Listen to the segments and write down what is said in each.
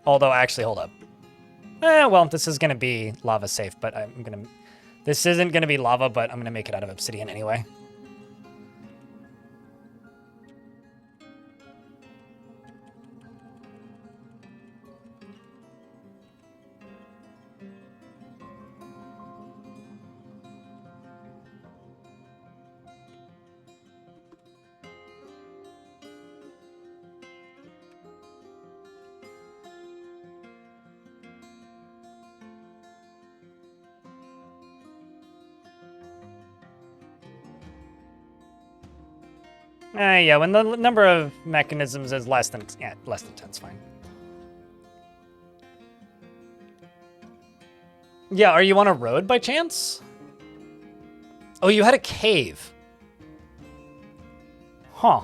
Although, actually, hold up. Well, this is gonna be lava safe, but this isn't gonna be lava, but I'm gonna make it out of obsidian anyway. Yeah, when the number of mechanisms is less than 10 is fine. Yeah, are you on a road by chance? Oh, you had a cave. Huh.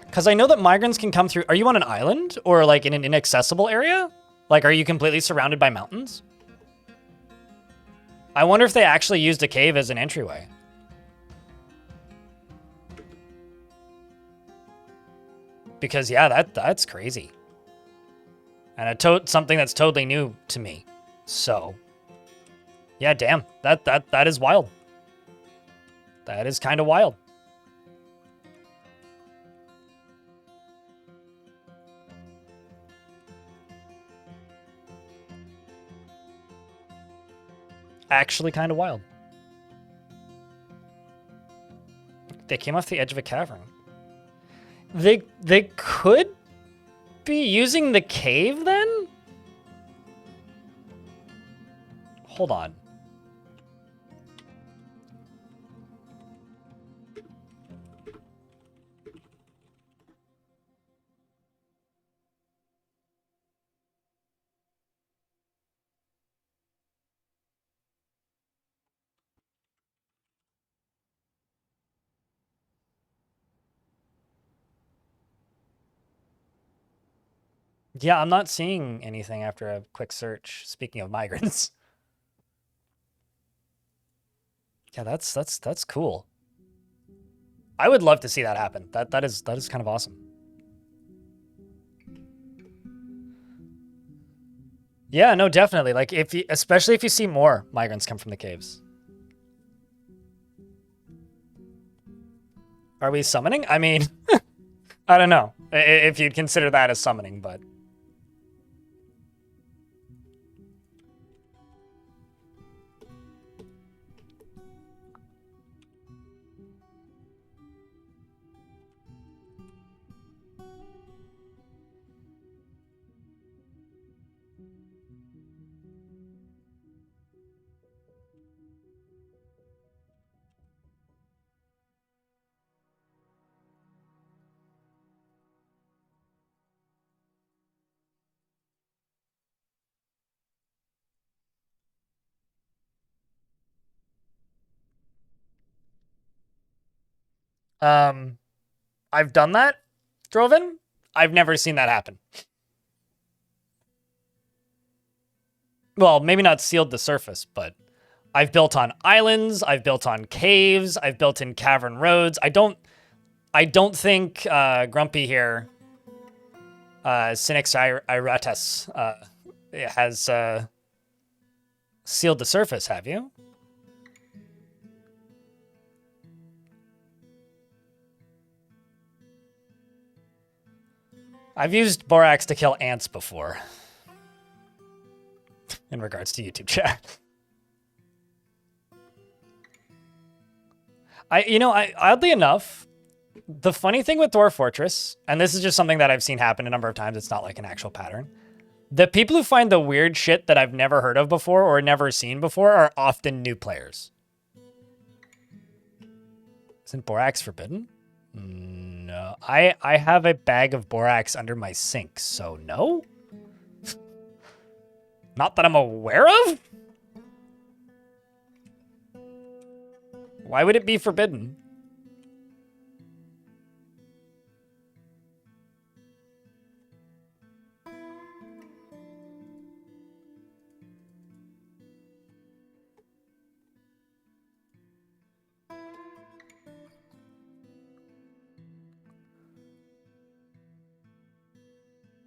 Because I know that migrants can come through. Are you on an island or like in an inaccessible area? Like, are you completely surrounded by mountains? I wonder if they actually used a cave as an entryway. Because yeah, that's crazy. And something that's totally new to me. So, yeah, damn. That is wild. That is kind of wild. Actually kind of wild. They came off the edge of a cavern. They could be using the cave then? Hold on. Yeah, I'm not seeing anything after a quick search. Speaking of migrants. Yeah, that's cool. I would love to see that happen. That is kind of awesome. Yeah, no, definitely. Like especially if you see more migrants come from the caves. Are we summoning? I mean, I don't know if you'd consider that as summoning, but I've done that, Droven. I've never seen that happen. Well, maybe not sealed the surface, but I've built on islands, I've built on caves, I've built in cavern roads. I don't think Grumpy here, Sinix Iratus, has sealed the surface, have you? I've used borax to kill ants before. In regards to YouTube chat. Oddly enough, the funny thing with Dwarf Fortress, and this is just something that I've seen happen a number of times, it's not like an actual pattern. The people who find the weird shit that I've never heard of before or never seen before are often new players. Isn't borax forbidden? No. I have a bag of borax under my sink, so no? Not that I'm aware of? Why would it be forbidden?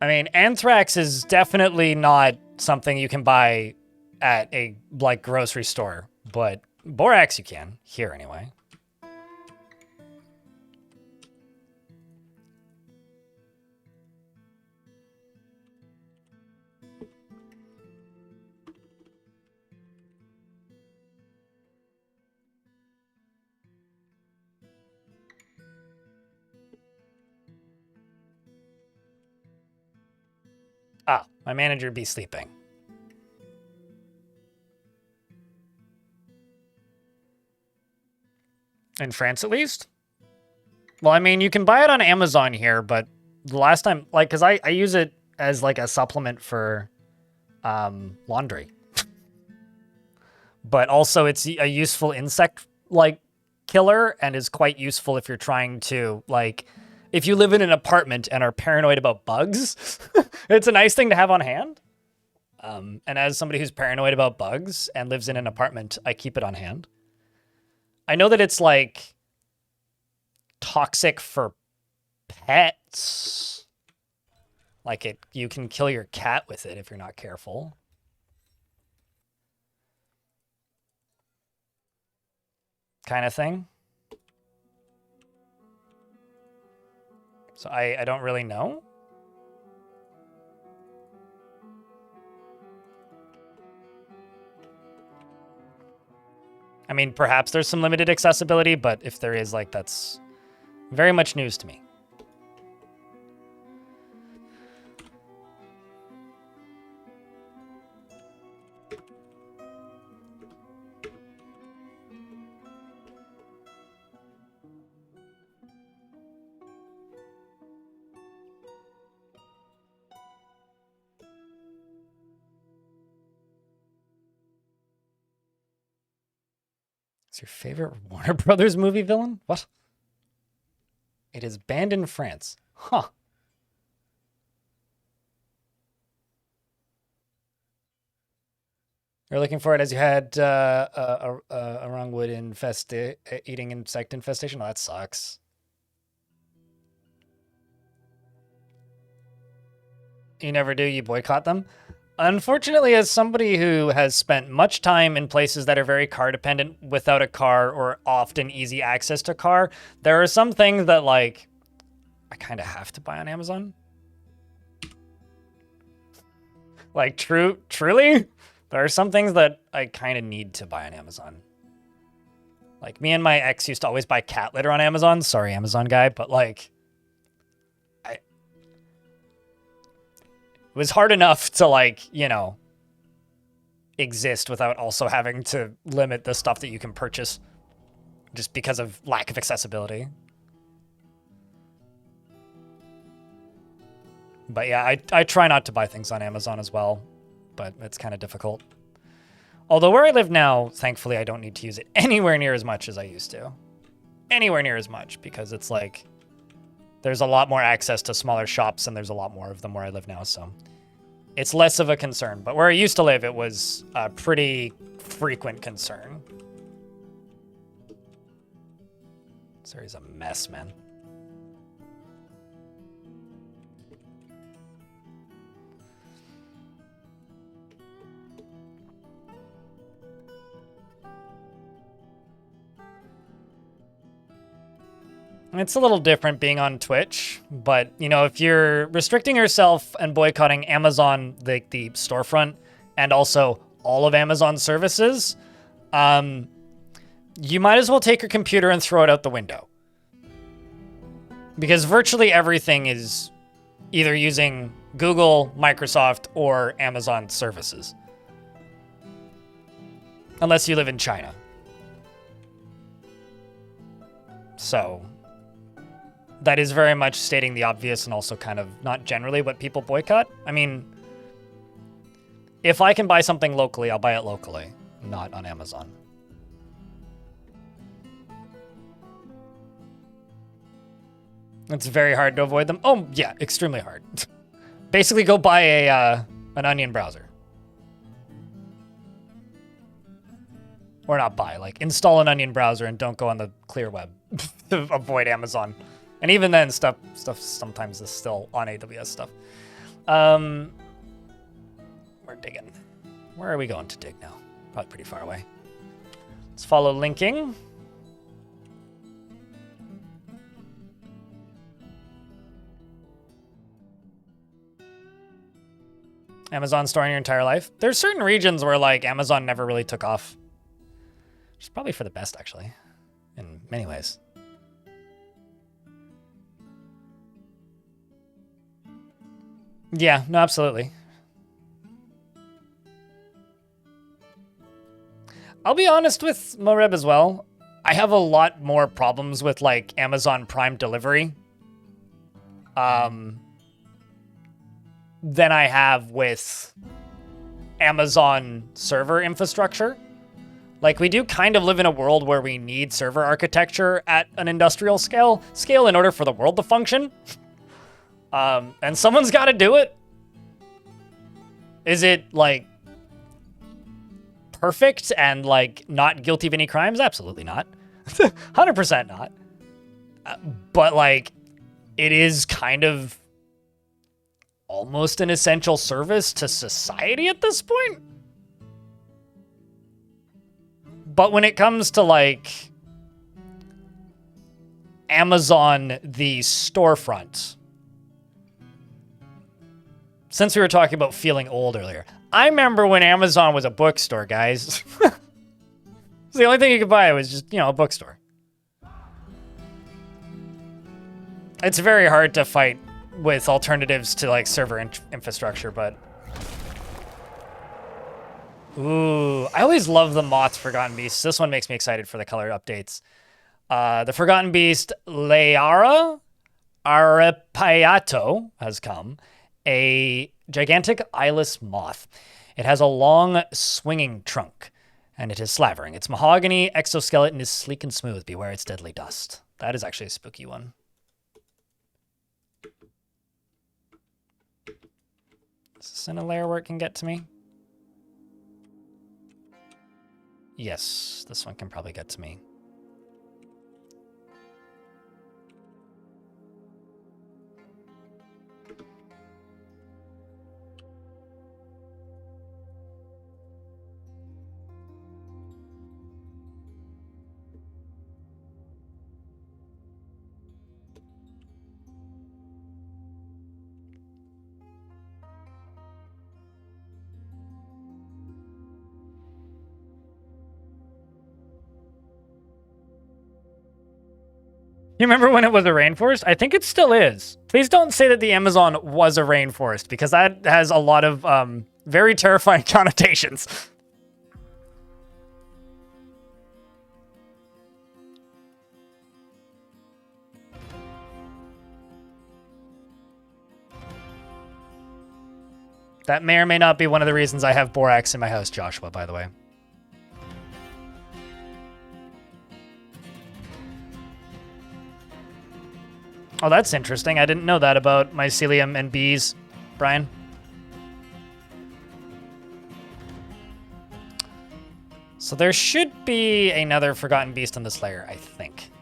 I mean, anthrax is definitely not something you can buy at a, like, grocery store, but borax you can, here anyway. Ah, my manager be sleeping. In France, at least? Well, I mean, you can buy it on Amazon here, but the last time, like, because I use it as, like, a supplement for laundry. But also, it's a useful insect, like, killer, and is quite useful if you're trying to, like, if you live in an apartment and are paranoid about bugs, it's a nice thing to have on hand. And as somebody who's paranoid about bugs and lives in an apartment, I keep it on hand. I know that it's, like, toxic for pets. Like, you can kill your cat with it if you're not careful. Kind of thing. So I don't really know. I mean, perhaps there's some limited accessibility, but if there is, like, that's very much news to me. It's your favorite Warner Brothers movie villain? What? It is banned in France. Huh. You're looking for it as you had a orangwood eating insect infestation? Oh, that sucks. You never do, you boycott them? Unfortunately, as somebody who has spent much time in places that are very car dependent without a car or often easy access to car, there are some things that, like, I kind of have to buy on Amazon. Like, truly? There are some things that I kind of need to buy on Amazon. Like, me and my ex used to always buy cat litter on Amazon. Sorry, Amazon guy, but, like, it was hard enough to, like, you know, exist without also having to limit the stuff that you can purchase just because of lack of accessibility. But yeah, I try not to buy things on Amazon as well, but it's kind of difficult. Although where I live now, thankfully, I don't need to use it anywhere near as much as I used to. Anywhere near as much, because it's like, there's a lot more access to smaller shops, and there's a lot more of them where I live now, so it's less of a concern. But where I used to live, it was a pretty frequent concern. This area's a mess, man. It's a little different being on Twitch, but, you know, if you're restricting yourself and boycotting Amazon, the storefront, and also all of Amazon's services, you might as well take your computer and throw it out the window. Because virtually everything is either using Google, Microsoft, or Amazon services. Unless you live in China. So that is very much stating the obvious and also kind of not generally what people boycott. I mean, if I can buy something locally, I'll buy it locally, not on Amazon. It's very hard to avoid them. Oh, yeah, extremely hard. Basically, go buy an Onion browser. Or not buy, like, install an Onion browser and don't go on the clear web to avoid Amazon. And even then, stuff sometimes is still on AWS stuff. We're digging. Where are we going to dig now? Probably pretty far away. Let's follow linking. Amazon storing your entire life. There's certain regions where like Amazon never really took off. Which is probably for the best, actually, in many ways. Yeah, no, absolutely. I'll be honest with Moreb as well. I have a lot more problems with like Amazon Prime delivery than I have with Amazon server infrastructure. Like, we do kind of live in a world where we need server architecture at an industrial scale in order for the world to function. And someone's got to do it. Is it, like, perfect and, like, not guilty of any crimes? Absolutely not. 100% not. But, like, it is kind of almost an essential service to society at this point. But when it comes to, like, Amazon, the storefront, since we were talking about feeling old earlier, I remember when Amazon was a bookstore, guys. The only thing you could buy was just, you know, a bookstore. It's very hard to fight with alternatives to, like, server infrastructure, but... Ooh, I always love the Moth's Forgotten Beast. This one makes me excited for the color updates. The Forgotten Beast Leara Arepayato has come. A gigantic eyeless moth. It has a long, swinging trunk, and it is slavering. Its mahogany exoskeleton is sleek and smooth. Beware its deadly dust. That is actually a spooky one. Is this in a layer where it can get to me? Yes, this one can probably get to me. You remember when it was a rainforest? I think it still is. Please don't say that the Amazon was a rainforest, because that has a lot of very terrifying connotations. That may or may not be one of the reasons I have borax in my house, Joshua, by the way. Oh, that's interesting. I didn't know that about mycelium and bees, Brian. So there should be another Forgotten Beast in this layer, I think.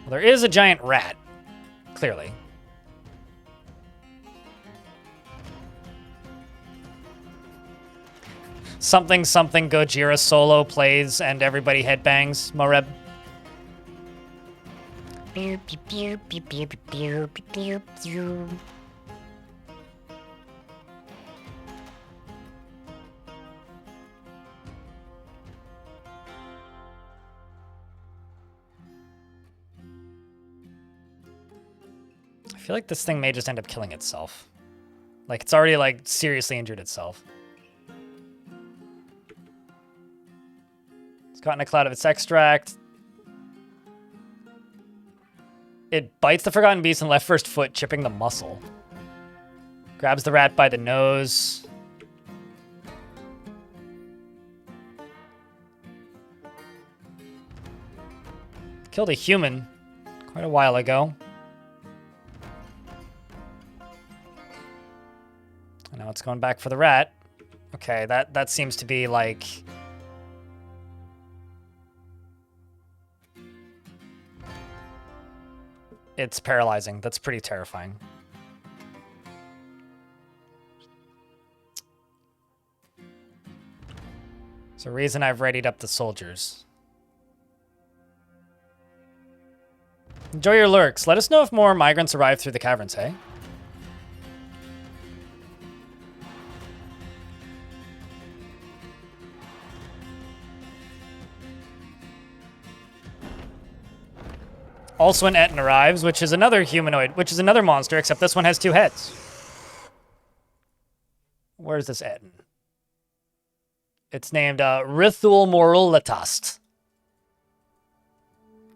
Well, there is a giant rat, clearly. Something Gojira solo plays and everybody headbangs, Moreb. I feel like this thing may just end up killing itself. Like, it's already, like, seriously injured itself. It's gotten a cloud of its extract. It bites the Forgotten Beast in the left first foot, chipping the muscle. Grabs the rat by the nose. Killed a human quite a while ago. And now it's going back for the rat. Okay, that seems to be like... It's paralyzing. That's pretty terrifying. There's a reason I've readied up the soldiers. Enjoy your lurks. Let us know if more migrants arrive through the caverns, hey? Also, an Etten arrives, which is another humanoid, which is another monster, except this one has 2 heads. Where's this Etten? It's named Rithul Morullatast.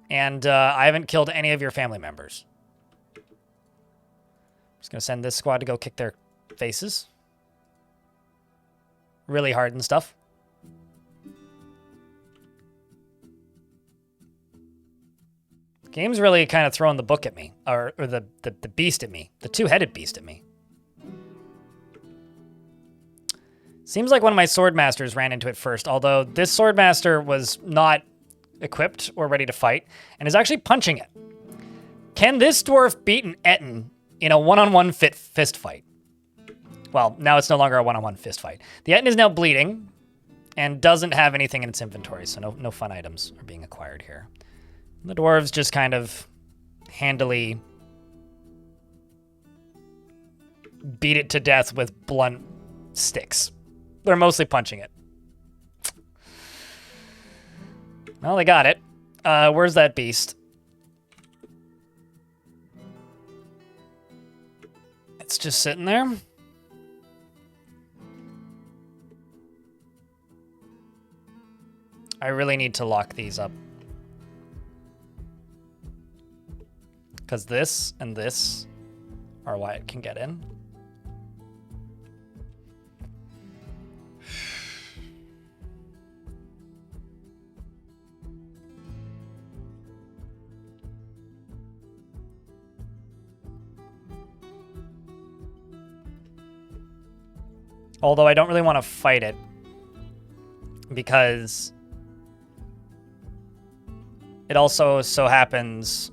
And I haven't killed any of your family members. I'm just going to send this squad to go kick their faces. Really hard and stuff. Game's really kind of throwing the book at me. Or the beast at me. The 2-headed beast at me. Seems like one of my swordmasters ran into it first, although this swordmaster was not equipped or ready to fight, and is actually punching it. Can this dwarf beat an Etten in a one-on-one fist fight? Well, now it's no longer a one-on-one fist fight. The Etten is now bleeding, and doesn't have anything in its inventory, so no fun items are being acquired here. The dwarves just kind of handily beat it to death with blunt sticks. They're mostly punching it. Well, they got it. Where's that beast? It's just sitting there. I really need to lock these up. Because this and this are why it can get in. Although I don't really want to fight it because it also so happens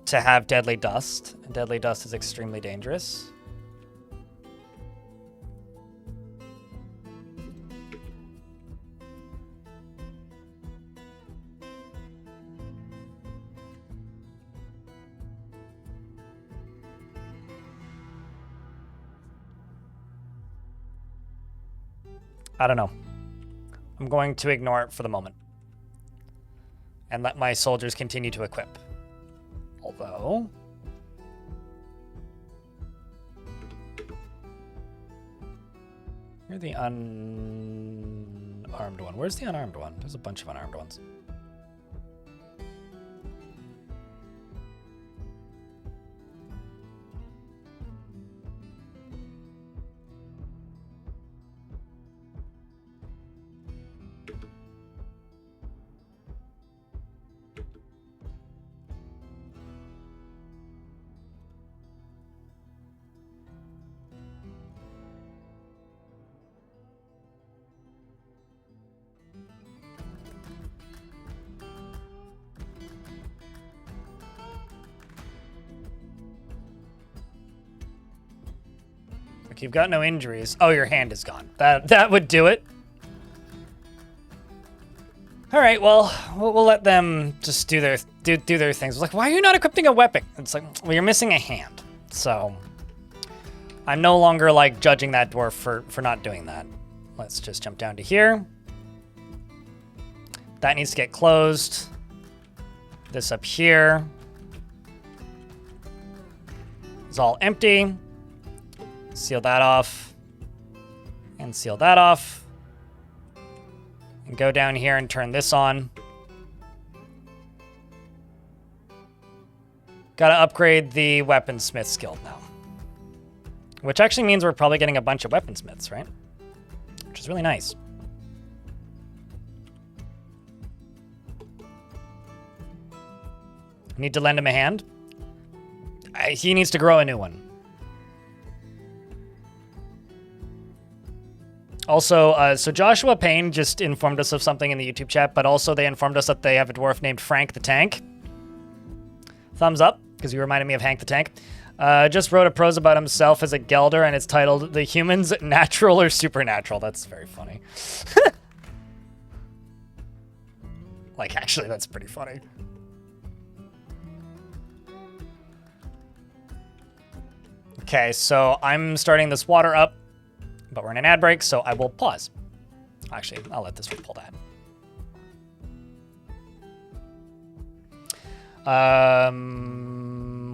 to have deadly dust. And deadly dust is extremely dangerous. I don't know. I'm going to ignore it for the moment and let my soldiers continue to equip. Although, you're the unarmed one. Where's the unarmed one? There's a bunch of unarmed ones. You've got no injuries. Oh, your hand is gone. That would do it. All right, well, we'll let them just do their things. Like, why are you not equipping a weapon? It's like, well, you're missing a hand. So I'm no longer like judging that dwarf for not doing that. Let's just jump down to here. That needs to get closed. This up here is all empty. Seal that off. And seal that off. And go down here and turn this on. Gotta upgrade the weaponsmith skill now. Which actually means we're probably getting a bunch of weaponsmiths, right? Which is really nice. Need to lend him a hand. He needs to grow a new one. Also, so Joshua Payne just informed us of something in the YouTube chat, but also they informed us that they have a dwarf named Frank the Tank. Thumbs up, because you reminded me of Hank the Tank. Just wrote a prose about himself as a Gelder, and it's titled The Humans, Natural or Supernatural. That's very funny. Like, actually, that's pretty funny. Okay, so I'm starting this water up, but we're in an ad break, so I will pause. Actually, I'll let this one pull that.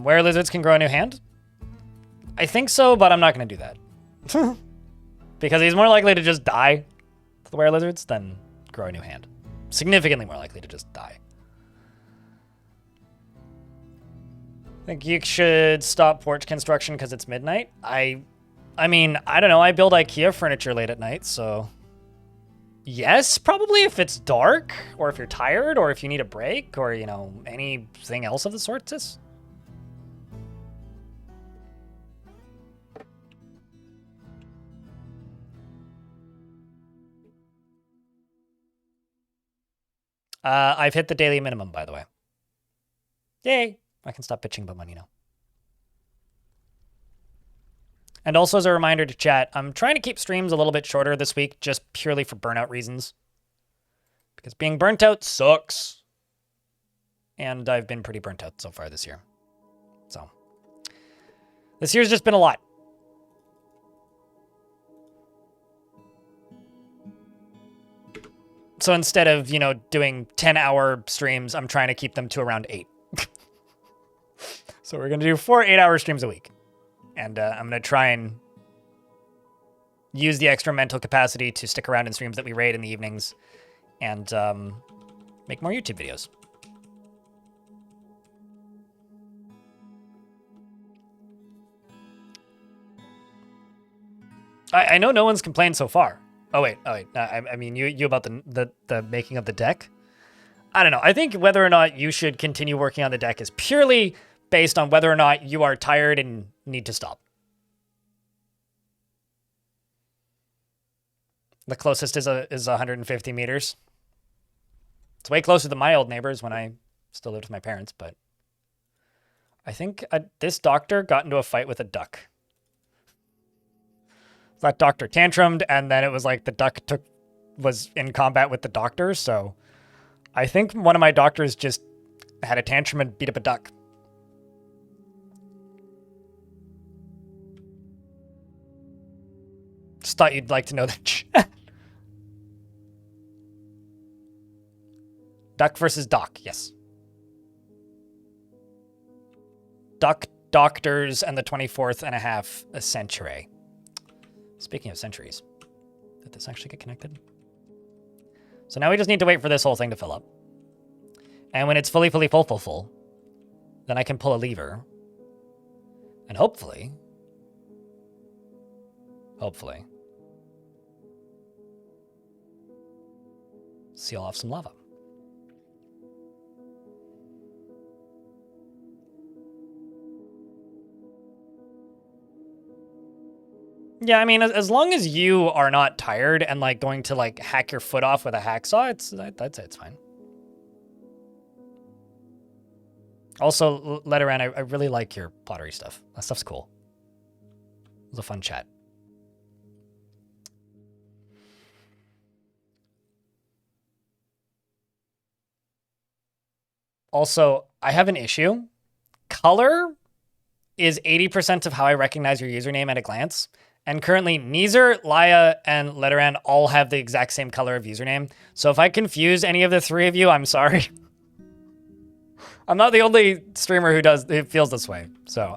Where lizards can grow a new hand? I think so, but I'm not going to do that. Because he's more likely to just die to the were lizards than grow a new hand. Significantly more likely to just die. I think you should stop porch construction because it's midnight. I mean, I don't know. I build IKEA furniture late at night, so... Yes, probably if it's dark, or if you're tired, or if you need a break, or, you know, anything else of the sort, sis. I've hit the daily minimum, by the way. Yay! I can stop bitching about money now. And also as a reminder to chat, I'm trying to keep streams a little bit shorter this week, just purely for burnout reasons. Because being burnt out sucks. And I've been pretty burnt out so far this year. So, this year's just been a lot. So instead of, you know, doing 10-hour streams, I'm trying to keep them to around 8. So we're going to do 4 8-hour streams a week. And I'm going to try and use the extra mental capacity to stick around in streams that we raid in the evenings and make more YouTube videos. I know no one's complained so far. Oh wait. I mean, you about the making of the deck. I don't know. I think whether or not you should continue working on the deck is purely based on whether or not you are tired and need to stop. The closest is 150 meters. It's way closer than my old neighbors when I still lived with my parents, but I think this doctor got into a fight with a duck. That doctor tantrumed, and then it was like the duck was in combat with the doctor, so I think one of my doctors just had a tantrum and beat up a duck. Just thought you'd like to know that. Duck versus Doc, yes. Duck, doctors, and the 24th and a half century. Speaking of centuries, did this actually get connected? So now we just need to wait for this whole thing to fill up. And when it's fully full, then I can pull a lever. And hopefully, seal off some lava. Yeah, I mean, as long as you are not tired and like going to like hack your foot off with a hacksaw, I'd say it's fine. Also, Letteran, I really like your pottery stuff. That stuff's cool. It was a fun chat. Also, I have an issue. Color is 80% of how I recognize your username at a glance. And currently, Neezer, Laya, and Letteran all have the exact same color of username. So if I confuse any of the three of you, I'm sorry. I'm not the only streamer who feels this way. So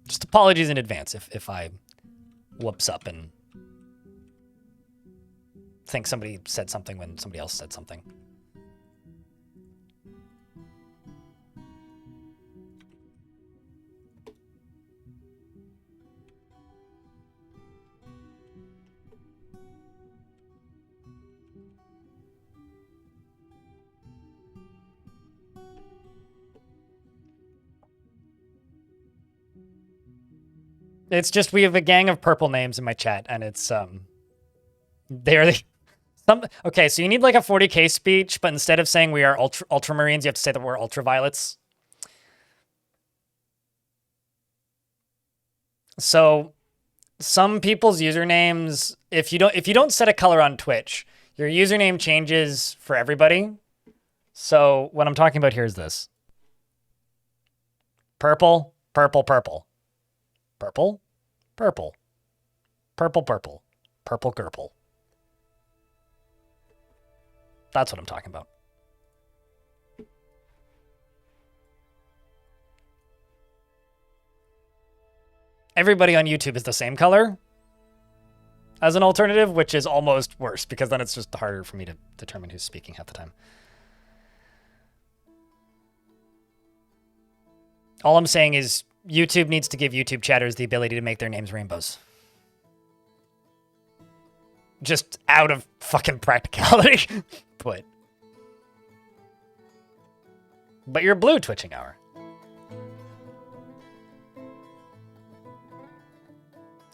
just apologies in advance if I whoops up and think somebody said something when somebody else said something. It's just we have a gang of purple names in my chat, and it's okay, so you need like a 40K speech, but instead of saying we are ultramarines, you have to say that we're ultraviolets. So some people's usernames, if you don't set a color on Twitch, your username changes for everybody. So what I'm talking about here is this. Purple, purple, purple. Purple, purple. Purple, purple. Purple, purple. That's what I'm talking about. Everybody on YouTube is the same color as an alternative, which is almost worse because then it's just harder for me to determine who's speaking half the time. All I'm saying is YouTube needs to give YouTube chatters the ability to make their names rainbows. Just out of fucking practicality. But you're blue twitching hour.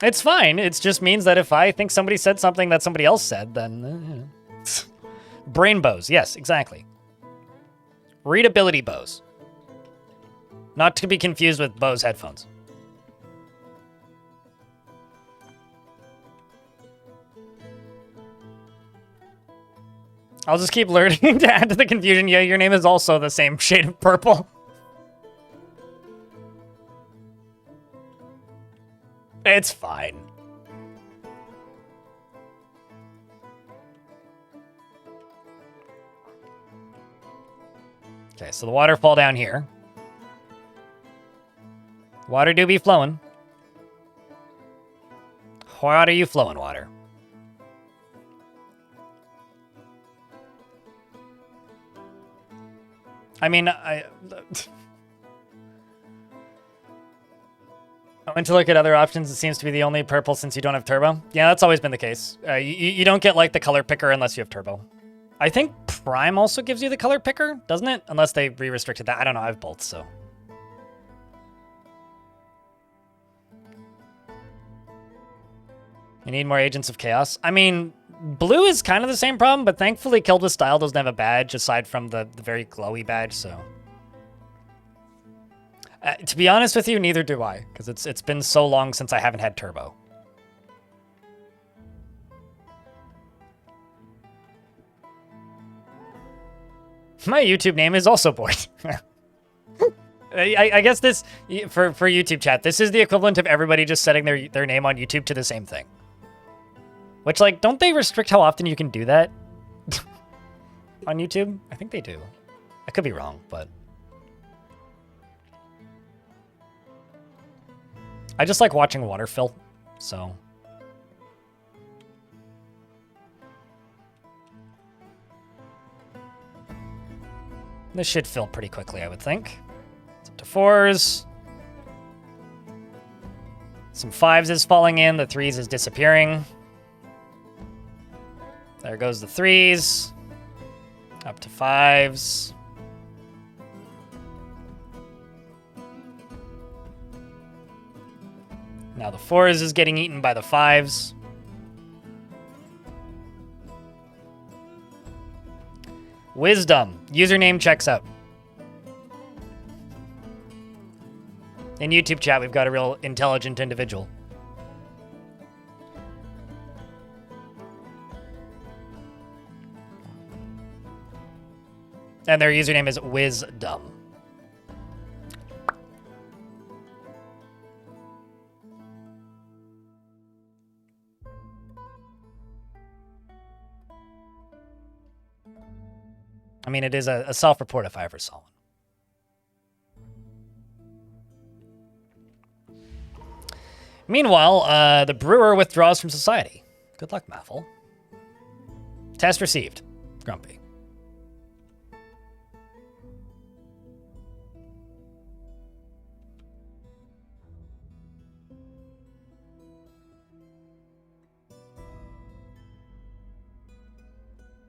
It's fine. It just means that if I think somebody said something that somebody else said, then... Brain bows. Yes, exactly. Readability bows. Not to be confused with Bose headphones. I'll just keep learning to add to the confusion. Yeah, your name is also the same shade of purple. It's fine. Okay, so the waterfall down here. Water do be flowing. What are you flowing, water? I mean, I went to look at other options. It seems to be the only purple since you don't have turbo. Yeah, that's always been the case. You don't get, like, the color picker unless you have turbo. I think Prime also gives you the color picker, doesn't it? Unless they re-restricted that. I don't know. I have both, so... You need more Agents of Chaos. I mean, blue is kind of the same problem, but thankfully Killed with Style doesn't have a badge aside from the very glowy badge, so... to be honest with you, neither do I, because it's been so long since I haven't had turbo. My YouTube name is also Boyd. I guess this, for YouTube chat, this is the equivalent of everybody just setting their name on YouTube to the same thing. Which, like, don't they restrict how often you can do that on YouTube? I think they do. I could be wrong, but... I just like watching water fill, so... This should fill pretty quickly, I would think. It's up to 4s. Some 5s is falling in, the 3s is disappearing. There goes the 3s. Up to 5s. Now the 4s is getting eaten by the 5s. Wisdom. Username checks out. In YouTube chat, we've got a real intelligent individual. And their username is Wisdom. I mean, it is a self-report if I ever saw one. Meanwhile, the brewer withdraws from society. Good luck, Maffle. Test received. Grumpy.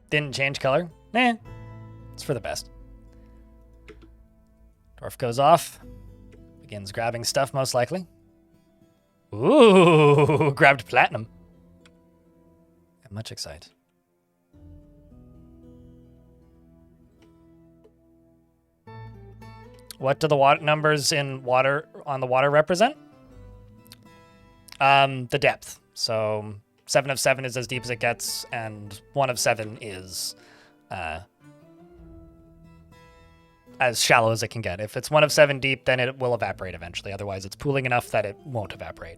Didn't change color? Nah. It's for the best. Dwarf goes off. Begins grabbing stuff, most likely. Ooh, grabbed platinum. I'm much excited. What do the water numbers in water on the water represent? The depth. So 7 of 7 is as deep as it gets, and 1 of 7 is as shallow as it can get. If it's 1 of 7 deep, then it will evaporate eventually. Otherwise, it's pooling enough that it won't evaporate.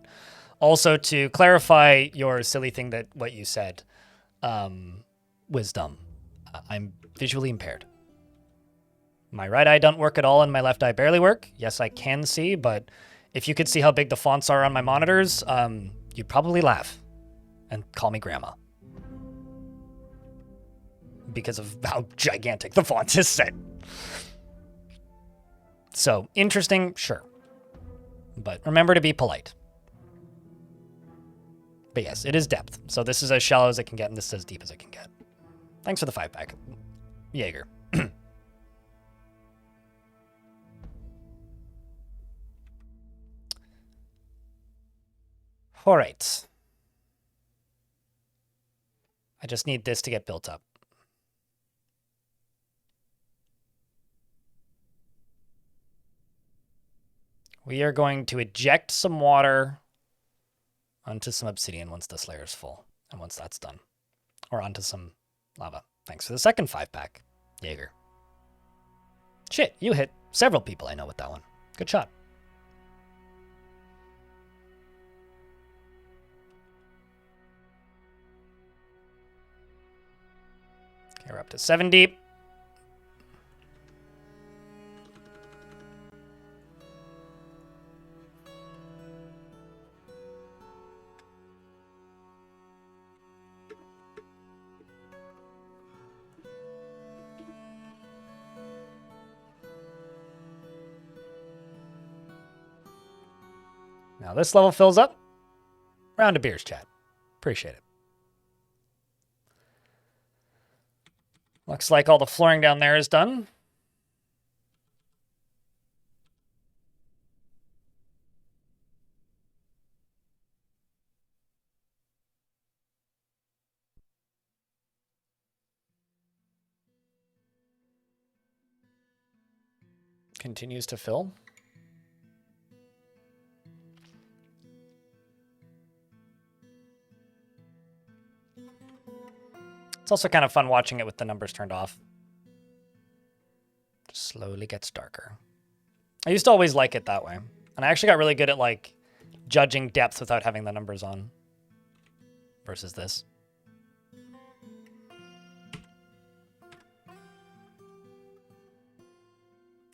Also, to clarify your silly thing that what you said, wisdom. I'm visually impaired. My right eye don't work at all and my left eye barely work. Yes, I can see, but if you could see how big the fonts are on my monitors, you'd probably laugh and call me grandma. Because of how gigantic the font is set. So, interesting, sure. But remember to be polite. But yes, it is depth. So this is as shallow as it can get, and this is as deep as it can get. Thanks for the 5-pack, Jaeger. All right. I just need this to get built up. We are going to eject some water onto some obsidian once this layer is full. And once that's done. Or onto some lava. Thanks for the second 5-pack, Jaeger. Shit, you hit several people I know with that one. Good shot. Okay, we're up to 7 deep. Now this level fills up. Round of beers, chat. Appreciate it. Looks like all the flooring down there is done. Continues to fill. It's also kind of fun watching it with the numbers turned off. Just slowly gets darker. I used to always like it that way. And I actually got really good at like judging depth without having the numbers on. Versus this.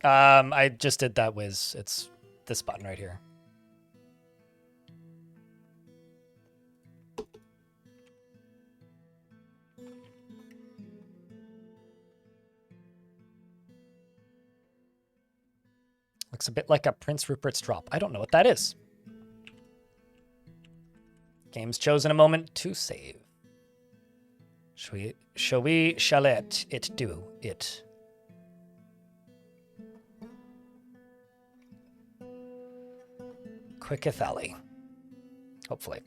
I just did that whiz. It's this button right here. Looks a bit like a Prince Rupert's drop. I don't know what that is. Game's chosen a moment to save. Shall let it do it? Quicketh alley. Hopefully.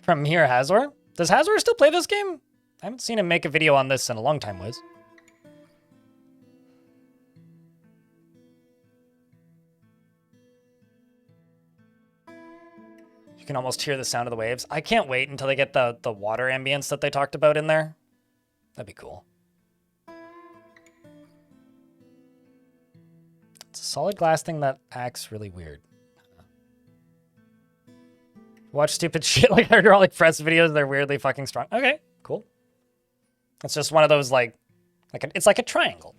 From here, Hazor? Does Hazor still play this game? I haven't seen him make a video on this in a long time, Wiz. You can almost hear the sound of the waves. I can't wait until they get the water ambience that they talked about in there. That'd be cool. It's a solid glass thing that acts really weird. Watch stupid shit like hydraulic press videos. They're weirdly fucking strong. Okay, cool. It's just one of those it's like a triangle.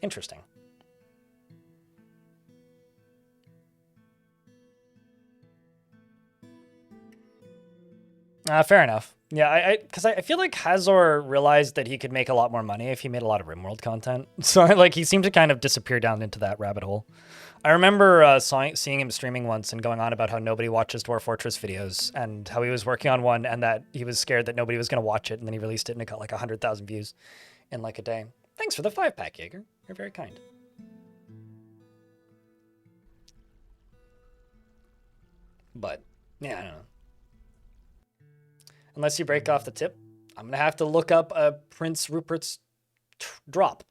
Interesting. Fair enough. Yeah, because I feel like Hazor realized that he could make a lot more money if he made a lot of RimWorld content. So like he seemed to kind of disappear down into that rabbit hole. I remember seeing him streaming once and going on about how nobody watches Dwarf Fortress videos and how he was working on one and that he was scared that nobody was going to watch it, and then he released it and it got like 100,000 views in like a day. Thanks for the 5-pack, Jaeger. You're very kind. But yeah, I don't know. Unless you break off the tip, I'm going to have to look up a Prince Rupert's drop.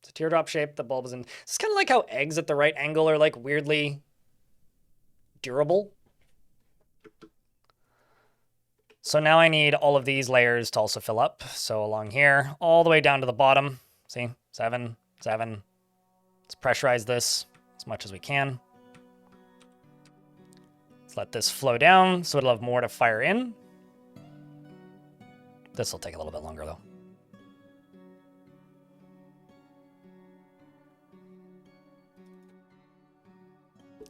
It's a teardrop shape. The bulb is in. It's kind of like how eggs at the right angle are like weirdly durable. So now I need all of these layers to also fill up. So along here, all the way down to the bottom. See, 7, 7. Let's pressurize this as much as we can. Let's let this flow down so it'll have more to fire in. This will take a little bit longer though.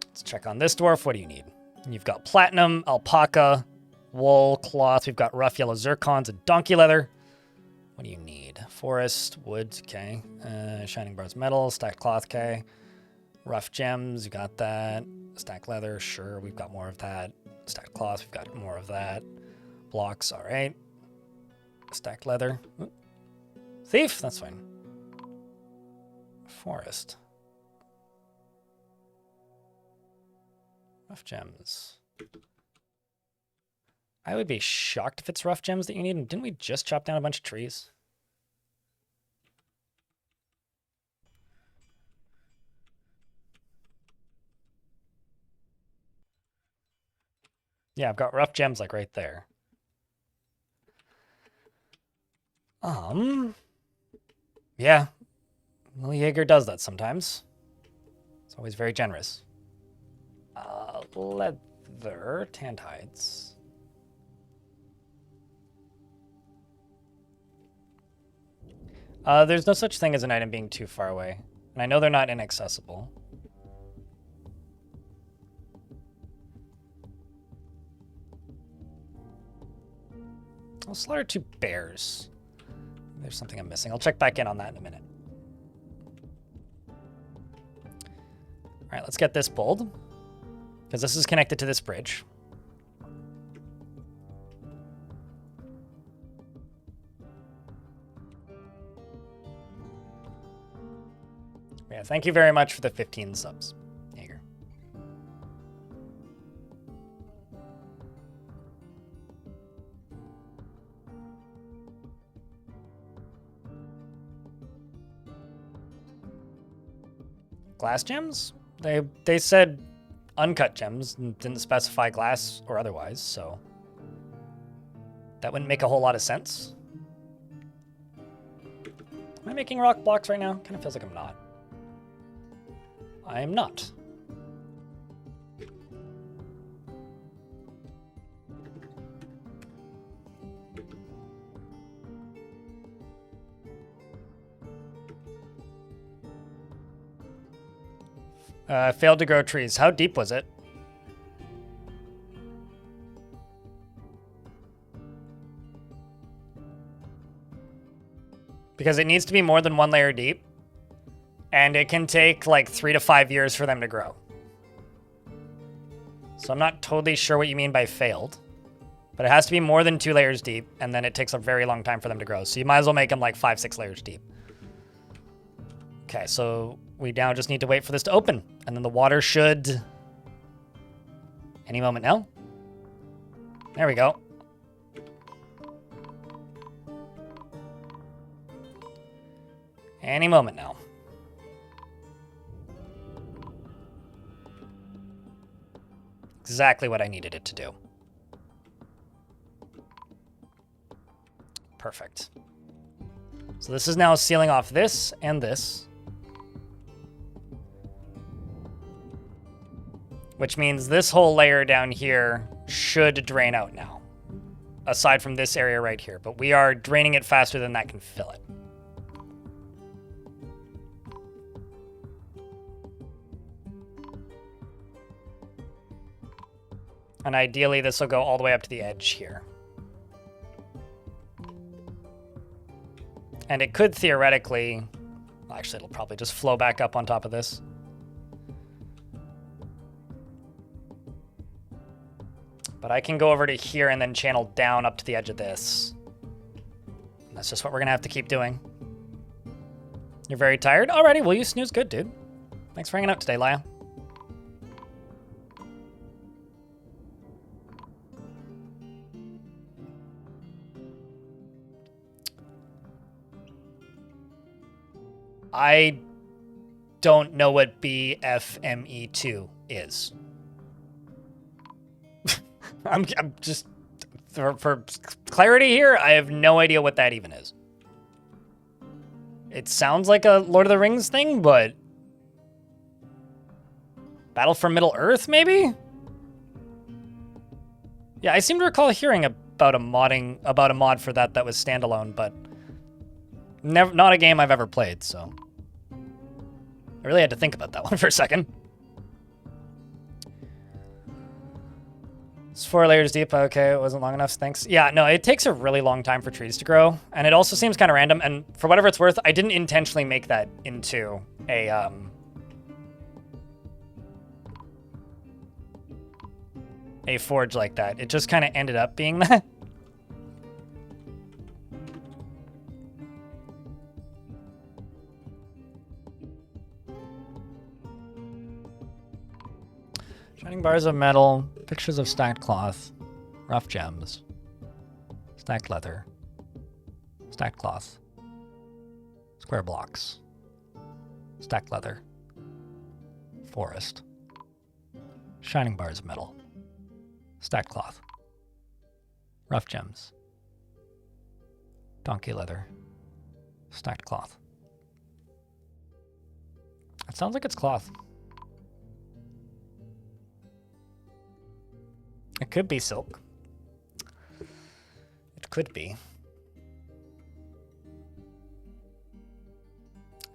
Let's check on this dwarf. What do you need? You've got platinum, alpaca, wool, cloth. We've got rough yellow zircons and donkey leather. What do you need? Forest, wood, okay. Shining bronze metal, stacked cloth, okay. Rough gems, you got that. Stacked leather, sure, we've got more of that. Stacked cloth, we've got more of that. Blocks, all right. Stacked leather. Oop. Thief, that's fine. Forest. Rough gems. I would be shocked if it's rough gems that you need. Didn't we just chop down a bunch of trees? Yeah, I've got rough gems like right there. Yeah. Well, Jaeger does that sometimes. It's always very generous. Leather, tanned hides. There's no such thing as an item being too far away. And I know they're not inaccessible. I'll slaughter 2 bears. There's something I'm missing. I'll check back in on that in a minute. All right, let's get this pulled, because this is connected to this bridge. Yeah, thank you very much for the 15 subs, Jaeger. Glass gems? They said uncut gems and didn't specify glass or otherwise, so that wouldn't make a whole lot of sense. Am I making rock blocks right now? Kind of feels like I'm not. I am not. Failed to grow trees. How deep was it? Because it needs to be more than 1 layer deep. And it can take like 3 to 5 years for them to grow. So I'm not totally sure what you mean by failed. But it has to be more than 2 layers deep, and then it takes a very long time for them to grow. So you might as well make them like 5, 6 layers deep. Okay, so we now just need to wait for this to open. And then the water should... Any moment now. There we go. Any moment now. Exactly what I needed it to do. Perfect. So this is now sealing off this and this. Which means this whole layer down here should drain out now. Aside from this area right here. But we are draining it faster than that can fill it. And ideally, this will go all the way up to the edge here. And it could theoretically... Actually, it'll probably just flow back up on top of this. But I can go over to here and then channel down up to the edge of this. And that's just what we're going to have to keep doing. You're very tired? Alrighty, well, you snooze good, dude. Thanks for hanging out today, Laya. I don't know what BFME2 is. I'm just for clarity here, I have no idea what that even is. It sounds like a Lord of the Rings thing, but... Battle for Middle-earth, maybe? Yeah, I seem to recall hearing about a mod for that was standalone, but not a game I've ever played, so I really had to think about that one for a second. It's 4 layers deep. Okay, it wasn't long enough. Thanks. Yeah, no, it takes a really long time for trees to grow, and it also seems kind of random. And for whatever it's worth, I didn't intentionally make that into a forge like that. It just kind of ended up being that. Shining bars of metal, pictures of stacked cloth, rough gems, stacked leather, stacked cloth, square blocks, stacked leather, forest, shining bars of metal, stacked cloth, rough gems, donkey leather, stacked cloth. It sounds like it's cloth. It could be silk. It could be.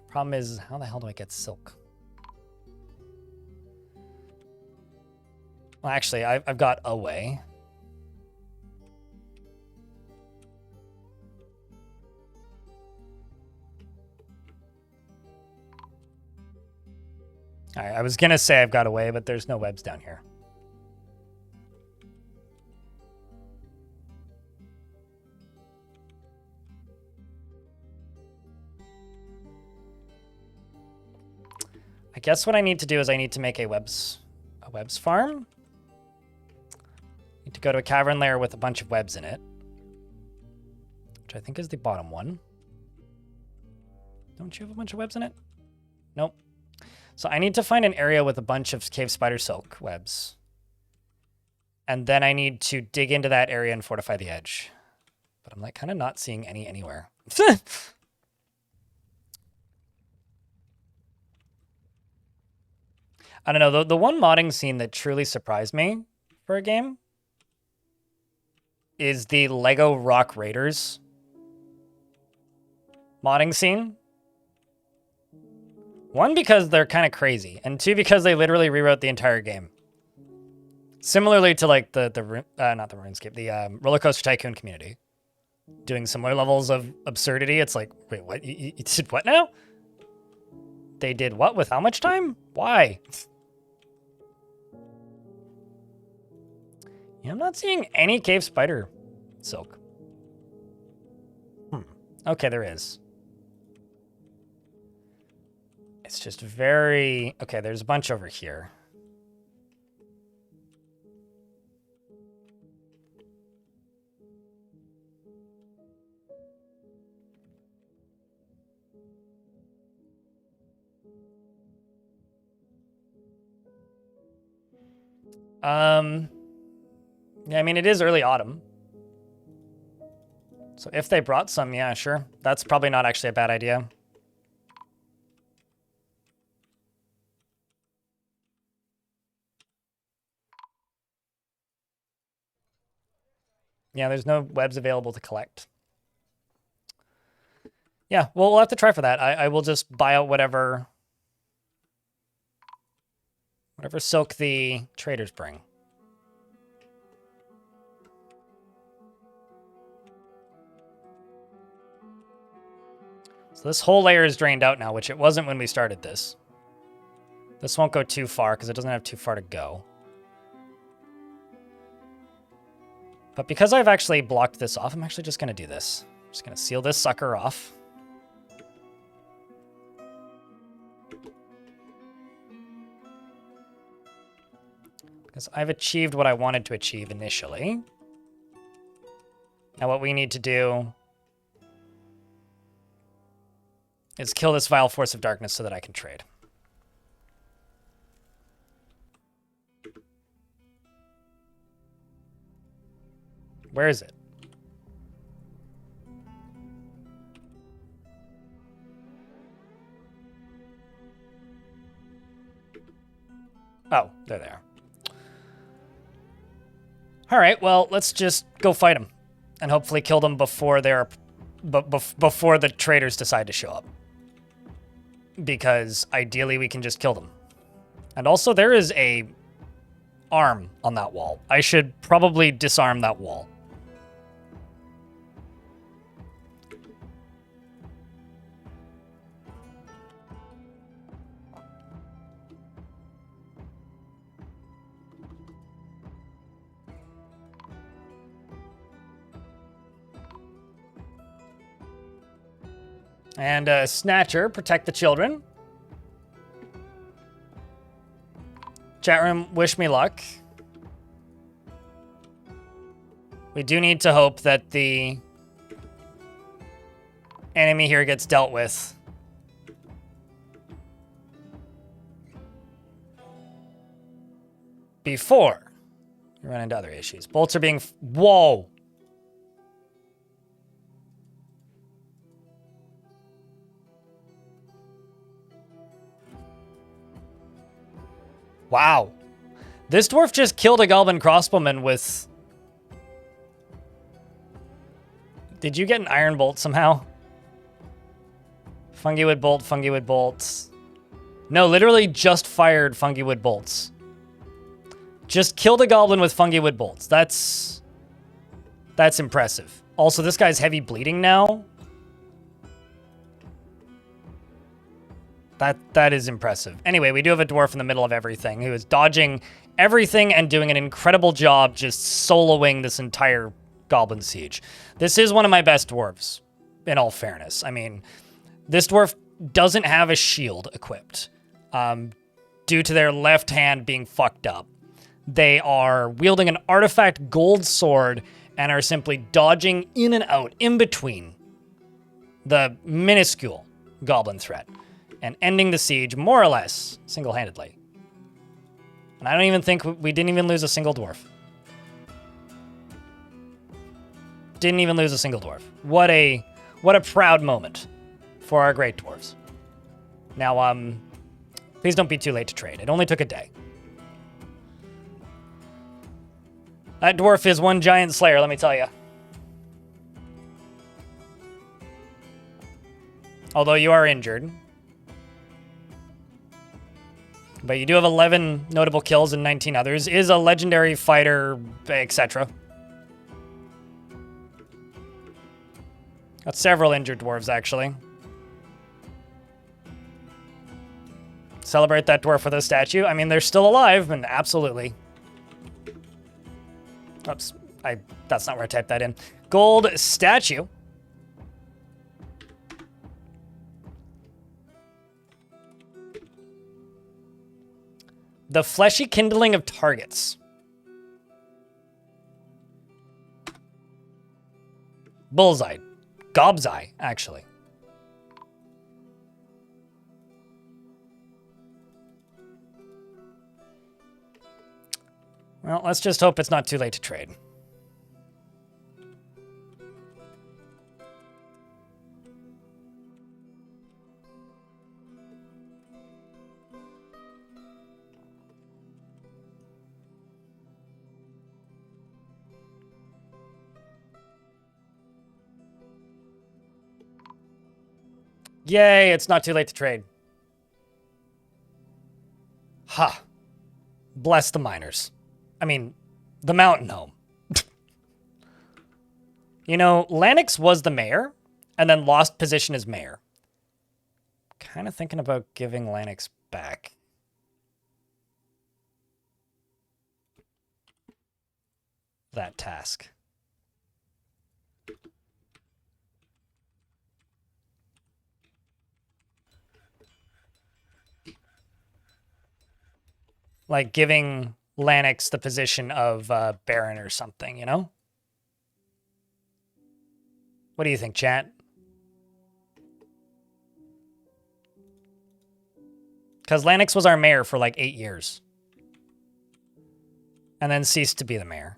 Problem is, how the hell do I get silk? Well, actually, I've got a way. All right, I was gonna say I've got a way, but there's no webs down here. I guess what I need to do is I need to make a webs farm. Need to go to a cavern layer with a bunch of webs in it, which I think is the bottom one. Don't you have a bunch of webs in it? Nope. So I need to find an area with a bunch of cave spider silk webs. And then I need to dig into that area and fortify the edge. But I'm like kind of not seeing any anywhere. I don't know, the one modding scene that truly surprised me for a game is the Lego Rock Raiders modding scene. One, because they're kind of crazy, and two, because they literally rewrote the entire game. Similarly to like not the RuneScape, the Roller Coaster Tycoon community. Doing similar levels of absurdity. It's like, wait, what? You did what now? They did what with how much time? Why? Yeah, I'm not seeing any cave spider silk. Okay, there is. It's just very... Okay, there's a bunch over here. Yeah, I mean, it is early autumn. So if they brought some, yeah, sure. That's probably not actually a bad idea. Yeah, there's no webs available to collect. Yeah, well, we'll have to try for that. I will just buy out whatever silk the traders bring. So this whole layer is drained out now, which it wasn't when we started this. This won't go too far because it doesn't have too far to go. But because I've actually blocked this off, I'm actually just going to do this. I'm just going to seal this sucker off. Because I've achieved what I wanted to achieve initially. Now what we need to do is kill this vile force of darkness so that I can trade. Where is it? Oh, there they are. All right, well, let's just go fight them and hopefully kill them before before the traders decide to show up. Because ideally we can just kill them. And also there is a arm on that wall. I should probably disarm that wall. And Snatcher, protect the children. Chat room, wish me luck. We do need to hope that the enemy here gets dealt with. Before we run into other issues. Bolts are being... Whoa! Wow. This dwarf just killed a goblin crossbowman with... Did you get an iron bolt somehow? Fungi wood bolt, fungi wood bolts. No, literally just fired fungi wood bolts. Just killed a goblin with fungi wood bolts. That's impressive. Also, this guy's heavy bleeding now. That is impressive. Anyway, we do have a dwarf in the middle of everything who is dodging everything and doing an incredible job just soloing this entire goblin siege. This is one of my best dwarves, in all fairness. I mean, this dwarf doesn't have a shield equipped due to their left hand being fucked up. They are wielding an artifact gold sword and are simply dodging in and out in between the minuscule goblin threat and ending the siege more or less single-handedly. And I don't even think we didn't even lose a single dwarf. Didn't even lose a single dwarf. What a proud moment for our great dwarves. Now, please don't be too late to trade. It only took a day. That dwarf is one giant slayer, let me tell you. Although you are injured. But you do have 11 notable kills and 19 others. Is a legendary fighter, etc. Got several injured dwarves, actually. Celebrate that dwarf with a statue. I mean, they're still alive, and absolutely. Oops, that's not where I typed that in. Gold statue. The fleshy kindling of targets. Bullseye. Gobseye, actually. Well, let's just hope it's not too late to trade. Yay, it's not too late to trade. Ha. Bless the miners. I mean, the mountain home. You know, Lanix was the mayor, and then lost position as mayor. Kind of thinking about giving Lanix back. That task. Like giving Lanix the position of Baron or something, you know? What do you think, chat? Because Lanix was our mayor for like 8 years. And then ceased to be the mayor.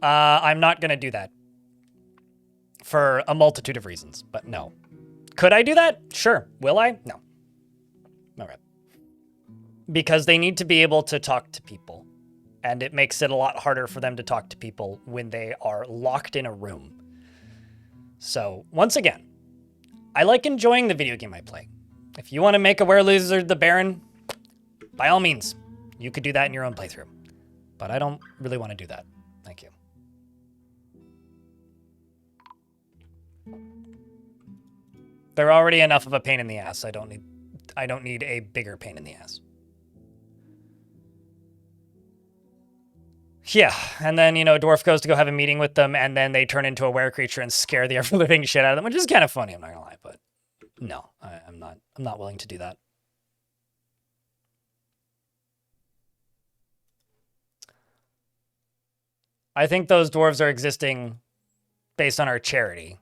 I'm not going to do that for a multitude of reasons, but no. Could I do that? Sure. Will I? No. Okay. Because they need to be able to talk to people, and it makes it a lot harder for them to talk to people when they are locked in a room. So, once again, I like enjoying the video game I play. If you want to make a Were-Lizard the Baron, by all means, you could do that in your own playthrough. But I don't really want to do that. Thank you. They're already enough of a pain in the ass. I don't need a bigger pain in the ass. Yeah, and then, you know, Dwarf goes to go have a meeting with them, and then they turn into a were-creature and scare the ever-living shit out of them, which is kind of funny, I'm not gonna lie, but no, I'm not willing to do that. I think those dwarves are existing based on our charity.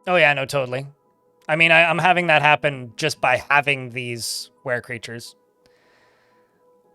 Oh yeah, no, totally. I mean, I'm having that happen just by having these were-creatures.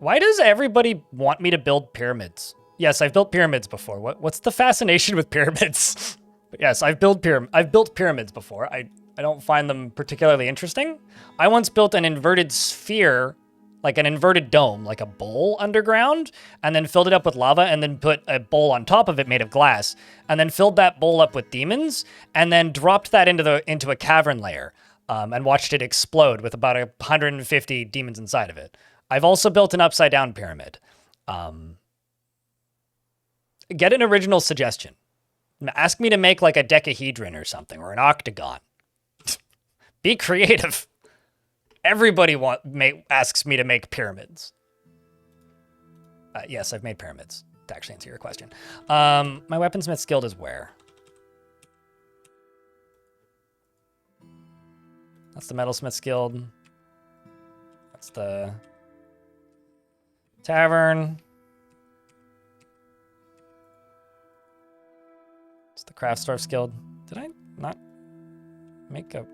Why does everybody want me to build pyramids? Yes, I've built pyramids before. What's the fascination with pyramids? Yes, I've built pyramids before. I don't find them particularly interesting. I once built an inverted sphere, like an inverted dome, like a bowl underground, and then filled it up with lava, and then put a bowl on top of it made of glass, and then filled that bowl up with demons, and then dropped that into a cavern layer, and watched it explode with about 150 demons inside of it. I've also built an upside down pyramid. Get an original suggestion. Ask me to make like a decahedron or something, or an octagon. Be creative. Everybody asks me to make pyramids. Yes, I've made pyramids, to actually answer your question. My weaponsmith guild is where? That's the metalsmith guild. That's the tavern. It's the craftsdwarf's guild. Did I not make a...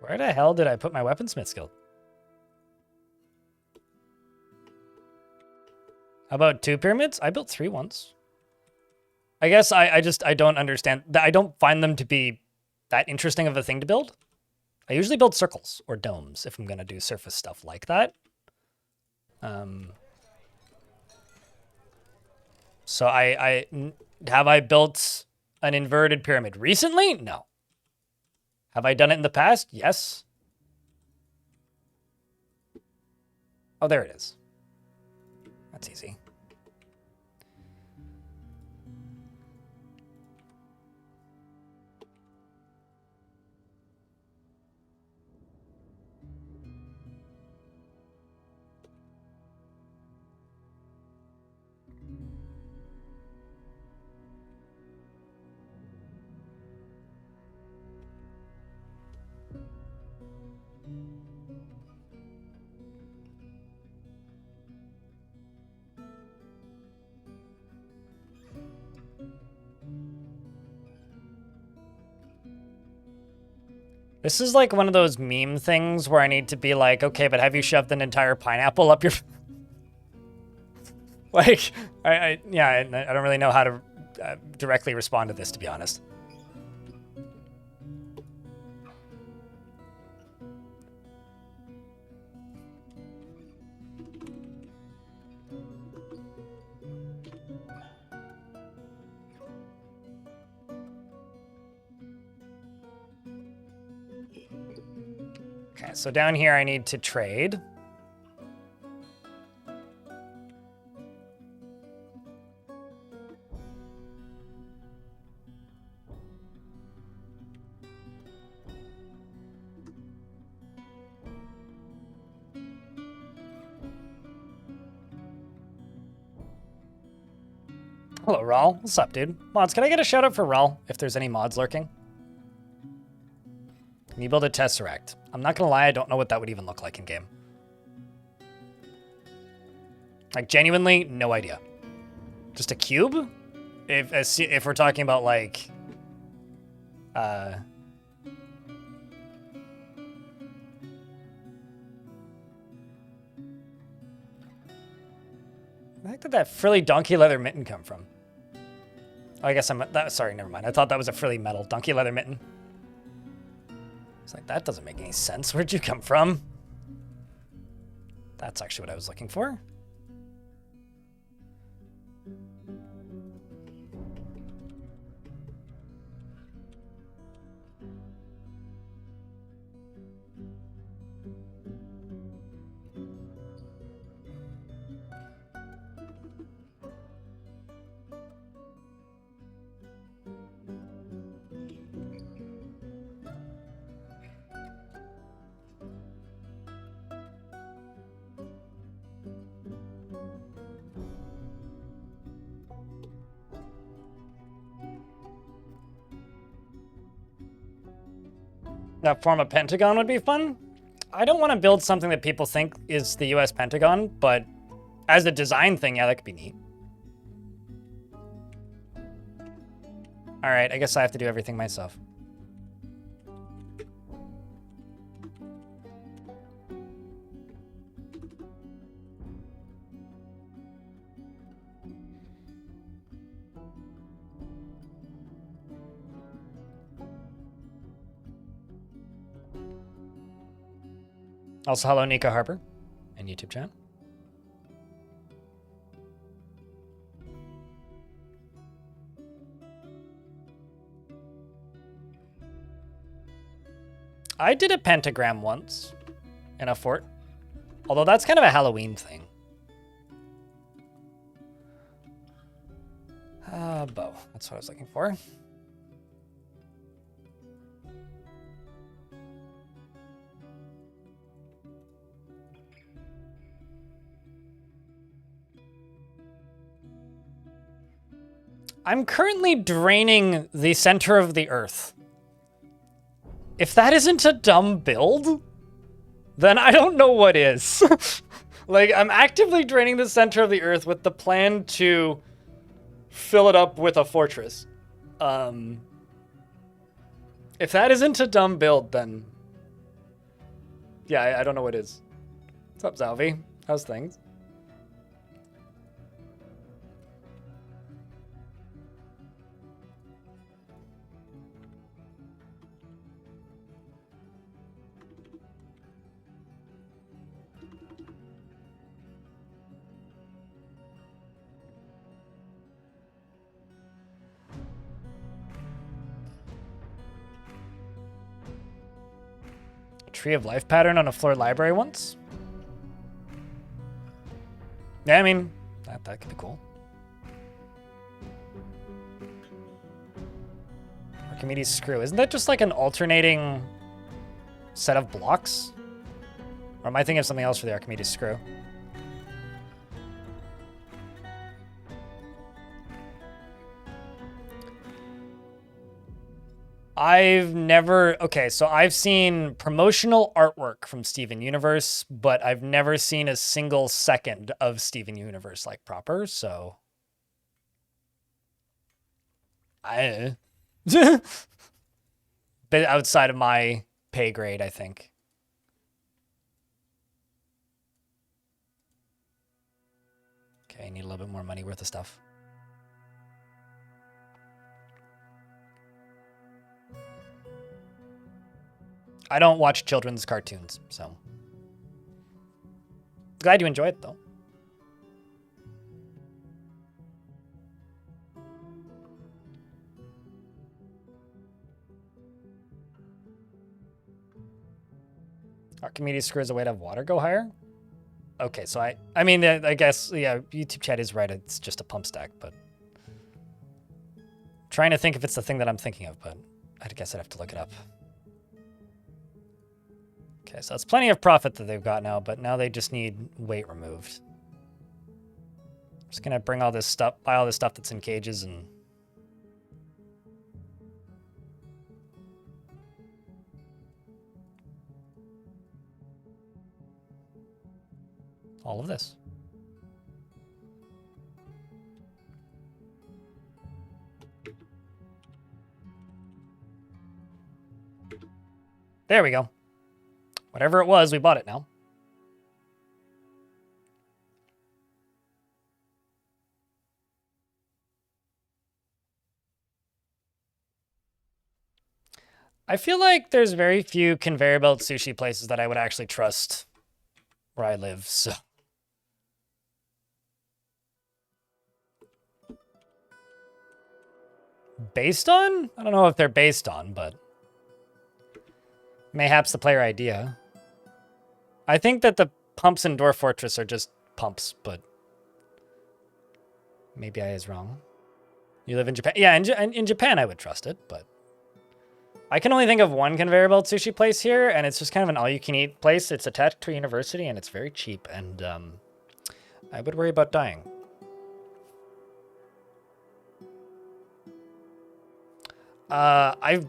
Where the hell did I put my weaponsmith guild? How about 2 pyramids? I built 3 once. I guess I don't understand. I don't find them to be that interesting of a thing to build. I usually build circles or domes if I'm going to do surface stuff like that. So have I built an inverted pyramid recently? No. Have I done it in the past? Yes. Oh, there it is. That's easy. This is like one of those meme things where I need to be like, okay, but have you shoved an entire pineapple up your... Like, I don't really know how to directly respond to this, to be honest. Okay, so down here I need to trade. Hello, Raul. What's up, dude? Mods, can I get a shout out for Raul if there's any mods lurking? Can you build a Tesseract? I'm not gonna lie, I don't know what that would even look like in game. Like, genuinely, no idea. Just a cube? If we're talking about, like... The heck did that frilly donkey leather mitten come from? Oh, I guess sorry, never mind. I thought that was a frilly metal donkey leather mitten. It's like, that doesn't make any sense. Where'd you come from? That's actually what I was looking for. That form of Pentagon would be fun. I don't want to build something that people think is the US Pentagon, but as a design thing, yeah, that could be neat. All right, I guess I have to do everything myself. Also, hello, Nika Harper, and YouTube chat. I did a pentagram once in a fort, although that's kind of a Halloween thing. Bow. That's what I was looking for. I'm currently draining the center of the earth. If that isn't a dumb build, then I don't know what is. Like, I'm actively draining the center of the earth with the plan to fill it up with a fortress. If that isn't a dumb build, then... yeah, I don't know what is. What's up, Zalvi? How's things? Tree of Life pattern on a floor library once? Yeah, I mean, that could be cool. Archimedes screw. Isn't that just like an alternating set of blocks? Or am I thinking of something else for the Archimedes screw? I've never... okay, so I've seen promotional artwork from Steven Universe, but I've never seen a single second of Steven Universe, like, proper, so... bit outside of my pay grade, I think. Okay, I need a little bit more money worth of stuff. I don't watch children's cartoons, so. Glad you enjoy it, though. Archimedes screws a way to have water go higher? Okay, so I mean, I guess, yeah, YouTube chat is right. It's just a pump stack, but. Trying to think if it's the thing that I'm thinking of, but I guess I'd have to look it up. Okay, so that's plenty of profit that they've got now, but now they just need weight removed. Just gonna bring all this stuff, buy all this stuff that's in cages and... all of this. There we go. Whatever it was, we bought it now. I feel like there's very few conveyor belt sushi places that I would actually trust where I live, so... Based on? I don't know if they're based on, but... mayhaps the player idea. I think that the pumps in Dwarf Fortress are just pumps, but... maybe I is wrong. You live in Japan? Yeah, in Japan I would trust it, but... I can only think of one conveyor belt sushi place here, and it's just kind of an all-you-can-eat place. It's attached to a university, and it's very cheap, and I would worry about dying. I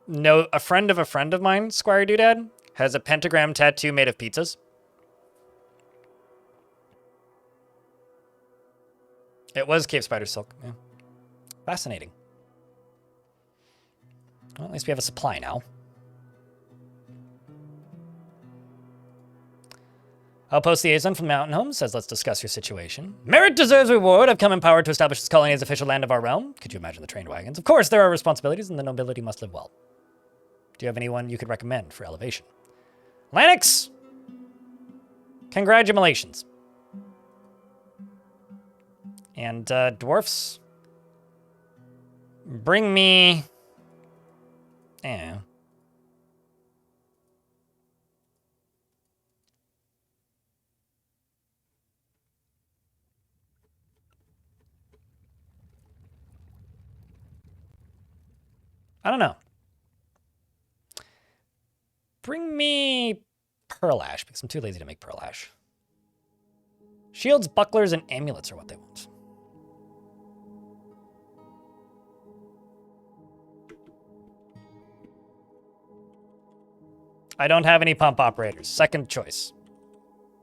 know a friend of mine, Squire Doodad, has a pentagram tattoo made of pizzas. It was Cave Spider Silk. Yeah. Fascinating. Well, at least we have a supply now. Outpost Liaison from Mountain Home says, let's discuss your situation. Merit deserves reward. I've come empowered to establish this colony as official land of our realm. Could you imagine the trained wagons? Of course, there are responsibilities, and the nobility must live well. Do you have anyone you could recommend for elevation? Lanix! Congratulations. And dwarfs, bring me... yeah. I don't know. Bring me Pearl Ash, because I'm too lazy to make Pearl Ash. Shields, bucklers, and amulets are what they want. I don't have any pump operators. Second choice.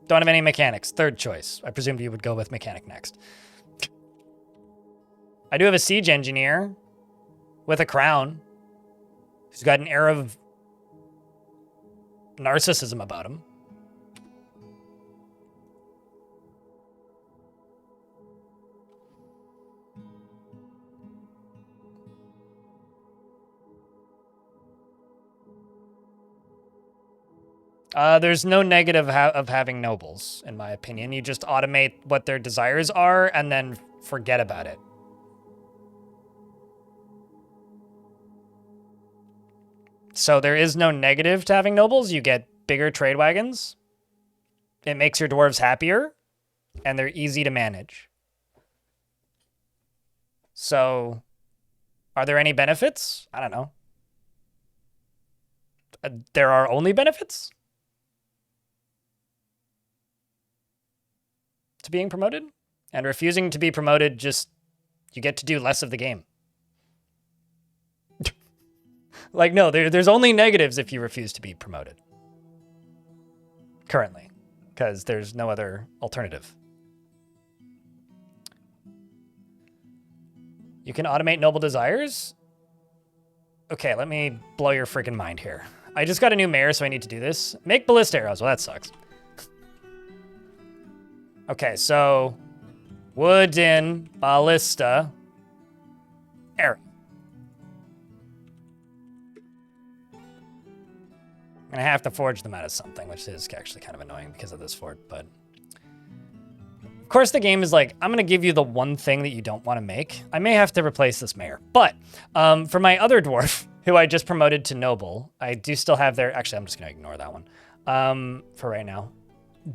Don't have any mechanics. Third choice. I presumed you would go with mechanic next. I do have a siege engineer with a crown. He's got an air of narcissism about him. There's no negative of having nobles, in my opinion. You just automate what their desires are and then forget about it. So there is no negative to having nobles. You get bigger trade wagons. It makes your dwarves happier, and they're easy to manage. So, are there any benefits? I don't know. There are only benefits to being promoted, and refusing to be promoted, just you get to do less of the game. Like, no, there's only negatives if you refuse to be promoted. Currently. Because there's no other alternative. You can automate noble desires? Okay, let me blow your freaking mind here. I just got a new mayor, so I need to do this. Make ballista arrows. Well, that sucks. Okay, so... wooden ballista arrow. I'm gonna have to forge them out of something, which is actually kind of annoying because of this fort, but... Of course, the game is like, I'm gonna give you the one thing that you don't want to make. I may have to replace this mayor, but for my other dwarf, who I just promoted to noble, I do still have their... Actually, I'm just gonna ignore that one for right now.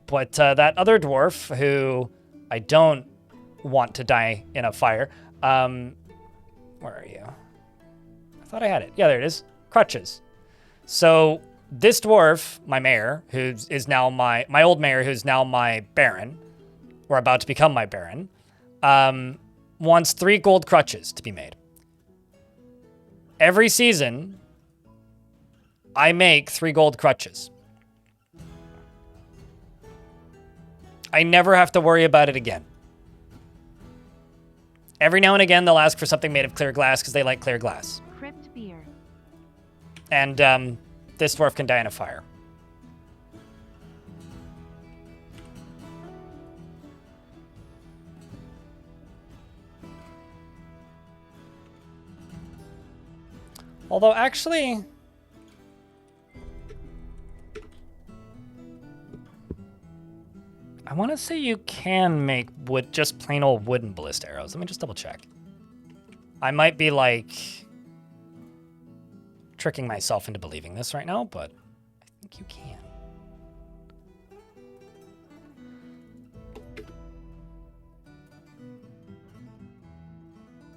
But that other dwarf, who I don't want to die in a fire, where are you? I thought I had it. Yeah, there it is. Crutches. So... this dwarf, my mayor, who is now my old mayor, who's now my baron, or about to become my baron, wants 3 gold crutches to be made. Every season, I make 3 gold crutches. I never have to worry about it again. Every now and again, they'll ask for something made of clear glass because they like clear glass. Crypt beer. And this dwarf can die in a fire. Although, actually... I want to say you can make wood, just plain old wooden ballista arrows. Let me just double check. I might be, like, tricking myself into believing this right now, but I think you can.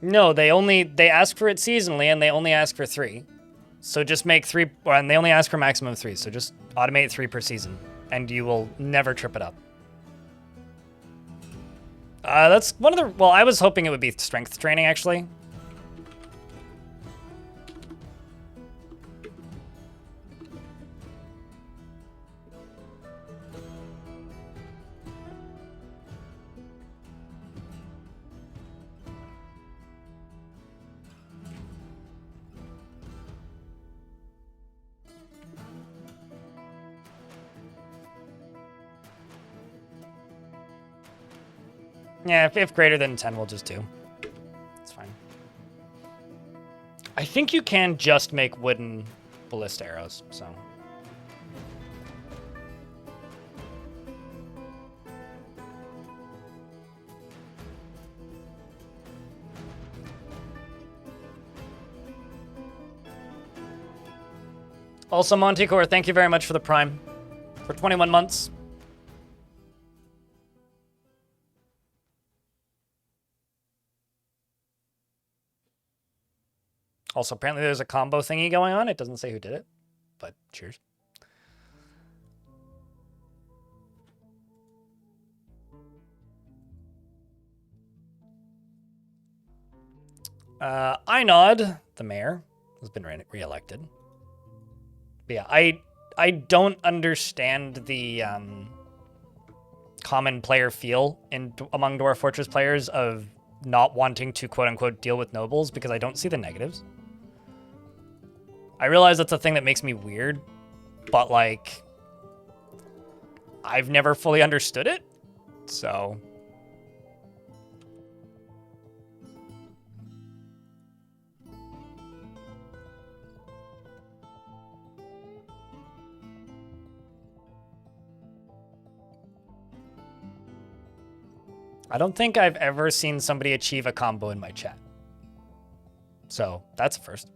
No, they ask for it seasonally, and they only ask for 3. So just make 3, and they only ask for maximum 3, so just automate 3 per season, and you will never trip it up. That's one of the... Well, I was hoping it would be strength training, actually. Yeah, if greater than 10, we'll just do. It's fine. I think you can just make wooden ballista arrows, so... Also, Montecore, thank you very much for the Prime. For 21 months. Also, apparently there's a combo thingy going on. It doesn't say who did it, but cheers. Einod, the mayor, has been re-elected. But yeah, I don't understand the common player feel among Dwarf Fortress players of not wanting to quote-unquote deal with nobles because I don't see the negatives. I realize that's a thing that makes me weird, but, like, I've never fully understood it, so... I don't think I've ever seen somebody achieve a combo in my chat. So, that's a first.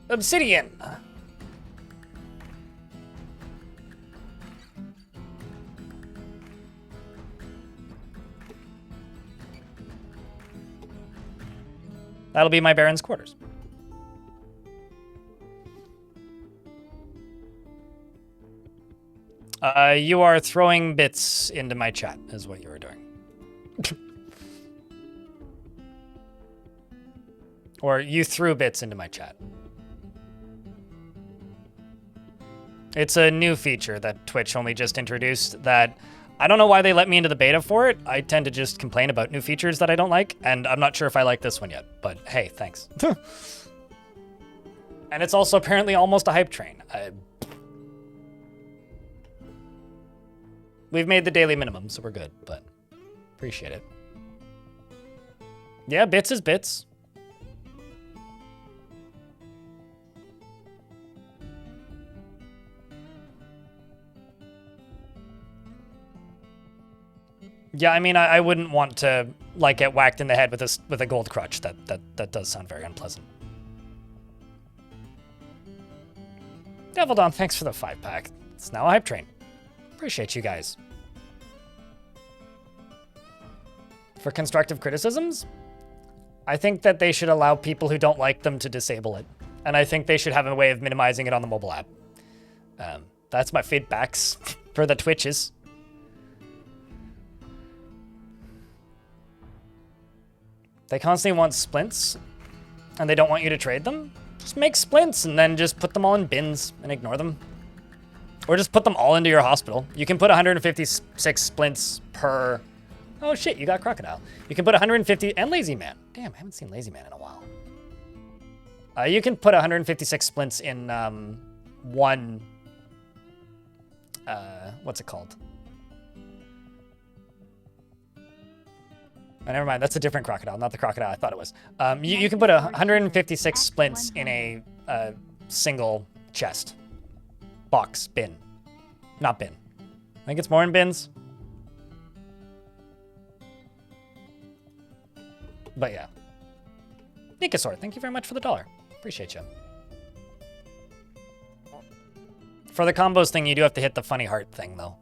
Obsidian. That'll be my Baron's quarters. You are throwing bits into my chat, is what you were doing. Or you threw bits into my chat. It's a new feature that Twitch only just introduced that I don't know why they let me into the beta for it. I tend to just complain about new features that I don't like, and I'm not sure if I like this one yet, but hey, thanks. And it's also apparently almost a hype train. We've made the daily minimum, so we're good, but appreciate it. Yeah, bits is bits. Yeah, I mean, I wouldn't want to like get whacked in the head with a gold crutch. That does sound very unpleasant. Devil Dawn, thanks for the 5-pack. It's now a hype train. Appreciate you guys. For constructive criticisms, I think that they should allow people who don't like them to disable it. And I think they should have a way of minimizing it on the mobile app. That's my feedbacks for the Twitches. They constantly want splints, and they don't want you to trade them. Just make splints and then just put them all in bins and ignore them. Or just put them all into your hospital. You can put 156 splints per... Oh shit, you got Crocodile. You can put 150... And Lazy Man. Damn, I haven't seen Lazy Man in a while. You can put 156 splints in one... what's it called? Oh, never mind, that's a different crocodile, not the crocodile I thought it was. You can put 156 splints in a single chest. Box, bin. Not bin. I think it's more in bins. But yeah. Nikasaur, thank you very much for the $1. Appreciate you. For the combos thing, you do have to hit the funny heart thing, though.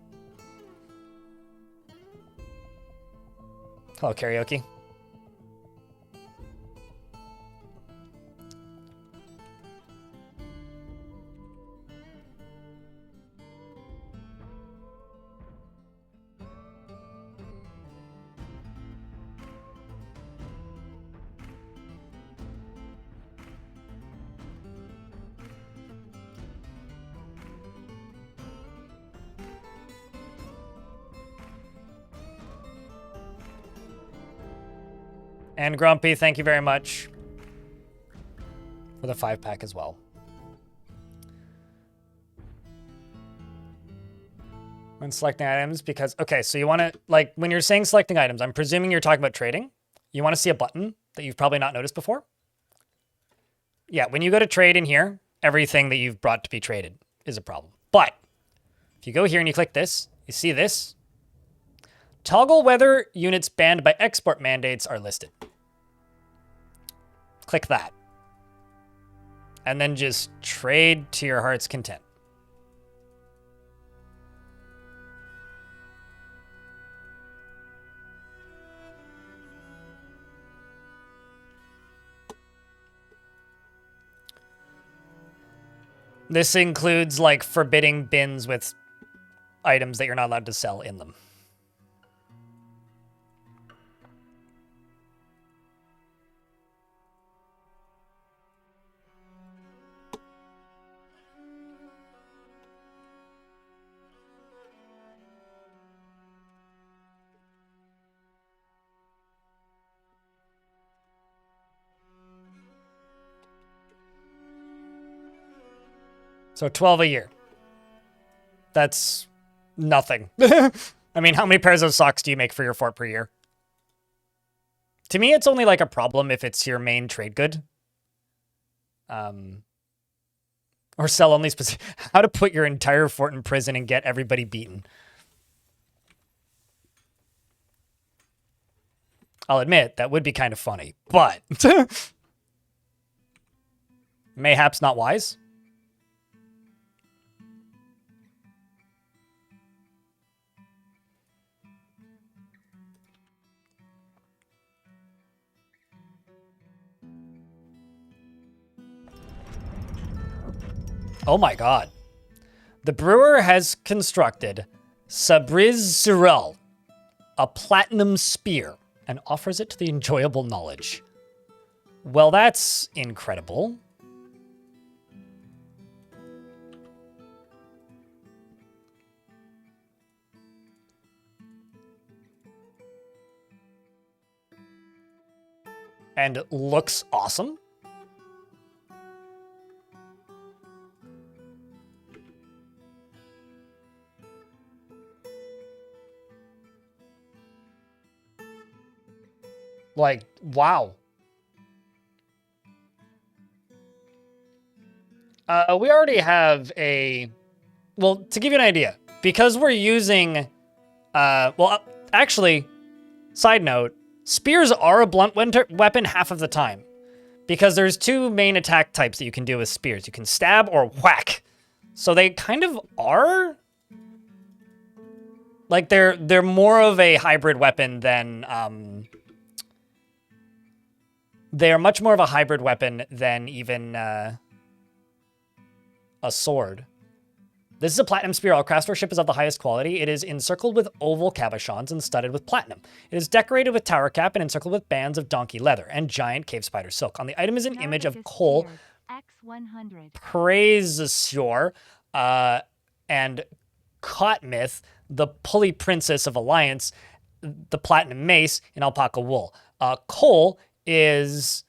Hello, karaoke. And Grumpy, thank you very much for the 5-pack as well. When selecting items, because, okay, so you want to, like, when you're saying selecting items, I'm presuming you're talking about trading. You want to see a button that you've probably not noticed before. Yeah, when you go to trade in here, everything that you've brought to be traded is a problem. But if you go here and you click this, you see this. Toggle whether units banned by export mandates are listed. Click that. And then just trade to your heart's content. This includes, like, forbidding bins with items that you're not allowed to sell in them. So 12 a year. That's nothing. I mean, how many pairs of socks do you make for your fort per year? To me, it's only like a problem if it's your main trade good. Or sell only specific. How to put your entire fort in prison and get everybody beaten. I'll admit, that would be kind of funny, but mayhaps not wise. Oh my god. The brewer has constructed Sabrizurel, a platinum spear, and offers it to the enjoyable knowledge. Well, that's incredible. And looks awesome. Like, wow. We already have a... Well, to give you an idea, because we're using... well, Actually, side note, spears are a blunt weapon half of the time. Because there's two main attack types that you can do with spears. You can stab or whack. So they kind of are. Like they're more of a hybrid weapon than they're much more of a hybrid weapon than even a sword. This is a platinum spear. All craftsmanship is of the highest quality. It is encircled with oval cabochons and studded with platinum. It is decorated with tower cap and encircled with bands of donkey leather and giant cave spider silk. On the item is an image of Cole Praisesure and Cotmith, the pulley princess of Alliance, the platinum mace in alpaca wool. Cole is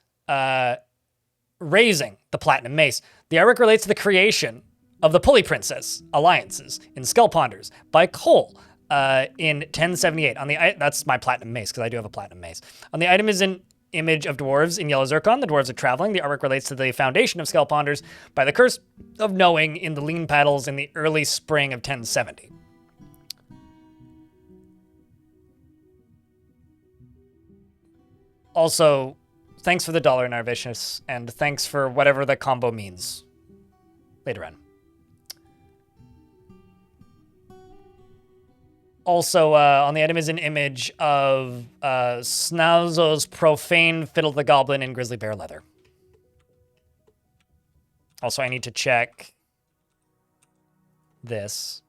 raising the platinum mace. The artwork relates to the creation of the Pulley Princess Alliances in SKULLPONDERS by Cole in 1078. That's my platinum mace, because I do have a platinum mace. On the item is an image of dwarves in yellow zircon. The dwarves are traveling. The artwork relates to the foundation of SKULLPONDERS by the curse of knowing in the lean paddles in the early spring of 1070. Also, thanks for the $1, Narvicius, and thanks for whatever the combo means later on. Also, on the item is an image of Snauzo's profane Fiddle the Goblin in grizzly bear leather. Also, I need to check this.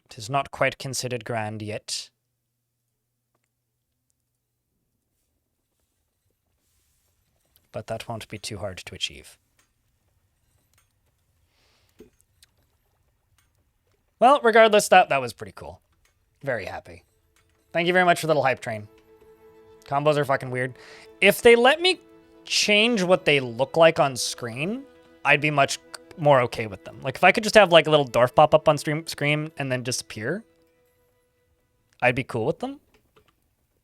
It is not quite considered grand yet. But that won't be too hard to achieve. Well, regardless, that was pretty cool. Very happy. Thank you very much for the little hype train. Combos are fucking weird. If they let me change what they look like on screen, I'd be much more okay with them. Like, if I could just have, like, a little Dwarf pop up on screen and then disappear, I'd be cool with them.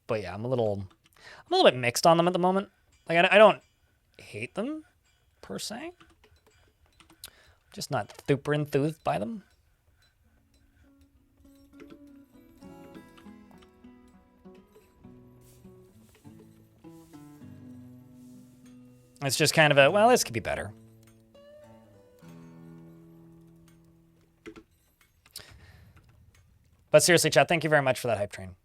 But yeah, I'm a little bit mixed on them at the moment. Like, I don't hate them, per se. Just not super enthused by them. It's just kind of a, well, this could be better. But seriously, chat, thank you very much for that hype train.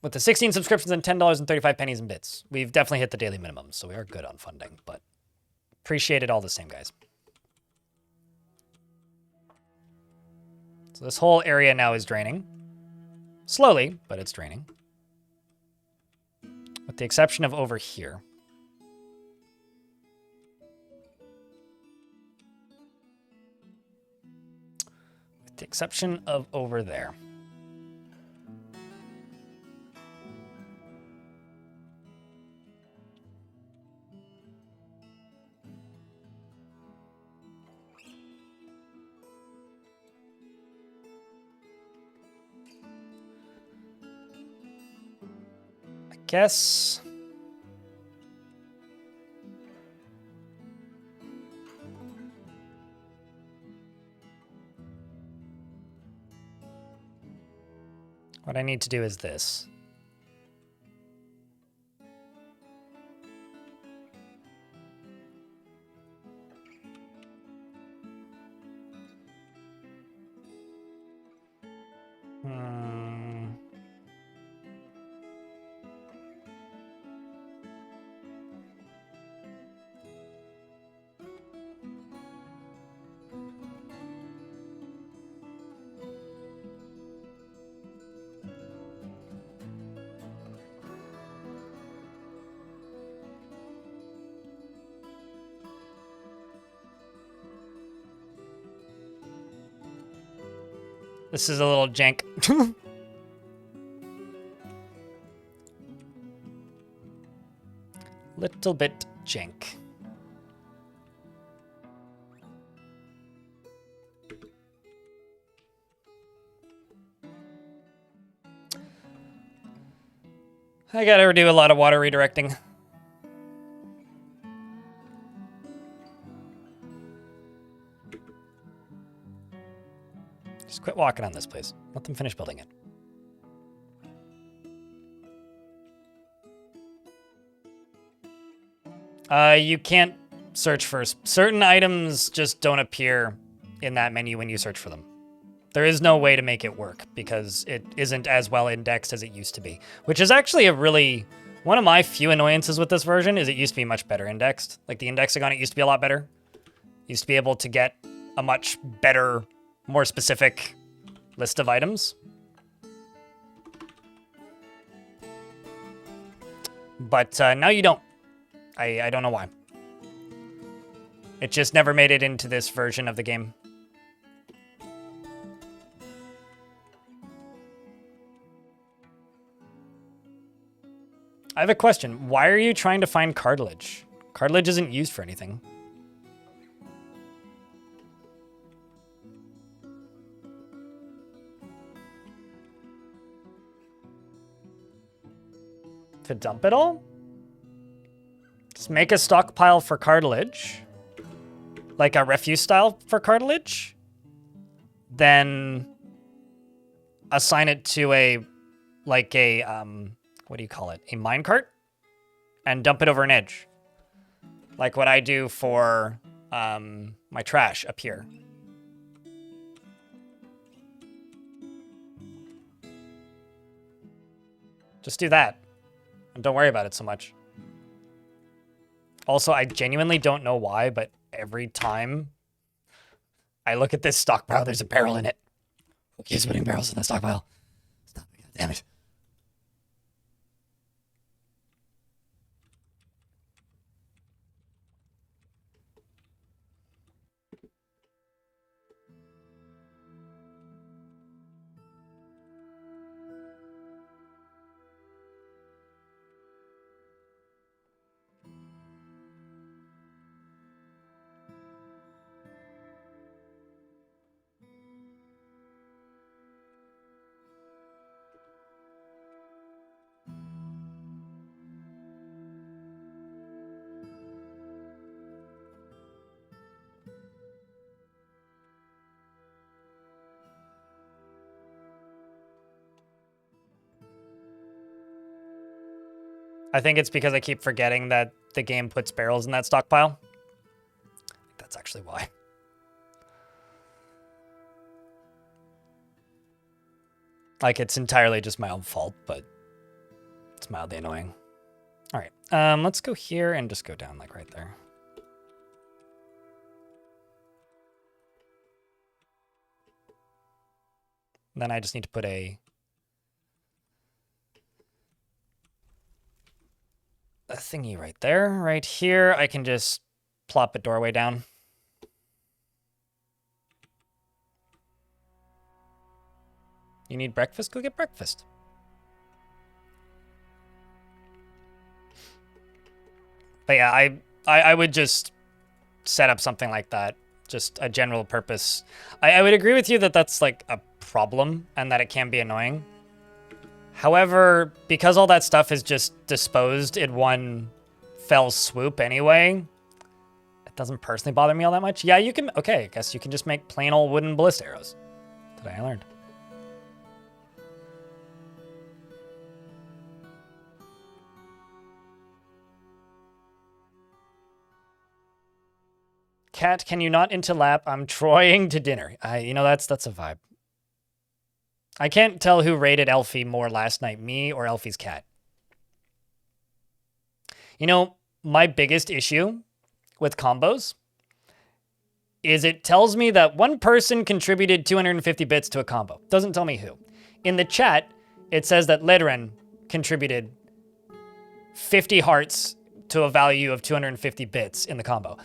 With the 16 subscriptions and $10.35 in bits, we've definitely hit the daily minimum, so we are good on funding, but appreciate it all the same, guys. So this whole area now is draining. Slowly, but it's draining. With the exception of over here. With the exception of over there. Guess. What I need to do is this. This is a little jank. Little bit jank. I gotta do a lot of water redirecting. Quit walking on this, please. Let them finish building it. You can't search first. Certain items just don't appear in that menu when you search for them. There is no way to make it work because it isn't as well indexed as it used to be, which is actually a really, one of my few annoyances with this version is it used to be much better indexed. Like the indexing on it used to be a lot better. Used to be able to get a much better, more specific list of items. But now you don't. I don't know why. It just never made it into this version of the game. I have a question. Why are you trying to find cartilage? Cartilage isn't used for anything. To dump it all? Just make a stockpile for cartilage. Like a refuse style for cartilage. Then assign it to a, like a, what do you call it? A minecart? And dump it over an edge. Like what I do for my trash up here. Just do that. And don't worry about it so much. Also, I genuinely don't know why, but every time I look at this stockpile, there's a barrel in it. Who keeps putting barrels in the stockpile? Stop it, damn it. I think it's because I keep forgetting that the game puts barrels in that stockpile. I think that's actually why. Like, it's entirely just my own fault, but it's mildly annoying. All right, let's go here and just go down, like, right there. Then I just need to put a thingy right there. Right here, I can just plop a doorway down. You need breakfast? Go get breakfast. But yeah, I would just set up something like that. Just a general purpose. I would agree with you that that's like a problem and that it can be annoying. However, because all that stuff is just disposed in one fell swoop anyway, it doesn't personally bother me all that much. Yeah, you can, okay, I guess you can just make plain old wooden ballista arrows. Today I learned. Cat, can you not interlap? I'm trying to dinner. You know, that's a vibe. I can't tell who rated Elfie more last night, me or Elfie's cat. You know, my biggest issue with combos is it tells me that one person contributed 250 bits to a combo. Doesn't tell me who. In the chat, it says that Ledren contributed 50 hearts to a value of 250 bits in the combo.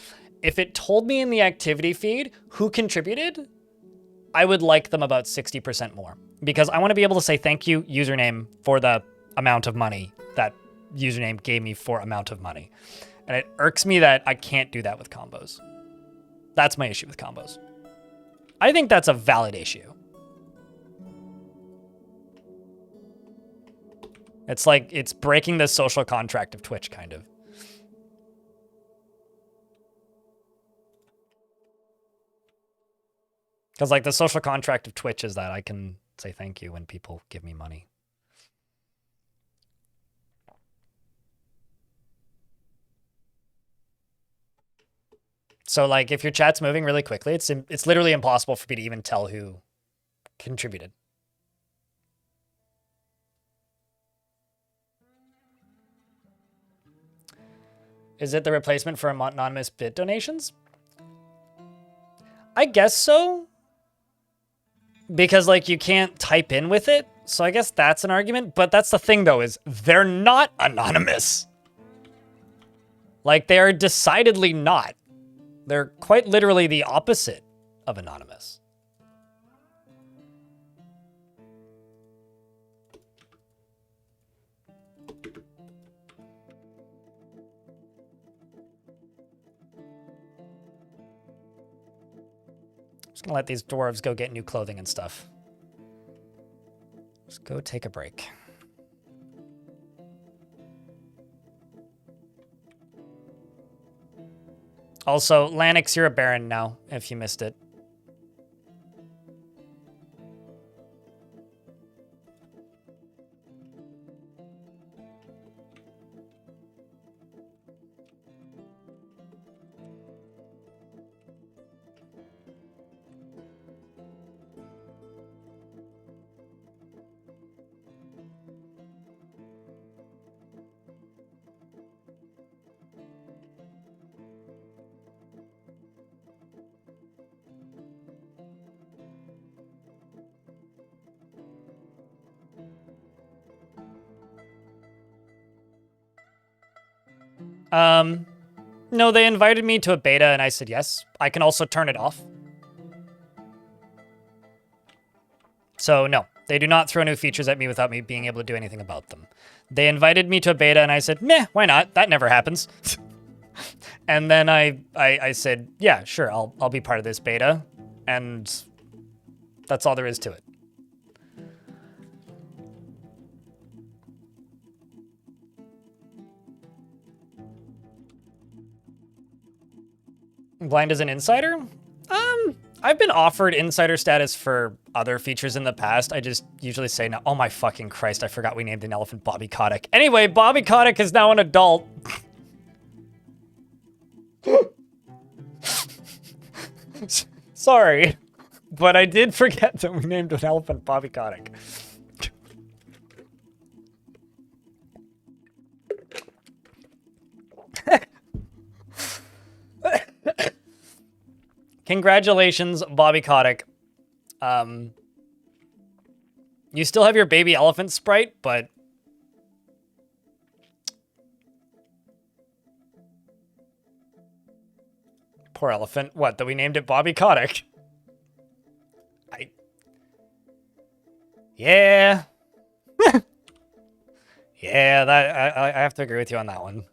If it told me in the activity feed who contributed, I would like them about 60% more. Because I want to be able to say thank you, username, for the amount of money that username gave me for amount of money. And it irks me that I can't do that with combos. That's my issue with combos. I think that's a valid issue. It's like, it's breaking the social contract of Twitch, kind of. Because like the social contract of Twitch is that I can say thank you when people give me money. So like if your chat's moving really quickly, it's literally impossible for me to even tell who contributed. Is it the replacement for anonymous bit donations? I guess so. Because like you can't type in with it. So I guess that's an argument. But that's the thing though, is they're not anonymous. Like they are decidedly not. They're quite literally the opposite of anonymous. Just gonna let these dwarves go get new clothing and stuff. Just go take a break. Also, Lanix, you're a baron now, if you missed it. No, they invited me to a beta and I said yes. I can also turn it off. So no, they do not throw new features at me without me being able to do anything about them. They invited me to a beta and I said, meh, why not? That never happens. And then I said, yeah, sure, I'll be part of this beta. And that's all there is to it. Blind as an insider? I've been offered insider status for other features in the past. I just usually say no. Oh my fucking Christ, I forgot we named an elephant Bobby Kotick. Anyway, Bobby Kotick is now an adult. Sorry, but I did forget that we named an elephant Bobby Kotick. Congratulations, Bobby Kotick. You still have your baby elephant sprite, but poor elephant. What, that we named it Bobby Kotick? Yeah. Yeah, that I have to agree with you on that one.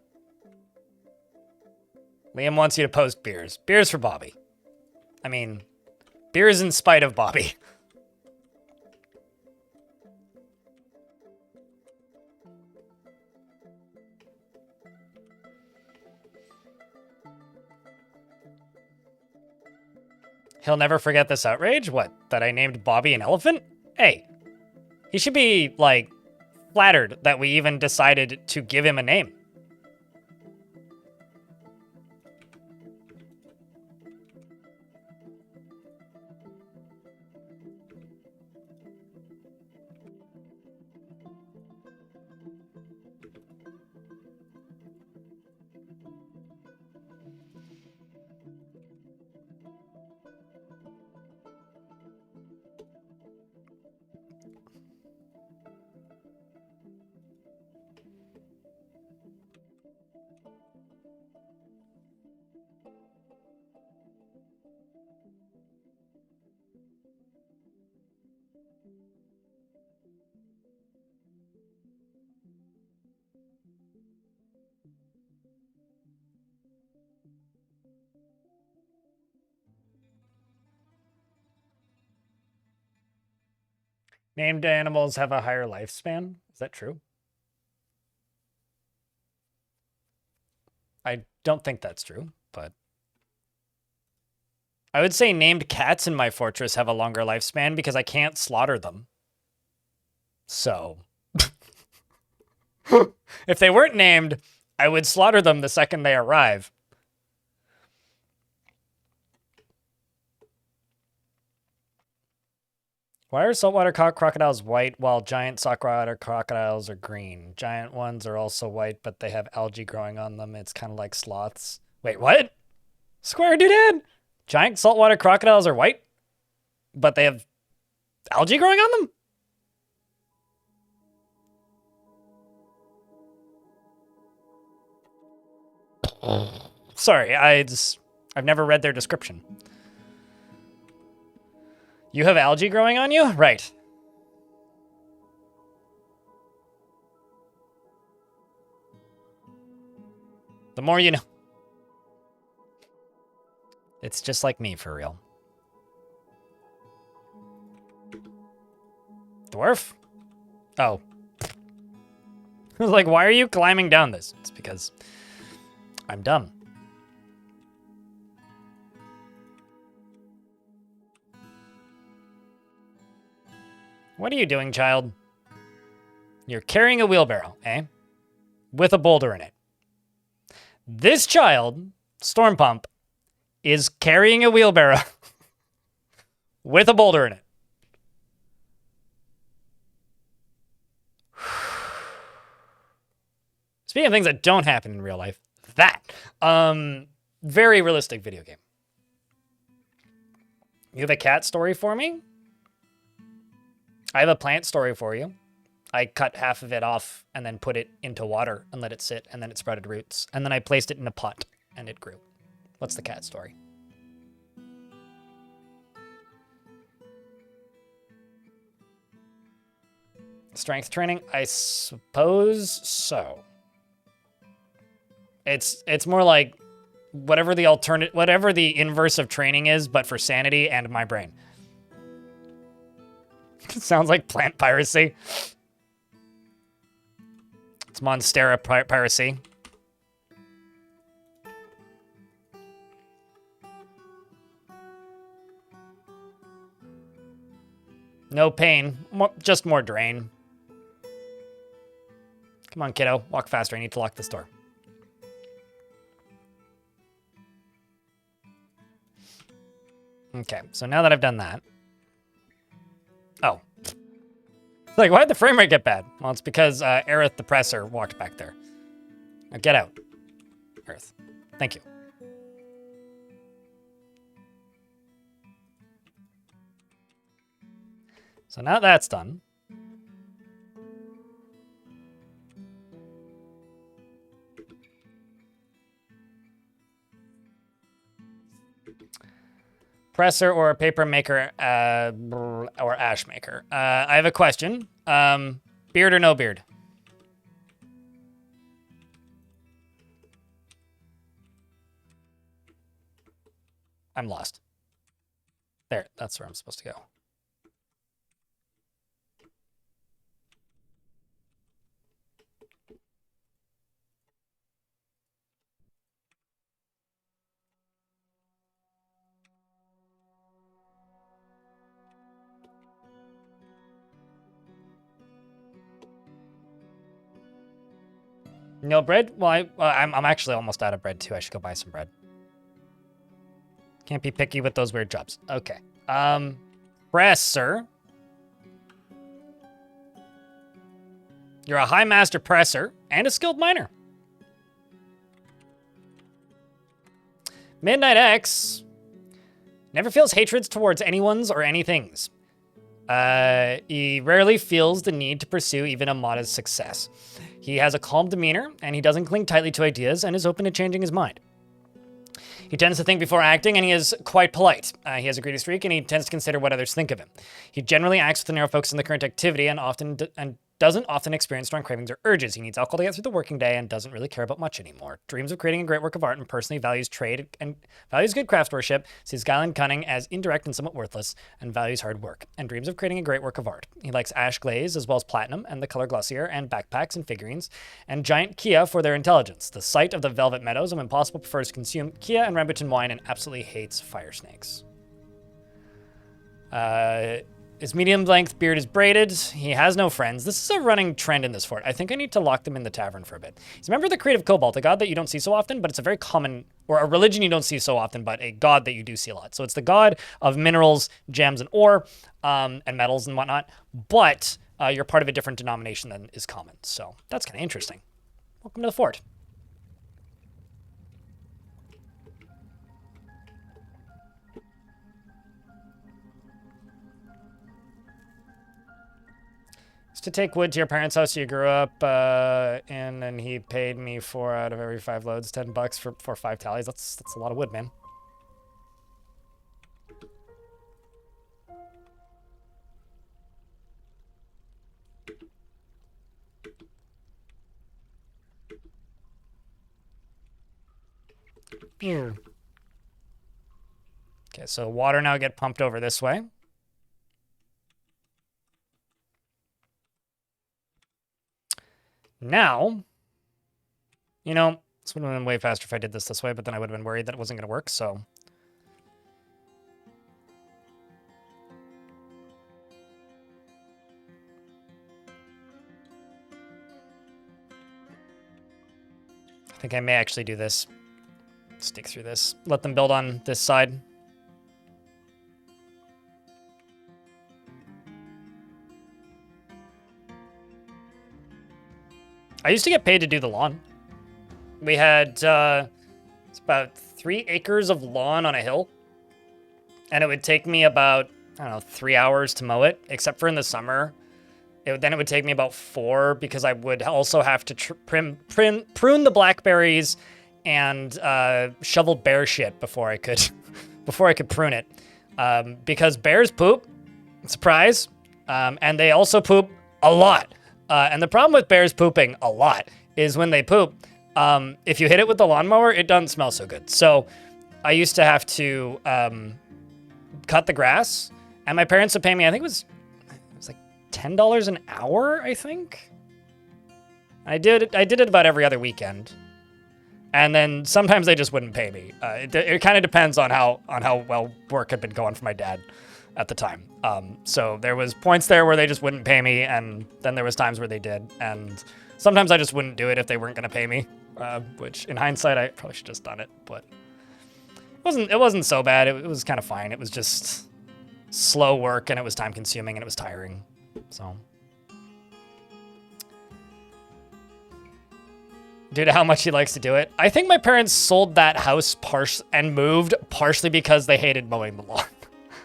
Liam wants you to post beers. Beers for Bobby. I mean, beers in spite of Bobby. He'll never forget this outrage? What, that I named Bobby an elephant? Hey, he should be, like, flattered that we even decided to give him a name. Named animals have a higher lifespan? Is that true? I don't think that's true, but I would say named cats in my fortress have a longer lifespan because I can't slaughter them. So, if they weren't named, I would slaughter them the second they arrive. Why are saltwater crocodiles white while giant saltwater crocodiles are green? Giant ones are also white, but they have algae growing on them. It's kind of like sloths. Wait, what? Square doodad? Giant saltwater crocodiles are white, but they have algae growing on them? Sorry, I've never read their description. You have algae growing on you? Right. The more you know. It's just like me, for real. Dwarf? Oh. I was like, why are you climbing down this? It's because I'm dumb. What are you doing, child? You're carrying a wheelbarrow, eh? With a boulder in it. This child, Storm Pump, is carrying a wheelbarrow with a boulder in it. Speaking of things that don't happen in real life, that. Very realistic video game. You have a cat story for me? I have a plant story for you. I cut half of it off and then put it into water and let it sit, and then it sprouted roots. And then I placed it in a pot and it grew. What's the cat story? Strength training? I suppose so. It's more like whatever the inverse of training is, but for sanity and my brain. It sounds like plant piracy. It's Monstera piracy. No pain, just more drain. Come on, kiddo. Walk faster. I need to lock this door. Okay, so now that I've done that. Oh. Like, why'd the frame rate get bad? Well, it's because Aerith the Presser walked back there. Now get out, Aerith. Thank you. So now that's done. Presser or a paper maker or ash maker. I have a question. Beard or no beard? I'm lost. There, that's where I'm supposed to go. No bread? Well, I'm actually almost out of bread too. I should go buy some bread. Can't be picky with those weird jobs. Okay. Presser. You're a high master presser and a skilled miner. Midnight X never feels hatreds towards anyone's or anything's. He rarely feels the need to pursue even a modest success. He has a calm demeanor, and he doesn't cling tightly to ideas and is open to changing his mind. He tends to think before acting, and he is quite polite. He has a greedy streak, and he tends to consider what others think of him. He generally acts with a narrow focus on the current activity and often doesn't often experience strong cravings or urges. He needs alcohol to get through the working day and doesn't really care about much anymore. Dreams of creating a great work of art and personally values trade and values good craftsmanship, sees guile and cunning as indirect and somewhat worthless, and values hard work, and dreams of creating a great work of art. He likes ash glaze as well as platinum and the color glossier and backpacks and figurines, and giant Kia for their intelligence. The sight of the velvet meadows of Impossible prefers to consume Kia and Rambutan wine and absolutely hates fire snakes. His medium-length beard is braided. He has no friends. This is a running trend in this fort. I think I need to lock them in the tavern for a bit. He's a member of the Creative Cobalt, a god that you don't see so often, but it's a very common, or a religion you don't see so often, but a god that you do see a lot. So it's the god of minerals, gems, and ore, and metals and whatnot, but you're part of a different denomination than is common. So that's kind of interesting. Welcome to the fort. To take wood to your parents' house you grew up in, and he paid me 4 out of every 5 loads, $10 for 5 tallies. That's a lot of wood, man. Okay, so water now get pumped over this way. Now, you know, this would have been way faster if I did this way, but then I would have been worried that it wasn't going to work, so. I think I may actually do this. Stick through this. Let them build on this side. I used to get paid to do the lawn. We had, it's about 3 acres of lawn on a hill. And it would take me about, I don't know, 3 hours to mow it, except for in the summer. Then it would take me about 4 because I would also have to prune the blackberries and shovel bear shit before I could, before I could prune it. Because bears poop, surprise, and they also poop a lot. And the problem with bears pooping a lot is when they poop, if you hit it with the lawnmower, it doesn't smell so good. So I used to have to cut the grass, and my parents would pay me, I think it was like $10 an hour, I think. I did it about every other weekend. And then sometimes they just wouldn't pay me. It kind of depends on how well work had been going for my dad at the time. So there was points there where they just wouldn't pay me, and then there was times where they did. And sometimes I just wouldn't do it if they weren't going to pay me, which in hindsight, I probably should have just done it, but it wasn't so bad. It was kind of fine. It was just slow work, and it was time consuming, and it was tiring. So due to how much he likes to do it. I think my parents sold that house and moved partially because they hated mowing the lawn.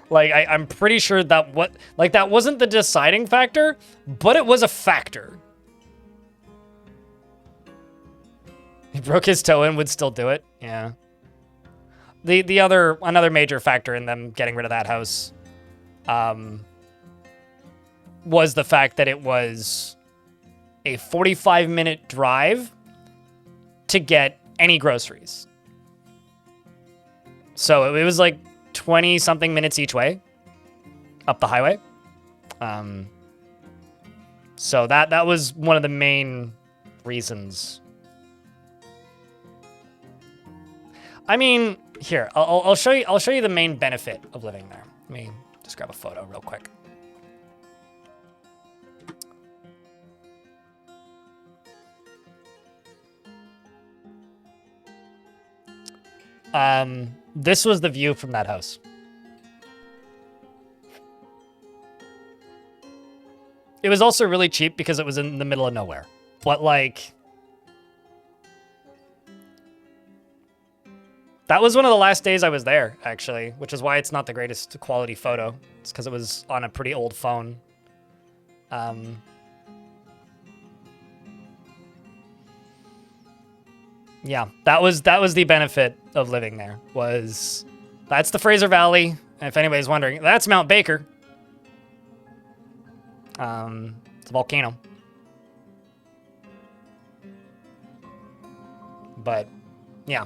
Like, I'm pretty sure that that wasn't the deciding factor, but it was a factor. He broke his toe and would still do it. Yeah. Another major factor in them getting rid of that house was the fact that it was a 45-minute drive to get any groceries. So it was like 20-something minutes each way up the highway. So that was one of the main reasons. I mean, here, I'll show you the main benefit of living there. Let me just grab a photo real quick. This was the view from that house. It was also really cheap because it was in the middle of nowhere. But like, that was one of the last days I was there, actually, which is why it's not the greatest quality photo. It's because it was on a pretty old phone. Yeah, that was the benefit of living there. That's the Fraser Valley. If anybody's wondering, that's Mount Baker. It's a volcano. but yeah.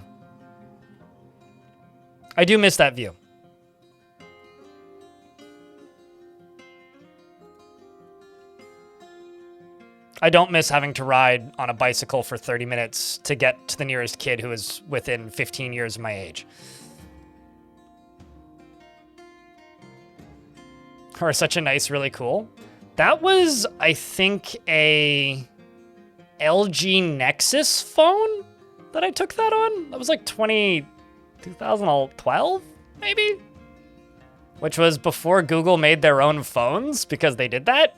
I do miss that view. I don't miss having to ride on a bicycle for 30 minutes to get to the nearest kid who is within 15 years of my age. Or such a nice, really cool. That was, I think, a LG Nexus phone that I took that on. That was like 2012, maybe? Which was before Google made their own phones because they did that.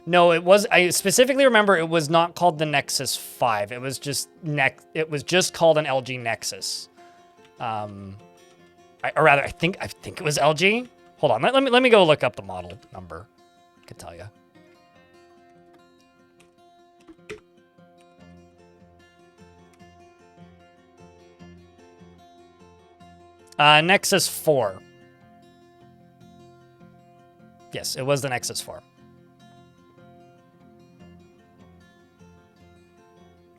No, it was, I specifically remember it was not called the Nexus 5. It was just called an LG Nexus. I think it was LG. Hold on, let me go look up the model number. I can tell you. Nexus 4. Yes, it was the Nexus 4.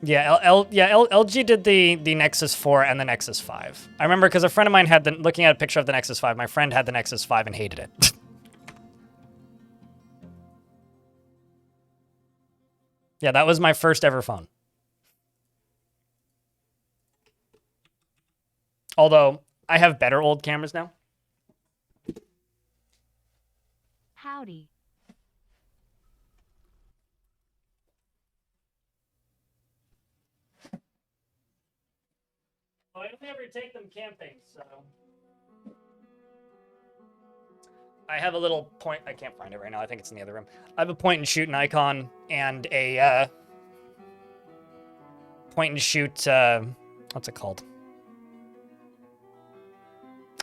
Yeah, LG did the Nexus 4 and the Nexus 5. I remember because a friend of mine had looking at a picture of the Nexus 5, my friend had the Nexus 5 and hated it. Yeah, that was my first ever phone. Although, I have better old cameras now. Howdy. Oh, I don't ever take them camping, so... I have a little point... I can't find it right now. I think it's in the other room. I have a point-and-shoot Nikon and a, point-and-shoot, what's it called?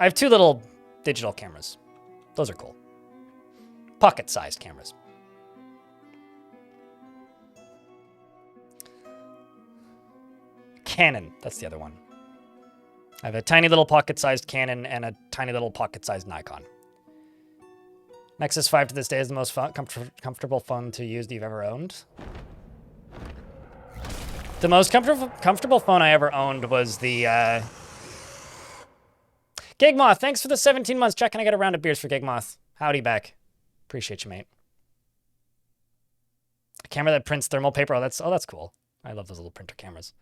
I have 2 little digital cameras. Those are cool. Pocket-sized cameras. Canon, that's the other one. I have a tiny little pocket-sized Canon and a tiny little pocket-sized Nikon. Nexus 5 to this day is the most comfortable phone to use that you've ever owned. The most comfortable phone I ever owned was the... Gigmoth, thanks for the 17 months. Check, can I get a round of beers for Gigmoth? Howdy back. Appreciate you, mate. A camera that prints thermal paper. Oh, that's cool. I love those little printer cameras.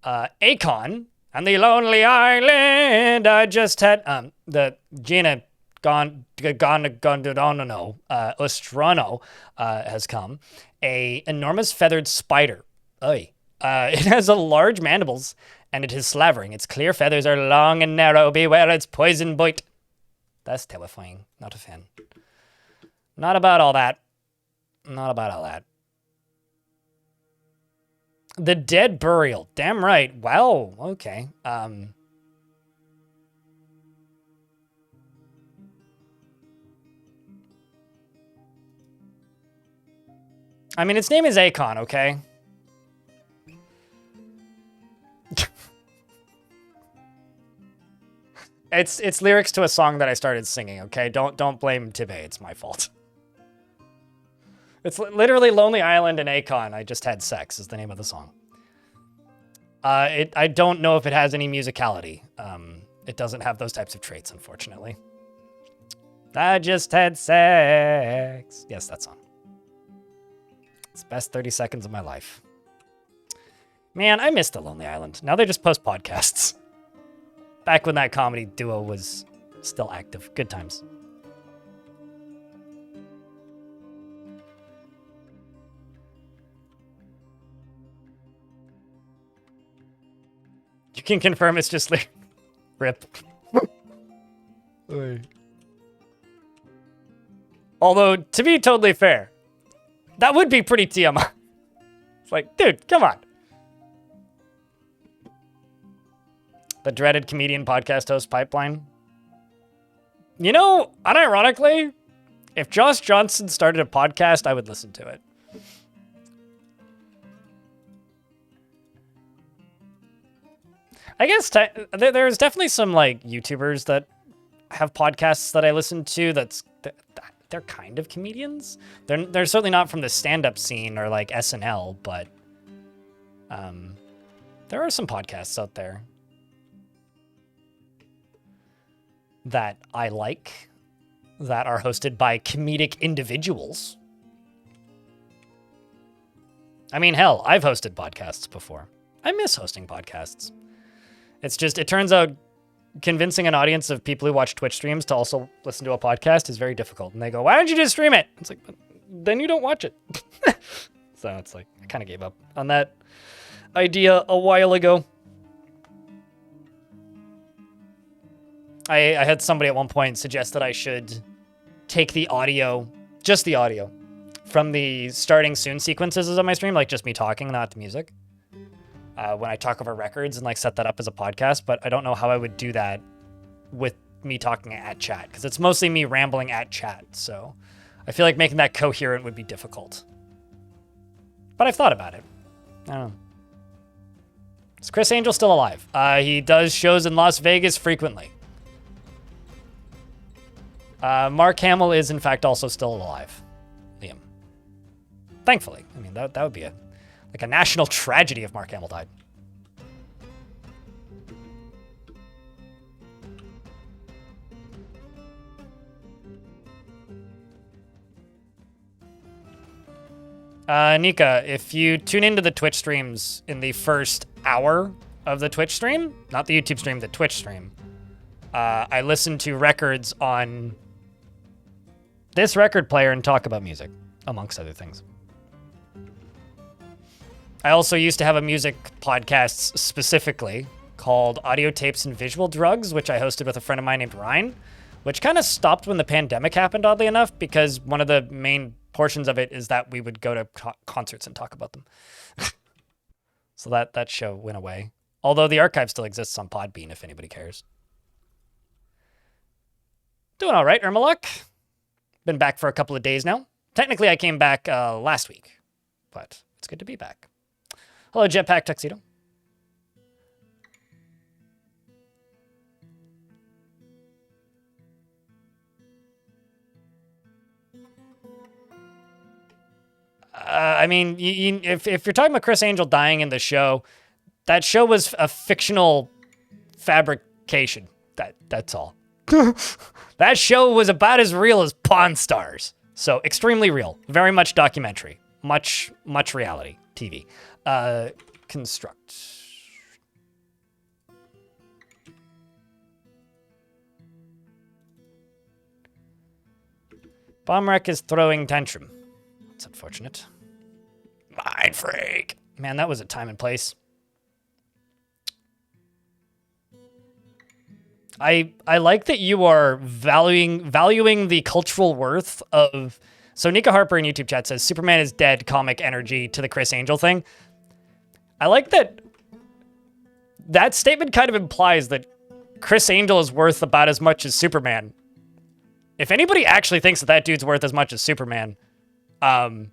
Akon and the Lonely Island. I just had the Gina Ostrano has come. A enormous feathered spider. Oy. It has a large mandibles and it is slavering. Its clear feathers are long and narrow. Beware its poison bite. That's terrifying. Not a fan. Not about all that. Not about all that. The Dead Burial. Damn right. Wow. Okay. I mean, its name is Akon, okay? It's lyrics to a song that I started singing, okay? Don't blame Tibet. It's my fault. It's literally Lonely Island and Akon. I just had sex is the name of the song. I don't know if it has any musicality. It doesn't have those types of traits, unfortunately. I just had sex. Yes, that song. It's the best 30 seconds of my life. Man, I miss the Lonely Island. Now they just post podcasts. Back when that comedy duo was still active. Good times. You can confirm it's just like... Rip. Although, to be totally fair, that would be pretty TMI. It's like, dude, come on. The dreaded comedian podcast host pipeline. You know, unironically, if Josh Johnson started a podcast, I would listen to it. I guess there's definitely some like YouTubers that have podcasts that I listen to they're kind of comedians. They're certainly not from the stand-up scene or like SNL, but there are some podcasts out there that I like that are hosted by comedic individuals. I mean, hell, I've hosted podcasts before. I miss hosting podcasts. It's just, it turns out convincing an audience of people who watch Twitch streams to also listen to a podcast is very difficult. And they go, why don't you just stream it? It's like, then you don't watch it. So it's like, I kind of gave up on that idea a while ago. I had somebody at one point suggest that I should take the audio, just the audio, from the starting soon sequences of my stream, like just me talking, not the music. When I talk over records and like set that up as a podcast, but I don't know how I would do that with me talking at chat, because it's mostly me rambling at chat, so I feel like making that coherent would be difficult. But I've thought about it. I don't know. Is Chris Angel still alive? He does shows in Las Vegas frequently. Mark Hamill is in fact also still alive. Liam. Thankfully. I mean, that would be like a national tragedy if Mark Hamill died. Nika, if you tune into the Twitch streams in the first hour of the Twitch stream, not the YouTube stream, the Twitch stream, I listen to records on this record player and talk about music, amongst other things. I also used to have a music podcast specifically called Audio Tapes and Visual Drugs, which I hosted with a friend of mine named Ryan, which kind of stopped when the pandemic happened, oddly enough, because one of the main portions of it is that we would go to concerts and talk about them. So that show went away. Although the archive still exists on Podbean if anybody cares. Doing all right, Ermaluk. Been back for a couple of days now. Technically, I came back last week, but it's good to be back. Hello, Jetpack Tuxedo. I mean, if you're talking about Chris Angel dying in the show, that show was a fictional fabrication. That's all. That show was about as real as Pawn Stars. So extremely real. Very much documentary. Much reality TV. Construct. Bomb Wreck is throwing tantrum. That's unfortunate. Mind freak. Man, that was a time and place. I like that you are valuing the cultural worth of... So Nika Harper in YouTube chat says, Superman is dead, comic energy to the Chris Angel thing. I like that that statement kind of implies that Chris Angel is worth about as much as Superman. If anybody actually thinks that dude's worth as much as Superman, no.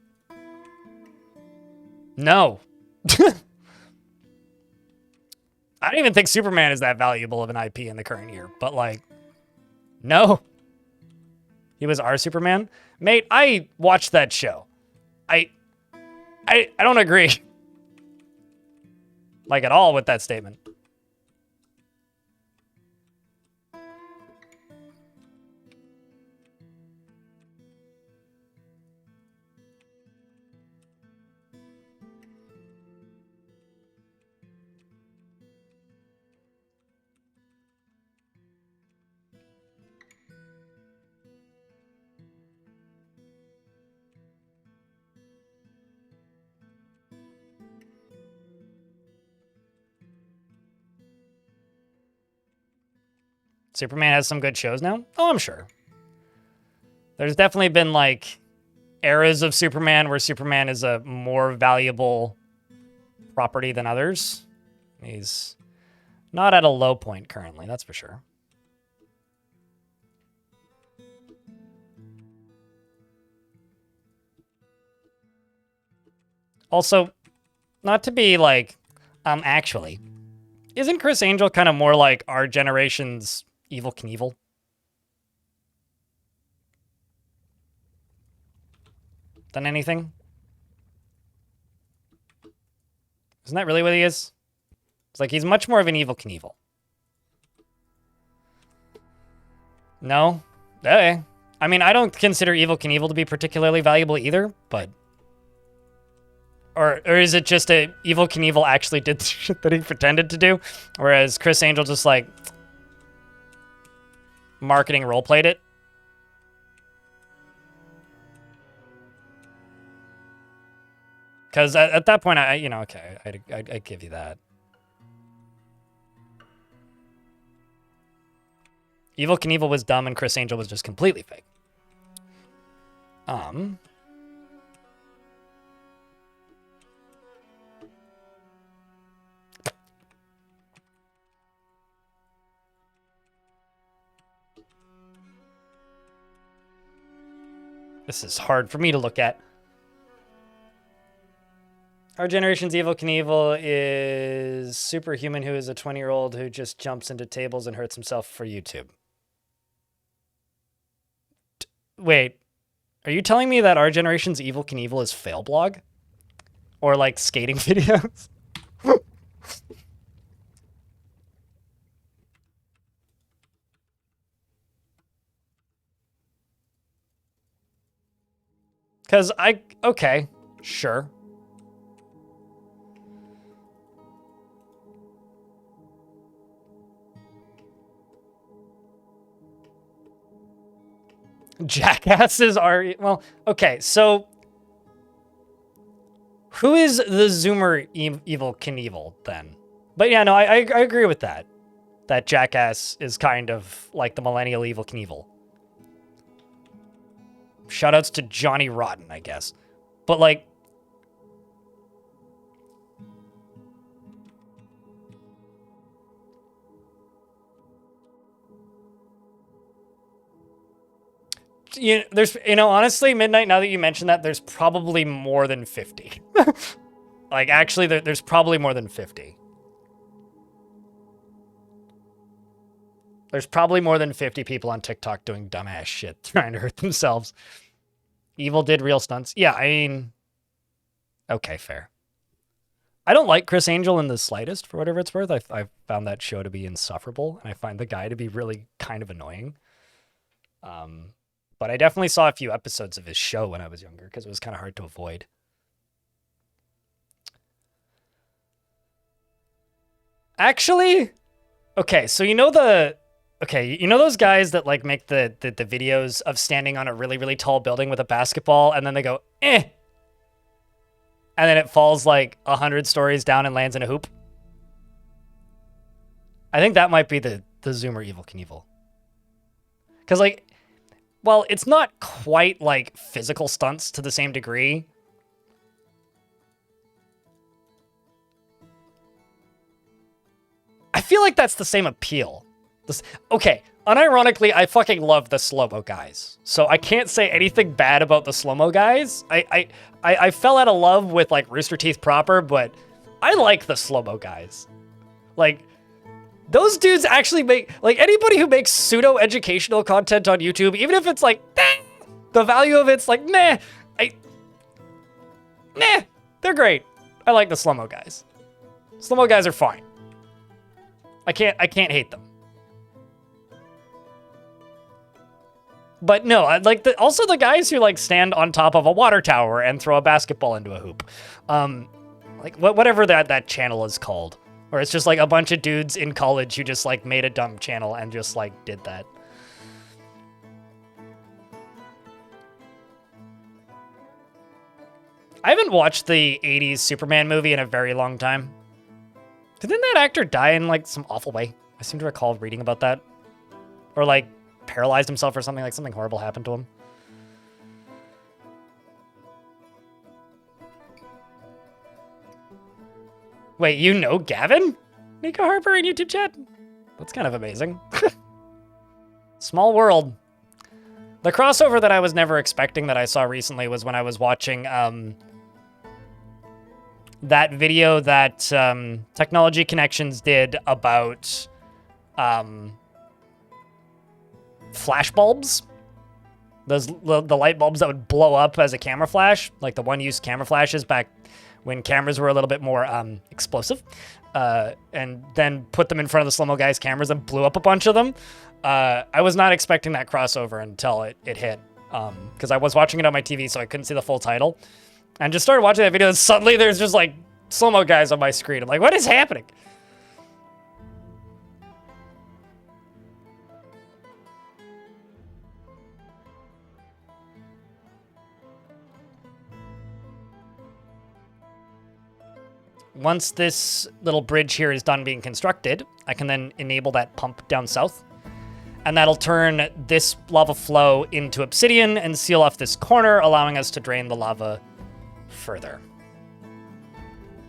I don't even think Superman is that valuable of an IP in the current year, but like, no. He was our Superman. Mate, I watched that show. I don't agree. Like at all with that statement. Superman has some good shows now? Oh, I'm sure. There's definitely been, like, eras of Superman where Superman is a more valuable property than others. He's not at a low point currently, that's for sure. Also, not to be, like, actually... Isn't Chris Angel kind of more like our generation's Evel Knievel? Than anything? Isn't that really what he is? It's like he's much more of an Evel Knievel. No? Okay. I mean, I don't consider Evel Knievel to be particularly valuable either, but... Or is it just a Evel Knievel actually did the shit that he pretended to do, whereas Chris Angel just, like, marketing roleplayed it? Because at that point, okay, I'd give you that. Evel Knievel was dumb and Chris Angel was just completely fake. This is hard for me to look at. Our generation's Evel Knievel is superhuman who is a 20-year-old who just jumps into tables and hurts himself for YouTube. Wait, are you telling me that our generation's Evel Knievel is fail blog? Or like skating videos? Because okay, sure. Jackasses are, well, okay, so who is the Zoomer Evel Knievel then? But yeah, no, I agree with that. That Jackass is kind of like the millennial Evel Knievel. Shoutouts to Johnny Rotten, I guess. But like, honestly, Midnight, now that you mention that, there's probably more than 50. Like, actually, there's probably more than 50. There's probably more than 50 people on TikTok doing dumbass shit, trying to hurt themselves. Evil did real stunts. Yeah, I mean, okay, fair. I don't like Chris Angel in the slightest, for whatever it's worth. I found that show to be insufferable, and I find the guy to be really kind of annoying. But I definitely saw a few episodes of his show when I was younger, because it was kind of hard to avoid. Actually, okay, so you know those guys that like make the videos of standing on a really, really tall building with a basketball and then they go, eh. And then it falls like 100 stories down and lands in a hoop? I think that might be the Zoomer Evel Knievel. Because like, well, it's not quite like physical stunts to the same degree. I feel like that's the same appeal. Okay, unironically, I fucking love the slow-mo guys. So I can't say anything bad about the slow-mo guys. I fell out of love with like Rooster Teeth proper, but I like the slow-mo guys. Like, those dudes actually make, like, anybody who makes pseudo-educational content on YouTube, even if it's like, the value of it's like, nah, they're great. I like the slow-mo guys. Slow-mo guys are fine. I can't hate them. But no, I like also the guys who like stand on top of a water tower and throw a basketball into a hoop. Like whatever that channel is called. Or it's just like a bunch of dudes in college who just like made a dumb channel and just like did that. I haven't watched the 80s Superman movie in a very long time. Didn't that actor die in like some awful way? I seem to recall reading about that. Or like paralyzed himself or something, like something horrible happened to him. Wait, you know Gavin? Nika Harper in YouTube chat? That's kind of amazing. Small world. The crossover that I was never expecting that I saw recently was when I was watching that video that Technology Connections did about flash bulbs. The light bulbs that would blow up as a camera flash, like the one-use camera flashes back when cameras were a little bit more explosive, and then put them in front of the slow-mo guy's cameras and blew up a bunch of them. I was not expecting that crossover until it hit, because I was watching it on my TV, so I couldn't see the full title. And just started watching that video, and suddenly there's just, like, slow-mo guys on my screen. I'm like, what is happening? Once this little bridge here is done being constructed, I can then enable that pump down south. And that'll turn this lava flow into obsidian and seal off this corner, allowing us to drain the lava further.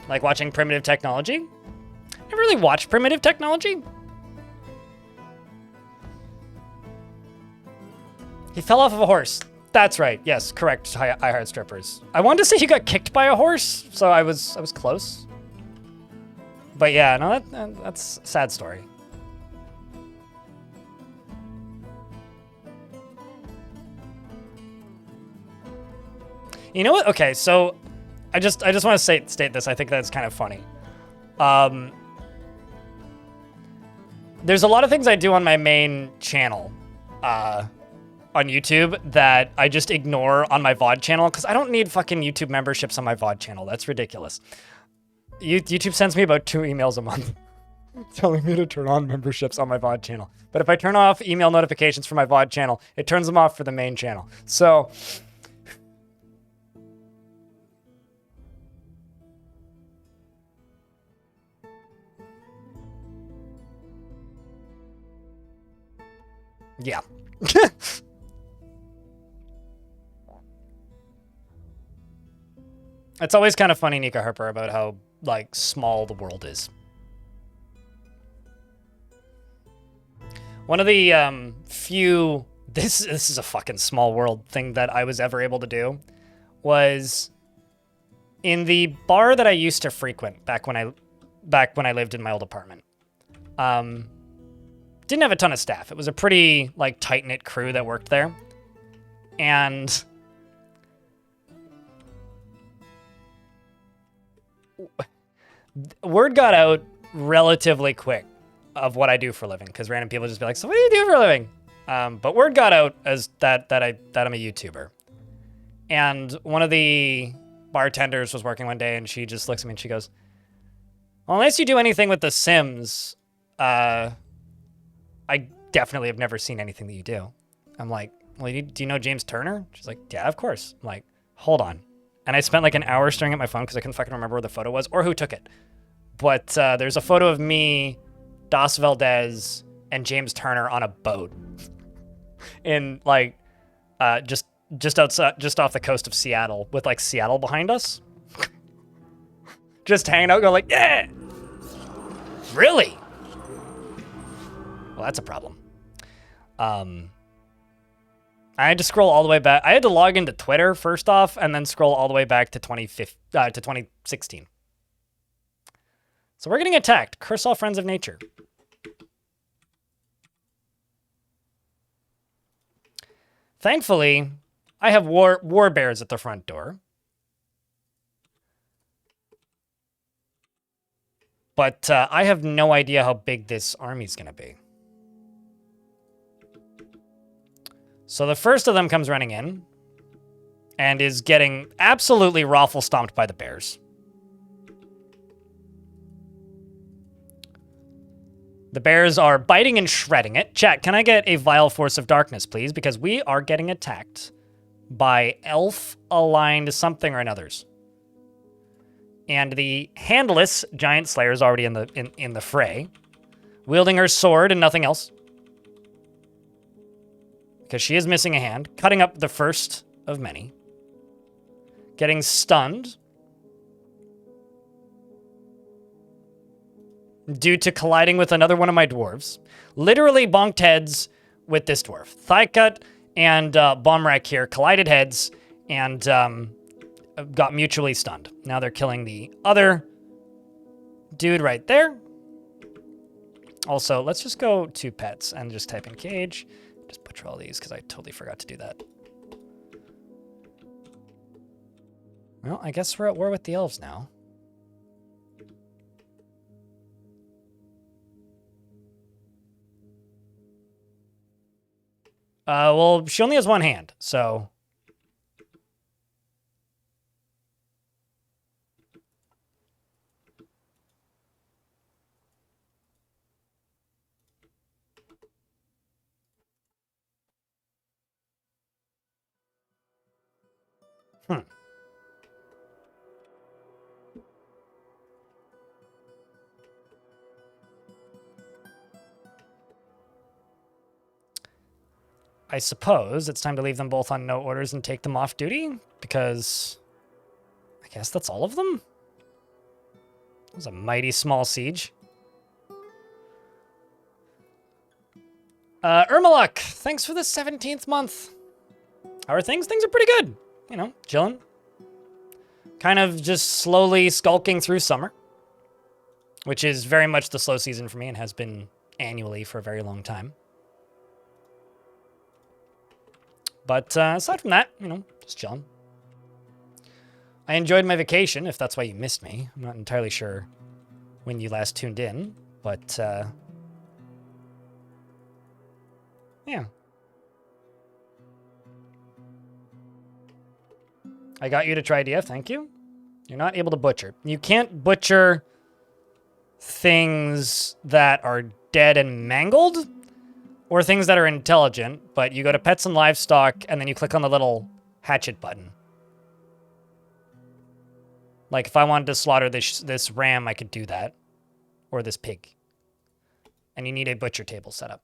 Like watching Primitive Technology? Never really watched Primitive Technology. He fell off of a horse. That's right. Yes, correct. I Heart Strippers. I wanted to say he got kicked by a horse, so I was close. But yeah, no, that's a sad story. You know what? Okay, so I just want to state this. I think that's kind of funny. There's a lot of things I do on my main channel on YouTube that I just ignore on my VOD channel because I don't need fucking YouTube memberships on my VOD channel. That's ridiculous. YouTube sends me about 2 emails a month telling me to turn on memberships on my VOD channel. But if I turn off email notifications for my VOD channel, it turns them off for the main channel. So yeah. It's always kind of funny, Nika Harper, about how, like, small the world is. One of the few... This is a fucking small world thing that I was ever able to do was in the bar that I used to frequent back when I lived in my old apartment. Didn't have a ton of staff. It was a pretty, like, tight-knit crew that worked there. And word got out relatively quick of what I do for a living, because random people just be like, so what do you do for a living? But word got out as that I'm a YouTuber. And one of the bartenders was working one day, and she just looks at me and she goes, well, unless you do anything with The Sims, I definitely have never seen anything that you do. I'm like, well, do you know James Turner? She's like, yeah, of course. I'm like, hold on. And I spent like an hour staring at my phone because I couldn't fucking remember where the photo was or who took it. But there's a photo of me, Das Valdez, and James Turner on a boat in like just off the coast of Seattle with like Seattle behind us. Just hanging out, going like, yeah. Really? Well, that's a problem. I had to scroll all the way back. I had to log into Twitter first off, and then scroll all the way back to 2016. So we're getting attacked. Curse all friends of nature. Thankfully, I have war bears at the front door. But I have no idea how big this army's going to be. So the first of them comes running in and is getting absolutely raffle stomped by the bears. The bears are biting and shredding it. Chat, can I get a vile force of darkness, please? Because we are getting attacked by elf-aligned something or another's. And the handless giant slayer is already in the fray, wielding her sword and nothing else. Because she is missing a hand, cutting up the first of many. Getting stunned due to colliding with another one of my dwarves. Literally bonked heads with this dwarf. Thigh cut and bomb rack here collided heads, and got mutually stunned. Now they're killing the other dude right there. Also, let's just go to pets and just type in cage. Just butcher all these because I totally forgot to do that. Well, I guess we're at war with the elves now. Well, she only has one hand, so... I suppose it's time to leave them both on no orders and take them off duty, because I guess that's all of them? It was a mighty small siege. Ermaluk, thanks for the 17th month. How are things? Things are pretty good. You know, chilling. Kind of just slowly skulking through summer, which is very much the slow season for me and has been annually for a very long time. But aside from that, you know, just chilling. I enjoyed my vacation, if that's why you missed me. I'm not entirely sure when you last tuned in, but yeah. I got you to try DF, thank you. You're not able to butcher. You can't butcher things that are dead and mangled, or things that are intelligent, but you go to pets and livestock, and then you click on the little hatchet button. Like, if I wanted to slaughter this ram, I could do that. Or this pig. And you need a butcher table set up.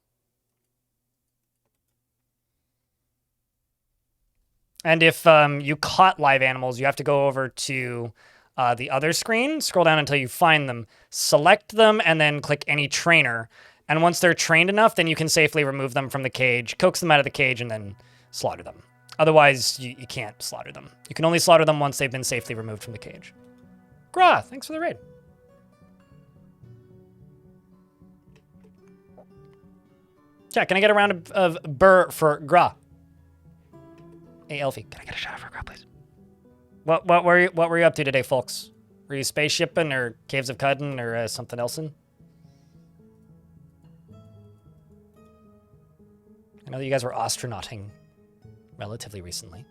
And if you caught live animals, you have to go over to the other screen, scroll down until you find them, select them, and then click any trainer. And once they're trained enough, then you can safely remove them from the cage, coax them out of the cage, and then slaughter them. Otherwise, you can't slaughter them. You can only slaughter them once they've been safely removed from the cage. Gra, thanks for the raid. Yeah, can I get a round of burr for Gra? Hey, Elfie, can I get a shot for Gra, please? What were you up to today, folks? Were you spaceshipping or Caves of Cudden or something else in? I know that you guys were astronauting relatively recently.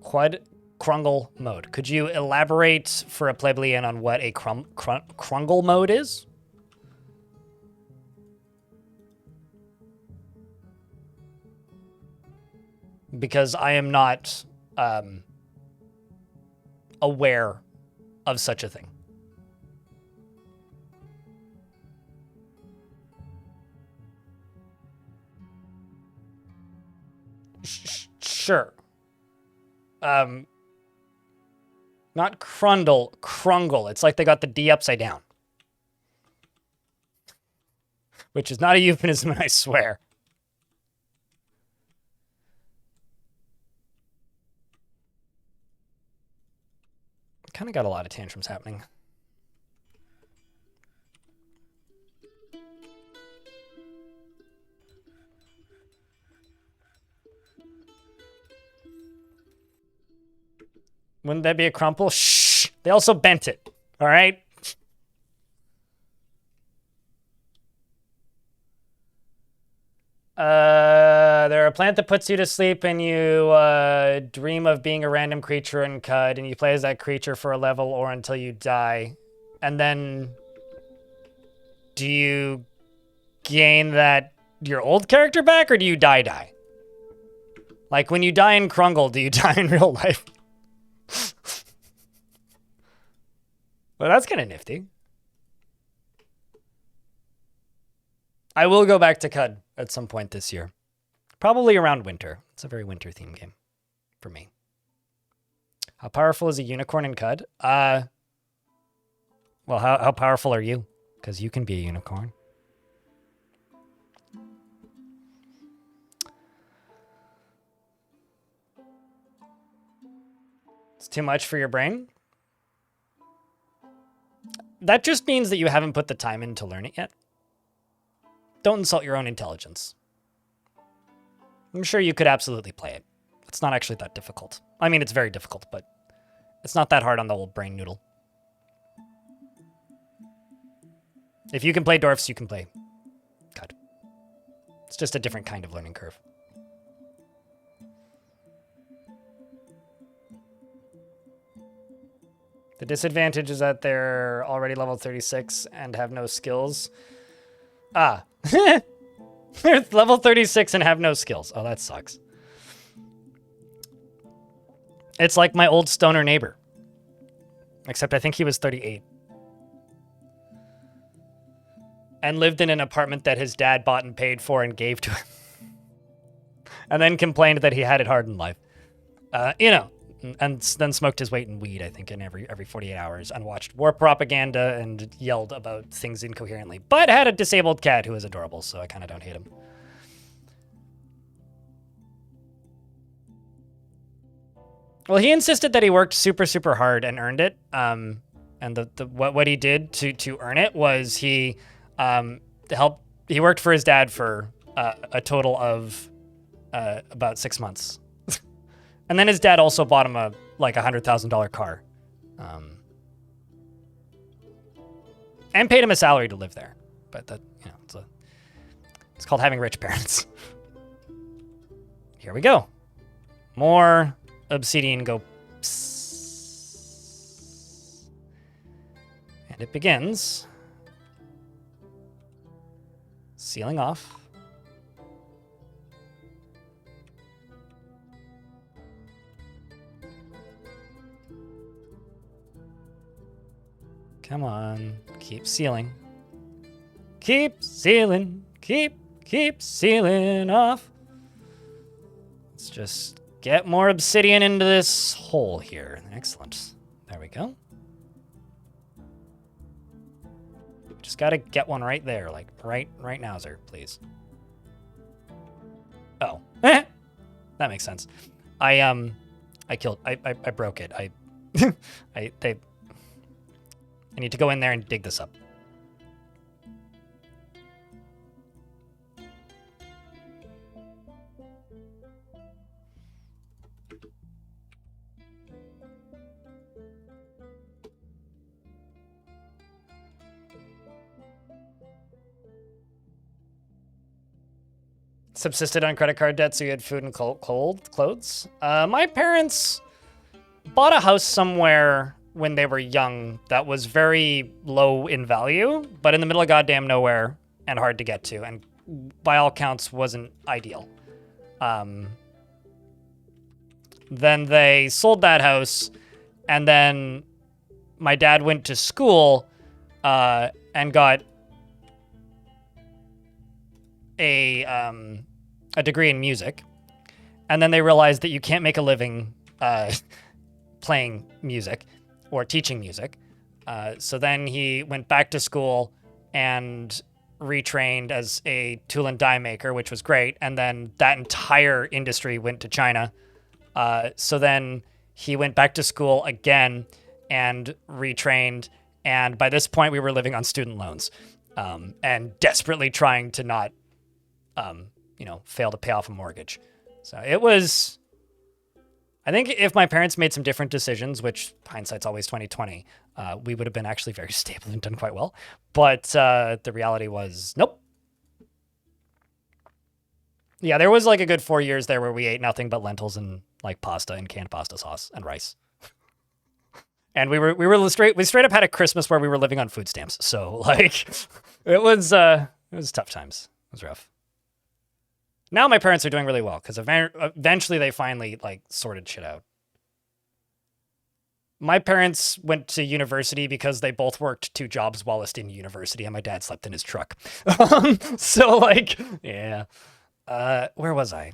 Quad Krungle mode. Could you elaborate for a plebeian on what a Krungle mode is? Because I am not aware of such a thing. Sure. Not Krundle, Krungle. It's like they got the D upside down. Which is not a euphemism, I swear. Kind of got a lot of tantrums happening. Wouldn't that be a crumple? Shh! They also bent it. All right? They're a plant that puts you to sleep and you dream of being a random creature in CUD and you play as that creature for a level or until you die. And then do you gain that your old character back or do you die? Like when you die in Krungle, do you die in real life? Well, that's kind of nifty. I will go back to CUD at some point this year. Probably around winter. It's a very winter-themed game for me. How powerful is a unicorn in CUD? Well, how powerful are you? Because you can be a unicorn. It's too much for your brain? That just means that you haven't put the time in to learn it yet. Don't insult your own intelligence. I'm sure you could absolutely play it. It's not actually that difficult. I mean, it's very difficult, but it's not that hard on the old brain noodle. If you can play Dwarfs, you can play CUD. It's just a different kind of learning curve. The disadvantage is that they're already level 36 and have no skills. Ah. They're level 36 and have no skills. Oh, that sucks. It's like my old stoner neighbor. Except I think he was 38. And lived in an apartment that his dad bought and paid for and gave to him. And then complained that he had it hard in life. You know, and then smoked his weight in weed, I think, in every 48 hours, and watched war propaganda and yelled about things incoherently. But had a disabled cat who was adorable, so I kind of don't hate him. Well, he insisted that he worked super, super hard and earned it. And what he did to earn it was he worked for his dad for a total of about 6 months. And then his dad also bought him a $100,000 car. And paid him a salary to live there. But that, you know, it's called having rich parents. Here we go. More obsidian go psss. And it begins sealing off. Come on, keep sealing. Keep sealing, keep sealing off. Let's just get more obsidian into this hole here. Excellent. There we go. Just gotta get one right there, like right now, sir, please. Oh, that makes sense. I broke it. I need to go in there and dig this up. Subsisted on credit card debt, so you had food and cold clothes. My parents bought a house somewhere when they were young that was very low in value, but in the middle of goddamn nowhere and hard to get to, and by all counts wasn't ideal. Then they sold that house, and then my dad went to school and got a degree in music, and then they realized that you can't make a living playing music or teaching music. So then he went back to school and retrained as a tool and die maker, which was great. And then that entire industry went to China. So then he went back to school again and retrained. And by this point, we were living on student loans and desperately trying to not, fail to pay off a mortgage. So it was, I think if my parents made some different decisions, which hindsight's always 2020, we would have been actually very stable and done quite well. But the reality was, nope. Yeah, there was like a good 4 years there where we ate nothing but lentils and like pasta and canned pasta sauce and rice. And we straight up had a Christmas where we were living on food stamps. So like it was tough times. It was rough. Now my parents are doing really well because eventually they finally like sorted shit out. My parents went to university because they both worked 2 jobs whilst in university, and my dad slept in his truck. So like, yeah. Where was I?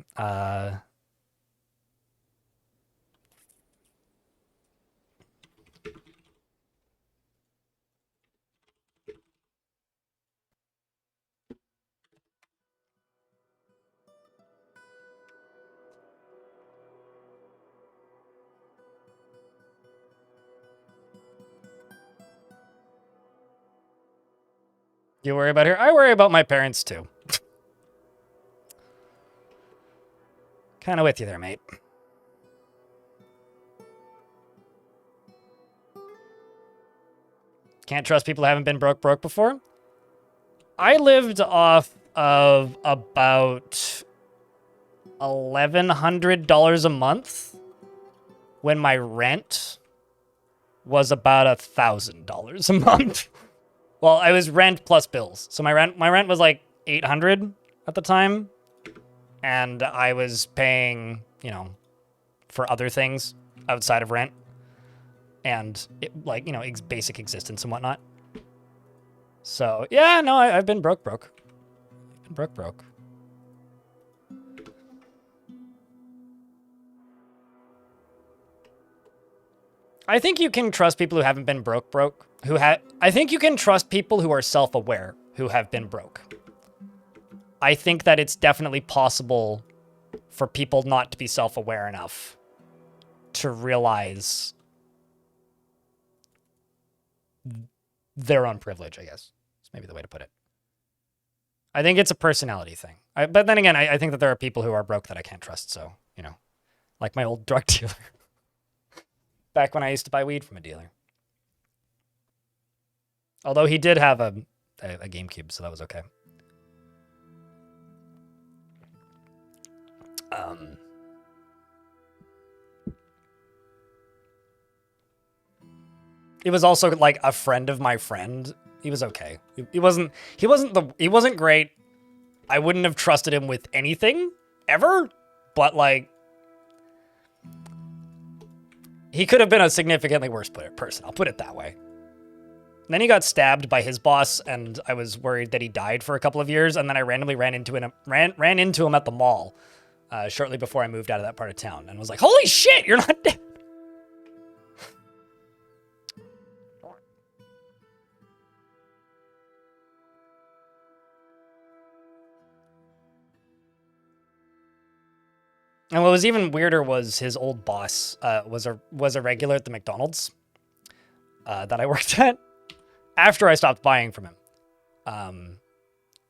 You worry about her? I worry about my parents too. Kind of with you there, mate. Can't trust people who haven't been broke before. I lived off of about $1,100 a month when my rent was about $1,000 a month. Well, I was rent plus bills. So my rent was like $800 at the time. And I was paying, you know, for other things outside of rent. And, like, you know, basic existence and whatnot. So, yeah, no, I've been broke. I've been broke. I think you can trust people who haven't been broke. I think you can trust people who are self-aware who have been broke. I think that it's definitely possible for people not to be self-aware enough to realize their own privilege, I guess. That's maybe the way to put it. I think it's a personality thing. But then again, I think that there are people who are broke that I can't trust. So, you know, like my old drug dealer. Back when I used to buy weed from a dealer. Although he did have a GameCube, so that was okay. It was also like a friend of my friend. He was okay. He wasn't great. I wouldn't have trusted him with anything ever, but like he could have been a significantly worse person. I'll put it that way. And then he got stabbed by his boss, and I was worried that he died for a couple of years. And then I randomly ran into him at the mall shortly before I moved out of that part of town, and was like, "Holy shit, you're not dead!" And what was even weirder was his old boss was a regular at the McDonald's that I worked at after I stopped buying from him.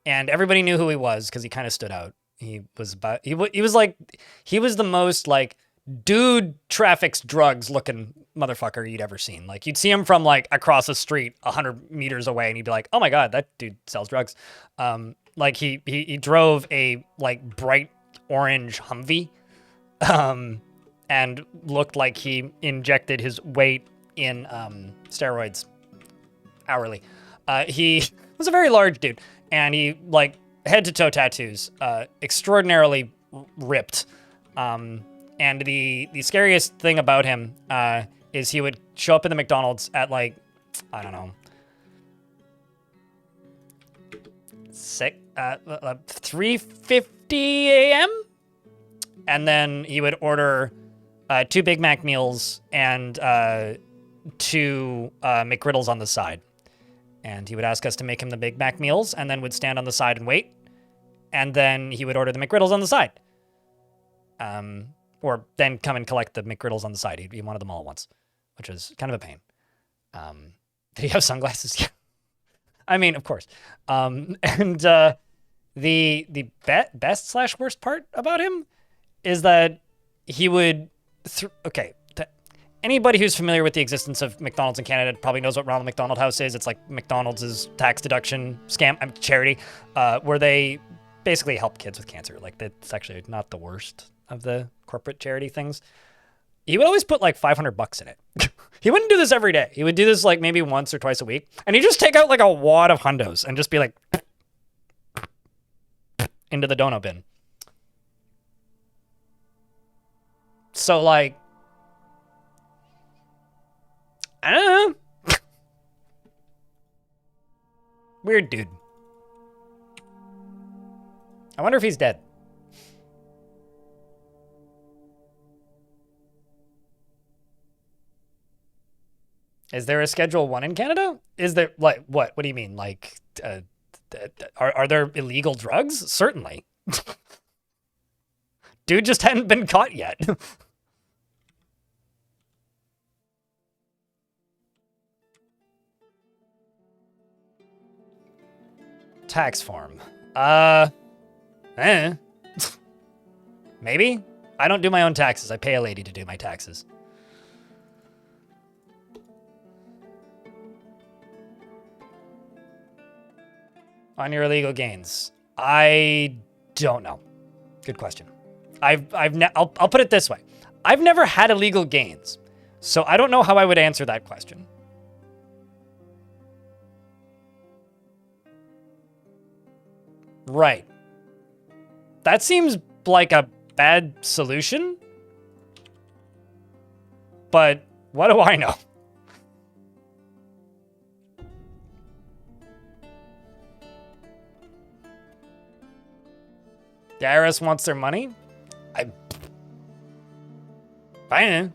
And everybody knew who he was because he kind of stood out. He was the most like dude traffics drugs looking motherfucker you'd ever seen. Like you'd see him from like across the street 100 meters away and you'd be like, "Oh my God, that dude sells drugs." Like he drove a like bright orange Humvee. And looked like he injected his weight in steroids hourly. He was a very large dude, and he like head to toe tattoos, extraordinarily ripped. And the scariest thing about him is he would show up in the McDonald's at like, I don't know, 3:50 a.m. And then he would order 2 Big Mac meals and 2 McGriddles on the side. And he would ask us to make him the Big Mac meals and then would stand on the side and wait. And then he would order the McGriddles on the side. Or then come and collect the McGriddles on the side. He wanted them all at once, which was kind of a pain. Did he have sunglasses? Yeah. I mean, of course. And the best/worst part about him is that he would, anybody who's familiar with the existence of McDonald's in Canada probably knows what Ronald McDonald House is. It's like McDonald's tax deduction scam, charity, where they basically help kids with cancer. Like that's actually not the worst of the corporate charity things. He would always put like $500 in it. He wouldn't do this every day. He would do this like maybe once or twice a week. And he'd just take out like a wad of hundos and just be like into the dono bin. So, like, I don't know. Weird dude. I wonder if he's dead. Is there a Schedule 1 in Canada? Is there, like, what? What do you mean? Like, are there illegal drugs? Certainly. Dude just hadn't been caught yet. Tax form. Maybe? I don't do my own taxes. I pay a lady to do my taxes. On your illegal gains. I don't know. Good question. I'll put it this way. I've never had illegal gains, so I don't know how I would answer that question. Right. That seems like a bad solution. But what do I know? The IRS wants their money? Fine.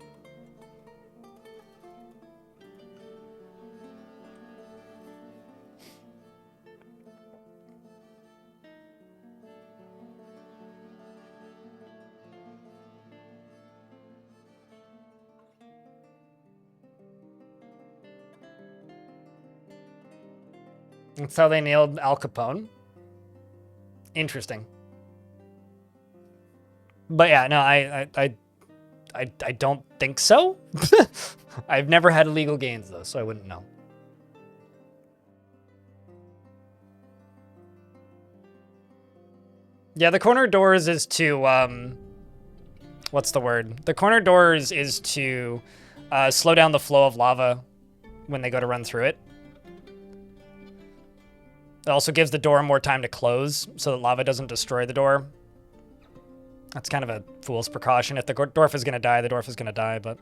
That's how they nailed Al Capone. Interesting. But yeah, no, I don't think so. I've never had illegal gains though, so I wouldn't know. Yeah, the corner doors is to what's the word? The corner doors is to slow down the flow of lava when they go to run through it. It also gives the door more time to close so that lava doesn't destroy the door. That's kind of a fool's precaution. If the dwarf is going to die, the dwarf is going to die, but...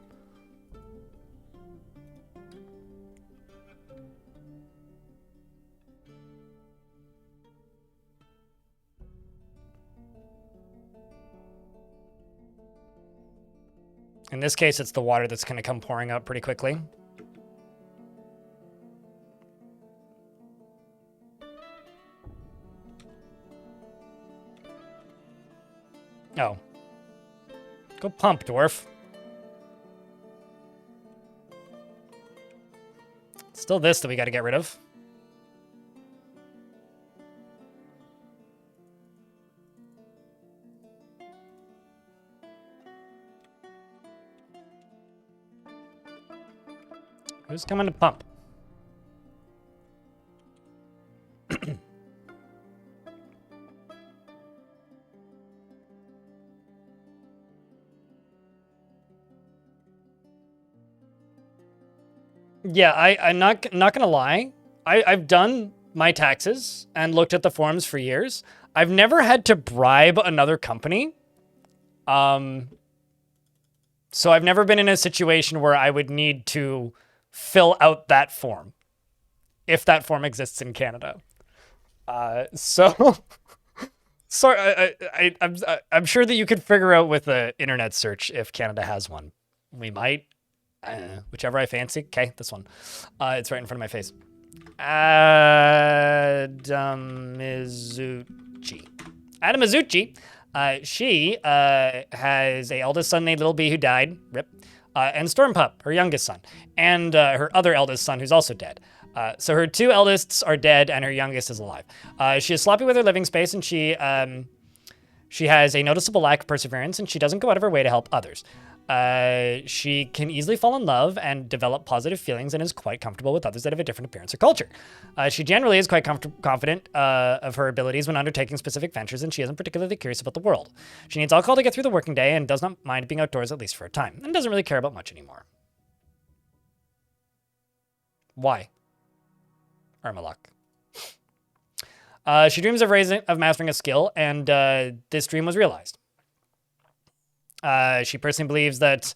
In this case, it's the water that's going to come pouring out pretty quickly. Oh. Go pump, dwarf. Still this that we got to get rid of. Who's coming to pump? Yeah, I'm not gonna lie. I've done my taxes and looked at the forms for years. I've never had to bribe another company. So I've never been in a situation where I would need to fill out that form, if that form exists in Canada. So I'm sure that you could figure out with an internet search if Canada has one. We might. Whichever I fancy. Okay, this one. It's right in front of my face. Adam Mizuchi. She has a eldest son named Little B who died. Rip. And Storm Pup, her youngest son. And her other eldest son who's also dead. So her two eldest are dead and her youngest is alive. She is sloppy with her living space and she has a noticeable lack of perseverance and she doesn't go out of her way to help others. She can easily fall in love and develop positive feelings and is quite comfortable with others that have a different appearance or culture. She generally is quite confident of her abilities when undertaking specific ventures, and she isn't particularly curious about the world. She needs alcohol to get through the working day and does not mind being outdoors at least for a time, and doesn't really care about much anymore. Why? Armalok. She dreams of mastering a skill, and this dream was realized. She personally believes that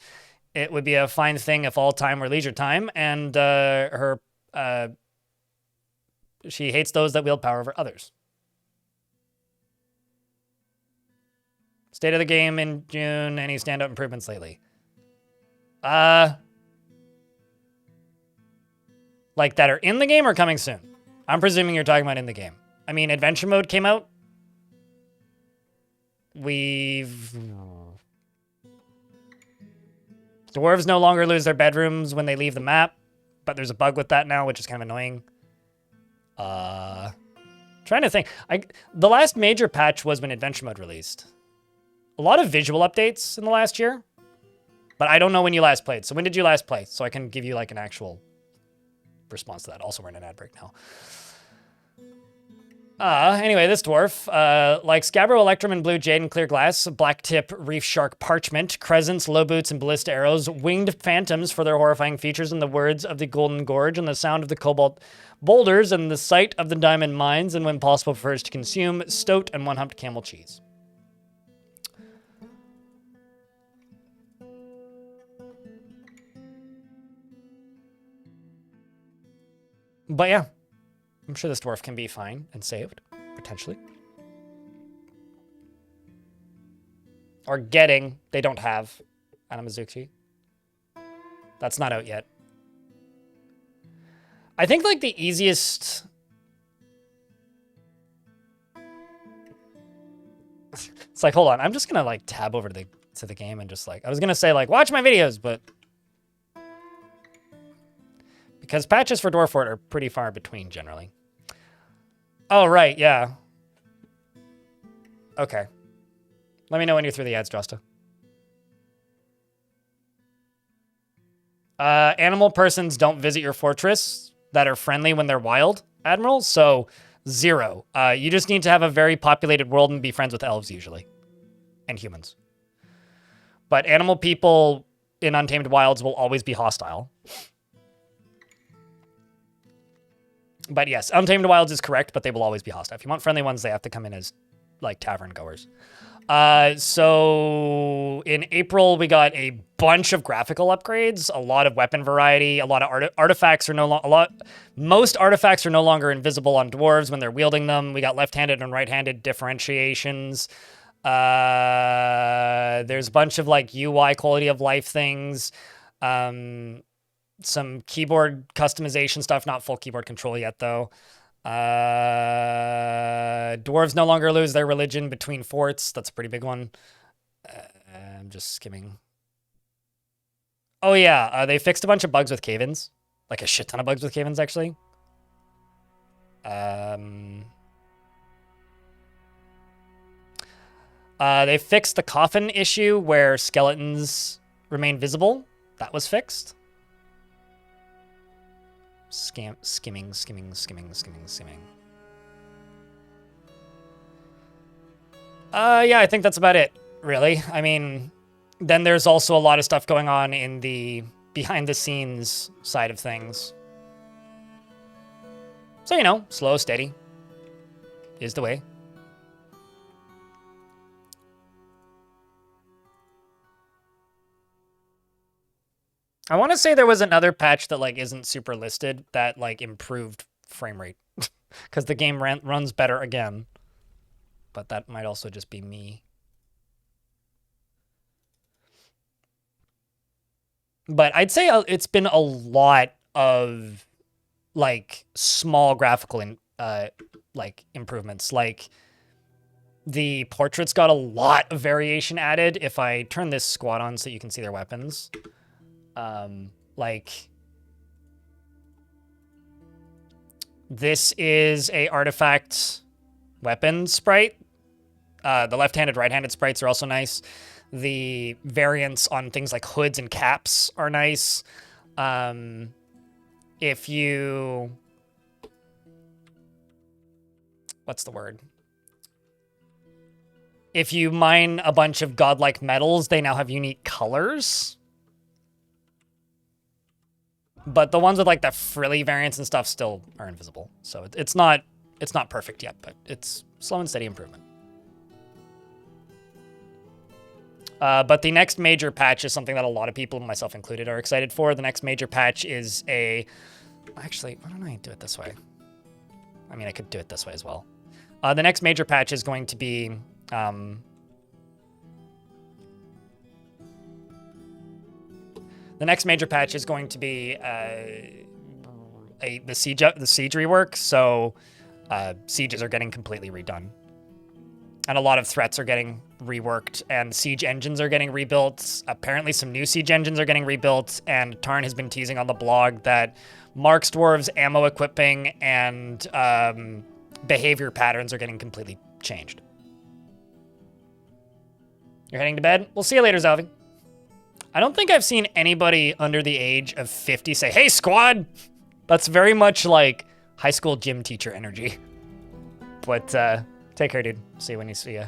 it would be a fine thing if all time were leisure time, and she hates those that wield power over others. State of the game in June, any standout improvements lately? Like that are in the game or coming soon? I'm presuming you're talking about in the game. I mean, adventure mode came out. Dwarves no longer lose their bedrooms when they leave the map, but there's a bug with that now, which is kind of annoying. Trying to think. The last major patch was when Adventure Mode released. A lot of visual updates in the last year. But I don't know when you last played. So when did you last play? So I can give you like an actual response to that. Also, we're in an ad break now. Anyway, this dwarf, like Scabbro, Electrum, and Blue Jade and Clear Glass, Black Tip, Reef Shark, Parchment, Crescents, Low Boots, and Ballista Arrows, Winged Phantoms for their horrifying features and the words of the Golden Gorge and the sound of the Cobalt Boulders and the sight of the Diamond Mines and when possible prefers to consume Stoat and One-Humped Camel Cheese. But yeah, I'm sure this dwarf can be fine and saved, potentially. Or getting, they don't have Anamazuki. That's not out yet. I think like the easiest... It's like, hold on, I'm just gonna like tab over to the game and just like, I was gonna say like, watch my videos, but... Because patches for Dwarf Fort are pretty far between, generally. Oh, right, yeah. Okay. Let me know when you're through the ads, Josta. Animal persons don't visit your fortress that are friendly when they're wild, Admiral, so 0. You just need to have a very populated world and be friends with elves, usually. And humans. But animal people in Untamed Wilds will always be hostile. But yes, Untamed Wilds is correct, but they will always be hostile. If you want friendly ones, they have to come in as, like, tavern goers. So in April, we got a bunch of graphical upgrades, a lot of weapon variety, a lot of artifacts are most artifacts are no longer invisible on dwarves when they're wielding them. We got left-handed and right-handed differentiations. There's a bunch of, like, UI quality of life things. Some keyboard customization stuff, not full keyboard control yet, though. Dwarves no longer lose their religion between forts. That's a pretty big one. I'm just skimming. Oh, yeah. They fixed a bunch of bugs with cave-ins. Like a shit ton of bugs with cave-ins, actually. They fixed the coffin issue where skeletons remain visible. That was fixed. Skimming. Yeah, I think that's about it, really. I mean, then there's also a lot of stuff going on in the behind-the-scenes side of things. So, you know, slow, steady is the way. I want to say there was another patch that, like, isn't super listed that, like, improved frame rate. Because the game runs better again. But that might also just be me. But I'd say it's been a lot of, like, small graphical improvements. Like, the portraits got a lot of variation added. If I turn this squad on so you can see their weapons... like, this is a artifact weapon sprite. The left-handed, right-handed sprites are also nice. The variants on things like hoods and caps are nice. If you... What's the word? If you mine a bunch of godlike metals, they now have unique colors. But the ones with, like, the frilly variants and stuff still are invisible. So it's not perfect yet, but it's slow and steady improvement. But the next major patch is something that a lot of people, myself included, are excited for. The next major patch is a... Actually, why don't I do it this way? I mean, I could do it this way as well. The next major patch is going to be... The next major patch is going to be the siege rework, so sieges are getting completely redone. And a lot of threats are getting reworked, and siege engines are getting rebuilt. Apparently some new siege engines are getting rebuilt, and Tarn has been teasing on the blog that Mark's Dwarves ammo equipping and behavior patterns are getting completely changed. You're heading to bed? We'll see you later, Zalvi. I don't think I've seen anybody under the age of 50 say, hey, squad! That's very much like high school gym teacher energy. But take care, dude. See you when you see ya.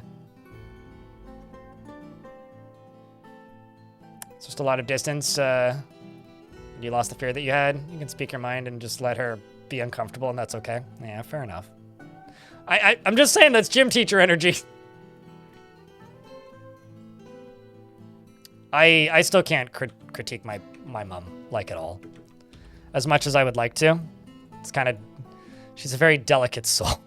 It's just a lot of distance. You lost the fear that you had. You can speak your mind and just let her be uncomfortable, and that's okay. Yeah, fair enough. I'm just saying that's gym teacher energy. I still can't critique my mom, like, at all. As much as I would like to. It's kind of... She's a very delicate soul.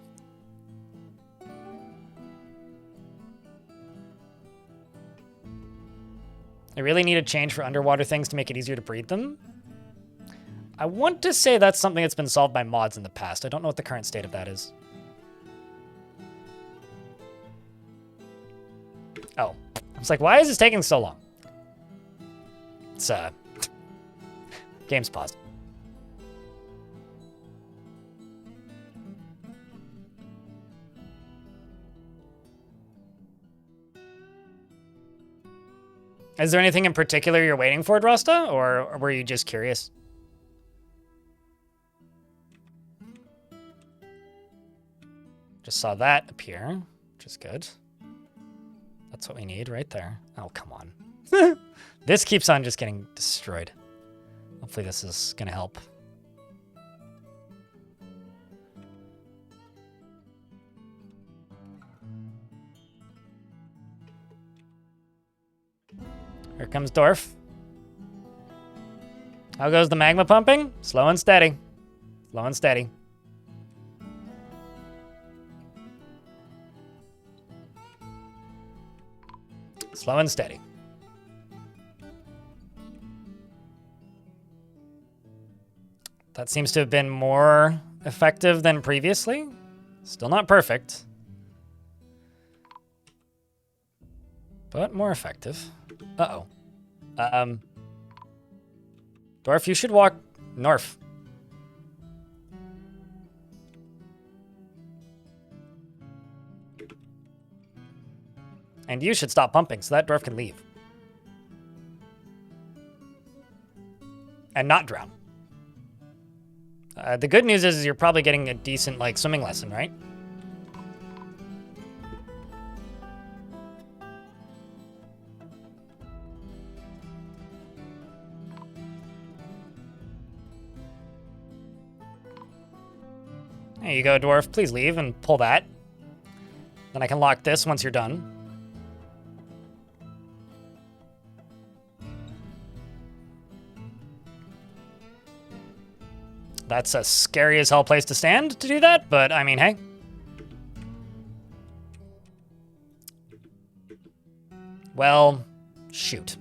I really need a change for underwater things to make it easier to breed them. I want to say that's something that's been solved by mods in the past. I don't know what the current state of that is. Oh. I was like, why is this taking so long? It's, game's paused. Is there anything in particular you're waiting for, Drosta, or were you just curious? Just saw that appear, which is good. That's what we need right there. Oh, come on. This keeps on just getting destroyed. Hopefully this is going to help. Here comes Dwarf. How goes the magma pumping? Slow and steady. Slow and steady. Slow and steady. That seems to have been more effective than previously. Still not perfect. But more effective. Uh-oh. Dwarf, you should walk north. And you should stop pumping so that dwarf can leave. And not drown. The good news is you're probably getting a decent, like, swimming lesson, right? There you go, Dwarf. Please leave and pull that. Then I can lock this once you're done. That's a scary as hell place to stand to do that, but I mean, hey. Well, shoot.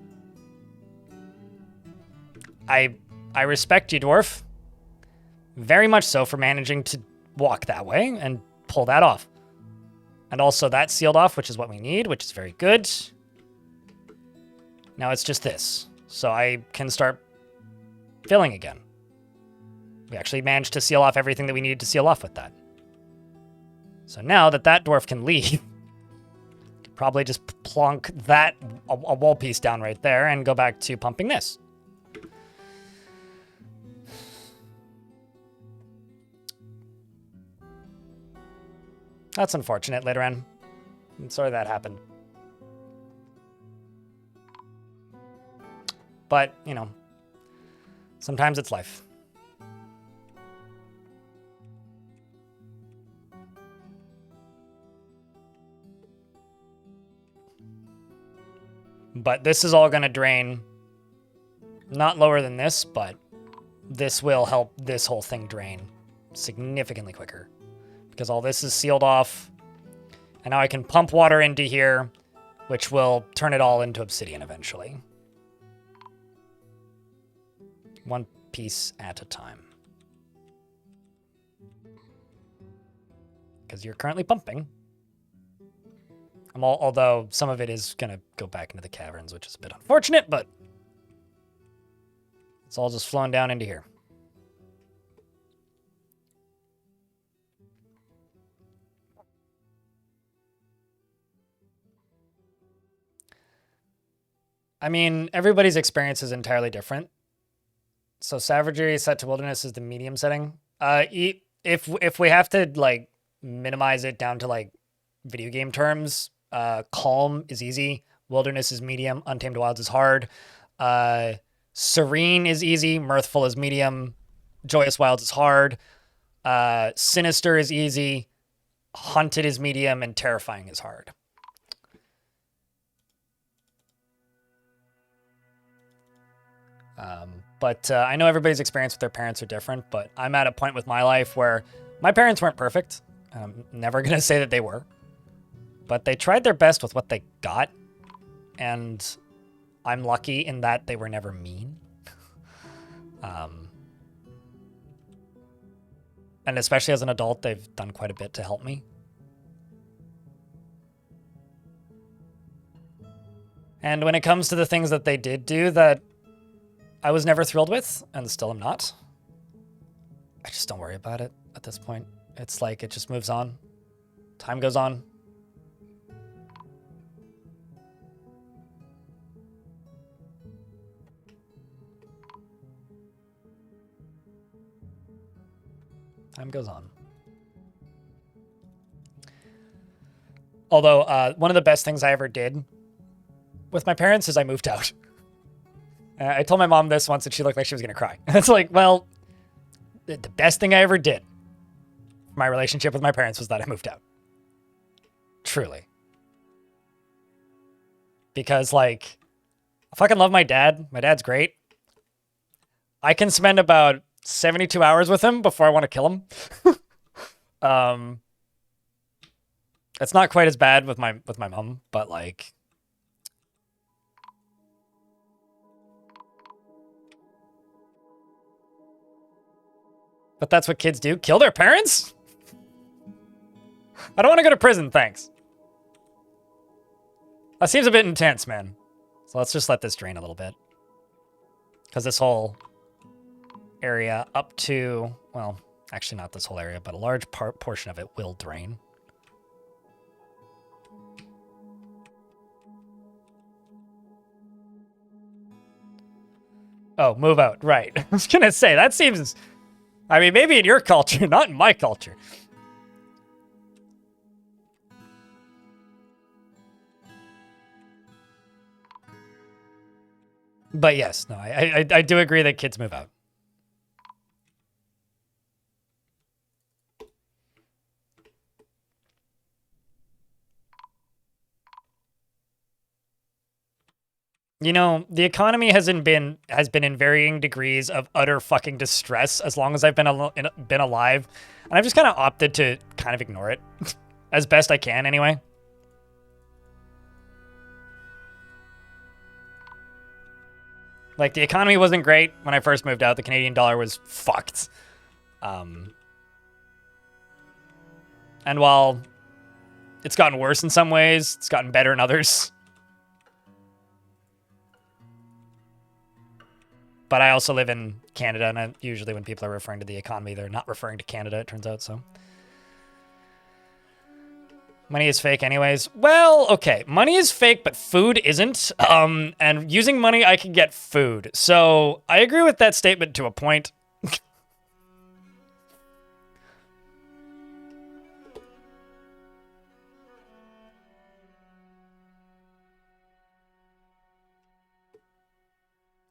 I respect you, Dwarf. Very much so for managing to walk that way and pull that off. And also that's sealed off, which is what we need, which is very good. Now it's just this. So I can start filling again. We actually managed to seal off everything that we needed to seal off with that. So now that that dwarf can leave, probably just plonk that, a wall piece down right there and go back to pumping this. That's unfortunate, Lidoran. I'm sorry that happened. But, you know, sometimes it's life. But this is all going to drain, not lower than this, but this will help this whole thing drain significantly quicker. Because all this is sealed off. And now I can pump water into here, which will turn it all into obsidian eventually. One piece at a time. Because you're currently pumping. Although some of it is going to go back into the caverns, which is a bit unfortunate, but it's all just flowing down into here. I mean, everybody's experience is entirely different. So savagery set to wilderness is the medium setting. If we have to like minimize it down to like video game terms, calm is easy, wilderness is medium, untamed wilds is hard, serene is easy, mirthful is medium, joyous wilds is hard, sinister is easy, hunted is medium, and terrifying is hard. But I know everybody's experience with their parents are different, but I'm at a point with my life where my parents weren't perfect. I'm never going to say that they were. But they tried their best with what they got. And I'm lucky in that they were never mean. And especially as an adult, they've done quite a bit to help me. And when it comes to the things that they did do that I was never thrilled with, and still am not, I just don't worry about it at this point. It's like it just moves on. Time goes on. Time goes on. Although, one of the best things I ever did with my parents is I moved out. I told my mom this once and she looked like she was going to cry. It's like, well, the best thing I ever did for my relationship with my parents was that I moved out. Truly. Because, like, I fucking love my dad. My dad's great. I can spend about 72 hours with him before I want to kill him. It's not quite as bad with my mom, but, like, but that's what kids do. Kill their parents? I don't want to go to prison, thanks. That seems a bit intense, man. So let's just let this drain a little bit. Because this whole area up to, well, actually not this whole area, but a large portion of it will drain. Oh, move out. Right. I was going to say, that seems... I mean, maybe in your culture, not in my culture. But yes, no, I do agree that kids move out. You know, the economy has been in varying degrees of utter fucking distress as long as I've been alive, and I've just kind of opted to kind of ignore it as best I can, anyway. Like, the economy wasn't great when I first moved out. The Canadian dollar was fucked. And while it's gotten worse in some ways, it's gotten better in others. But I also live in Canada, and usually when people are referring to the economy, they're not referring to Canada, it turns out, so. Money is fake anyways. Well, okay, money is fake, but food isn't. And using money, I can get food. So I agree with that statement to a point.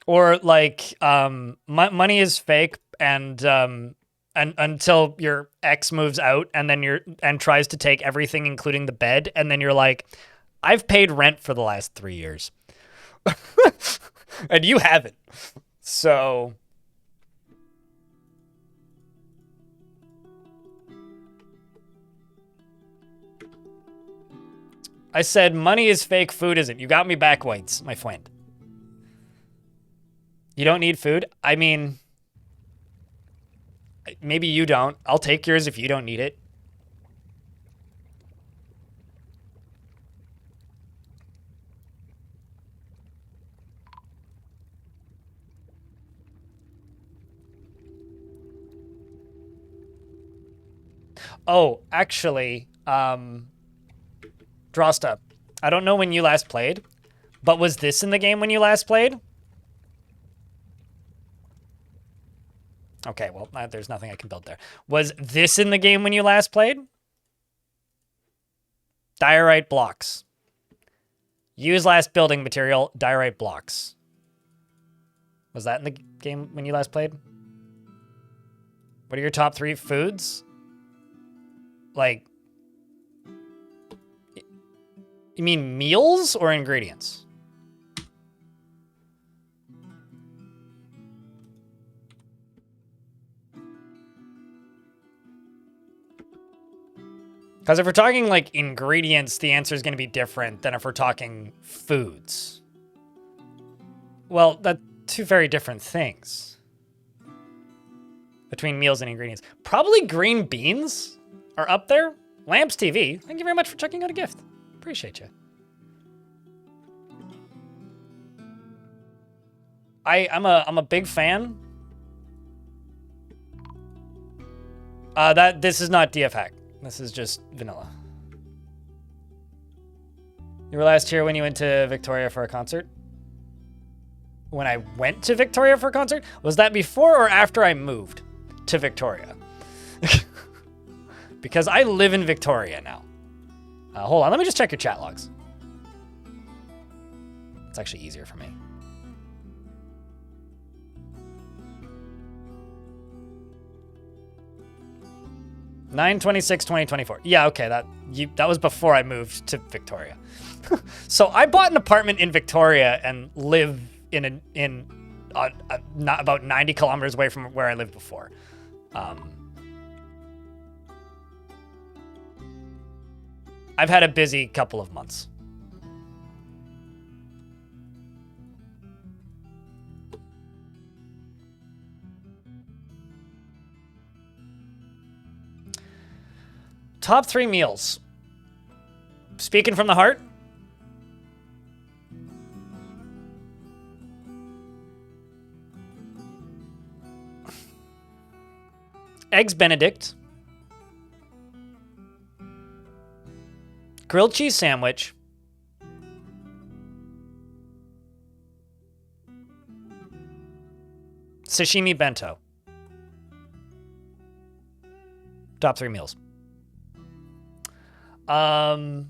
Or like, money is fake, and until your ex moves out, and then tries to take everything, including the bed, and then you're like, I've paid rent for the last 3 years, and you haven't. So I said, money is fake, food isn't. You got me backwards, my friend. You don't need food? I mean, maybe you don't. I'll take yours if you don't need it. Oh, actually, Drosta, I don't know when you last played, But was this in the game when you last played? Okay, well, there's nothing I can build there. Was this in the game when you last played? Diorite blocks. Use last building material, diorite blocks. Was that in the game when you last played? What are your top 3 foods? Like, you mean meals or ingredients? Because if we're talking like ingredients, the answer is going to be different than if we're talking foods. Well, that's 2 very different things. Between meals and ingredients. Probably green beans are up there. Lamps TV, thank you very much for checking out a gift. Appreciate you. I'm a big fan. This is not DF hack. This is just vanilla. You were last here when you went to Victoria for a concert? When I went to Victoria for a concert? Was that before or after I moved to Victoria? Because I live in Victoria now. Hold on, let me just check your chat logs. It's actually easier for me. (9/26/2024). Yeah, okay, that was before I moved to Victoria. So I bought an apartment in Victoria and live in not about 90 kilometers away from where I lived before. I've had a busy couple of months. Top 3 meals. Speaking from the heart. Eggs Benedict. Grilled cheese sandwich. Sashimi bento. Top 3 meals. 2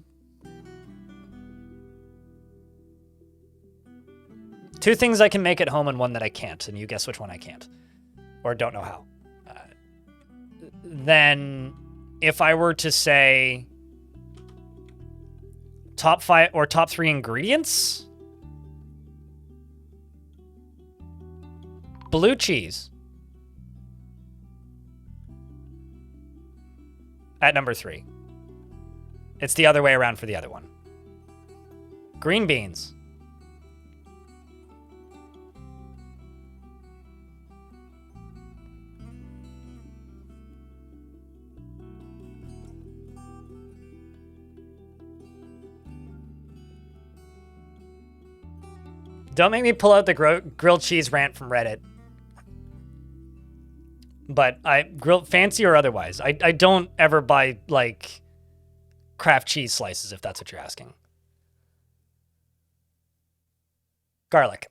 things I can make at home and 1 that I can't, and you guess which one I can't. Or don't know how. Then, if I were to say top 5 or top 3 ingredients, blue cheese at number 3. It's the other way around for the other one. Green beans. Don't make me pull out the grilled cheese rant from Reddit. But grilled fancy or otherwise, I don't ever buy like Kraft cheese slices, if that's what you're asking. Garlic.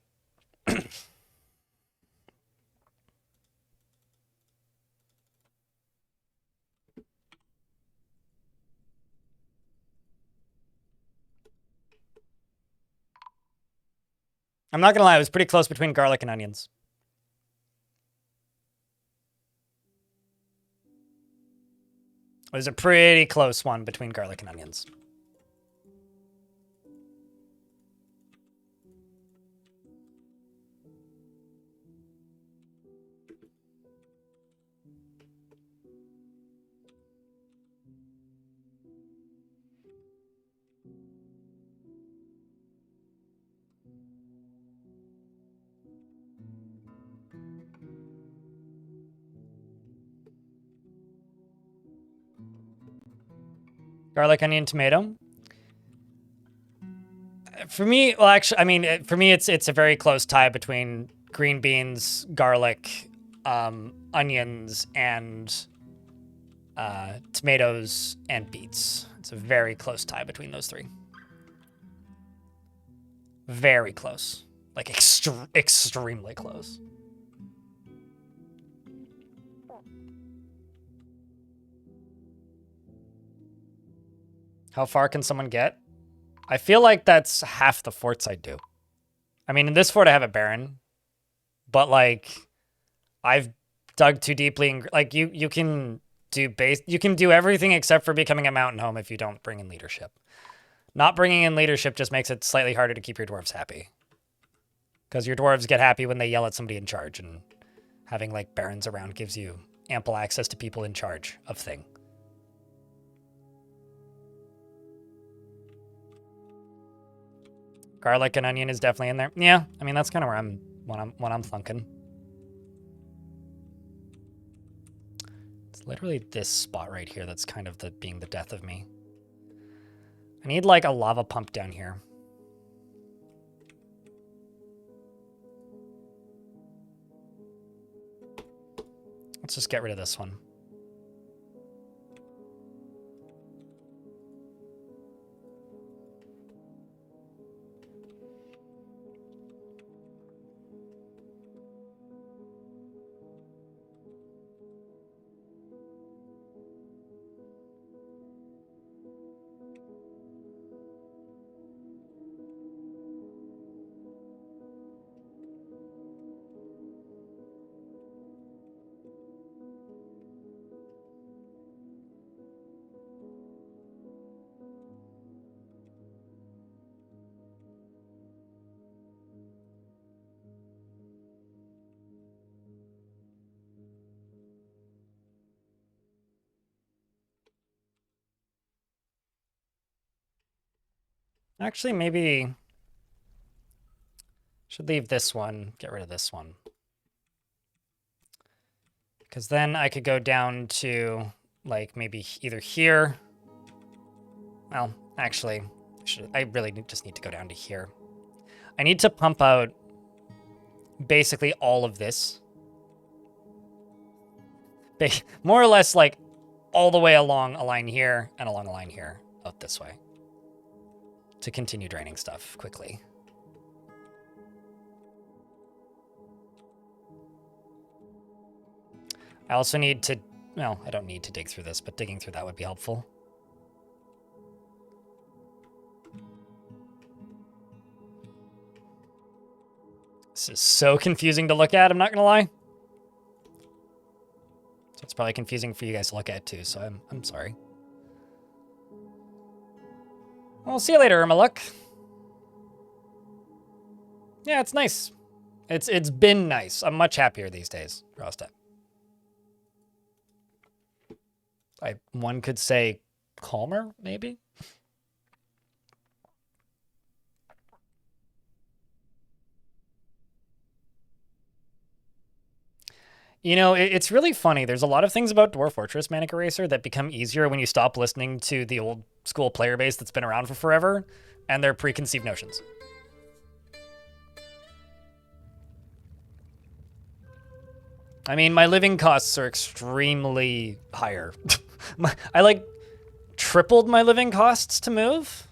I'm not gonna lie, it was pretty close between garlic and onions. It was a pretty close one between garlic and onions. Garlic, onion, tomato. For me, well, actually, I mean, for me, it's a very close tie between green beans, garlic, onions, and tomatoes and beets. It's a very close tie between those 3. Very close. Like, extremely close. How far can someone get? I feel like that's half the forts I do. I mean, in this fort I have a Baron, but like, I've dug too deeply, and like you can do everything except for becoming a mountain home if you don't bring in leadership. Not bringing in leadership just makes it slightly harder to keep your dwarves happy. Because your dwarves get happy when they yell at somebody in charge, and having like barons around gives you ample access to people in charge of thing. Garlic and onion is definitely in there. Yeah, I mean that's kind of where what I'm thinking. It's literally this spot right here that's kind of being the death of me. I need like a lava pump down here. Let's just get rid of this one. Actually, maybe should leave this one, get rid of this one. Because then I could go down to like maybe either here. Well, actually, I really just need to go down to here. I need to pump out basically all of this. More or less like all the way along a line here and along a line here out this way. To continue draining stuff quickly. I also need to, well, I don't need to dig through this, but digging through that would be helpful. This is so confusing to look at, I'm not gonna lie. So it's probably confusing for you guys to look at too, so I'm sorry. Well, see you later, Irmaluk. Yeah, it's nice. It's been nice. I'm much happier these days, Rostep. One could say calmer, maybe? You know, it's really funny. There's a lot of things about Dwarf Fortress Manic Eraser that become easier when you stop listening to the old school player base that's been around for forever and their preconceived notions. I mean, my living costs are extremely higher. I like tripled my living costs to move.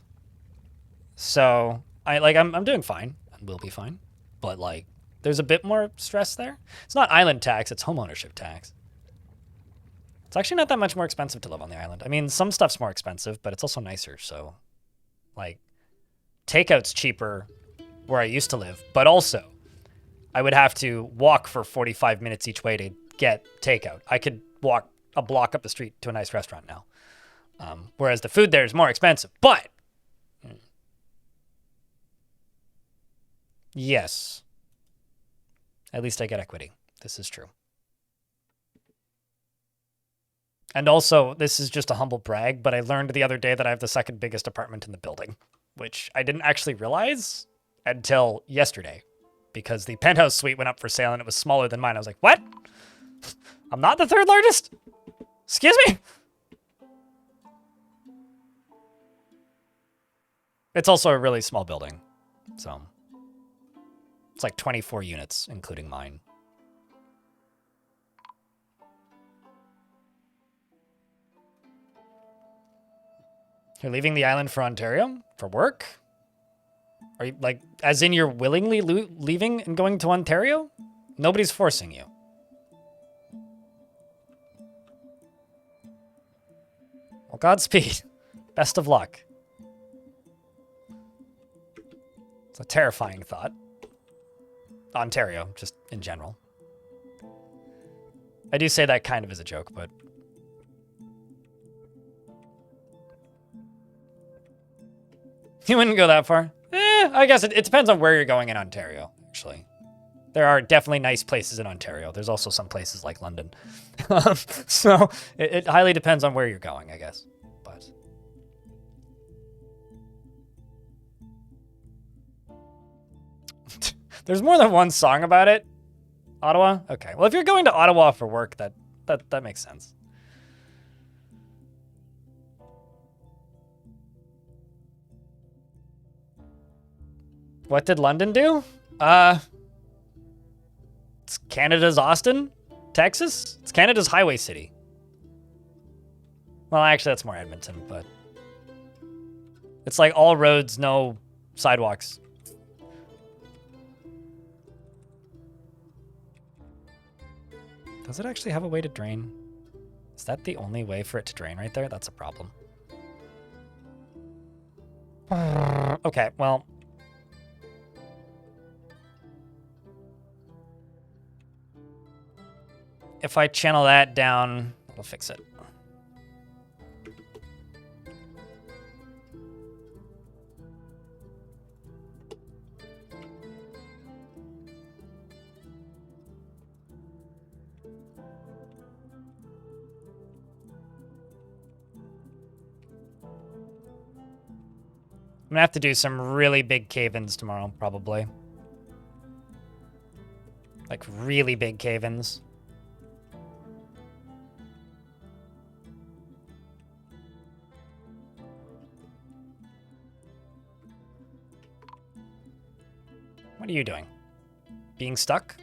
So I'm doing fine and will be fine. But like there's a bit more stress there. It's not island tax, it's homeownership tax. It's actually not that much more expensive to live on the island. I mean, some stuff's more expensive, but it's also nicer. So like takeout's cheaper where I used to live, but also I would have to walk for 45 minutes each way to get takeout. I could walk a block up the street to a nice restaurant now. Whereas the food there is more expensive, but yes, at least I get equity. This is true. And also, this is just a humble brag, but I learned the other day that I have the second biggest apartment in the building, which I didn't actually realize until yesterday because the penthouse suite went up for sale and it was smaller than mine. I was like, what? I'm not the third largest? Excuse me? It's also a really small building, so it's like 24 units, including mine. You're leaving the island for Ontario? For work? Are you, like, as in you're willingly leaving and going to Ontario? Nobody's forcing you. Well, Godspeed. Best of luck. It's a terrifying thought. Ontario, just in general. I do say that kind of as a joke, but... You wouldn't go that far? I guess it depends on where you're going in Ontario, actually. There are definitely nice places in Ontario. There's also some places like London. So it highly depends on where you're going, I guess. But there's more than one song about it. Ottawa? Okay. Well, if you're going to Ottawa for work, that makes sense. What did London do? It's Canada's Austin, Texas. It's Canada's highway city. Well, actually, that's more Edmonton, but it's like all roads, no sidewalks. Does it actually have a way to drain? Is that the only way for it to drain right there? That's a problem. Okay, well. If I channel that down, it'll fix it. I'm gonna have to do some really big cave-ins tomorrow, probably. Like really big cave-ins. What are you doing? Being stuck?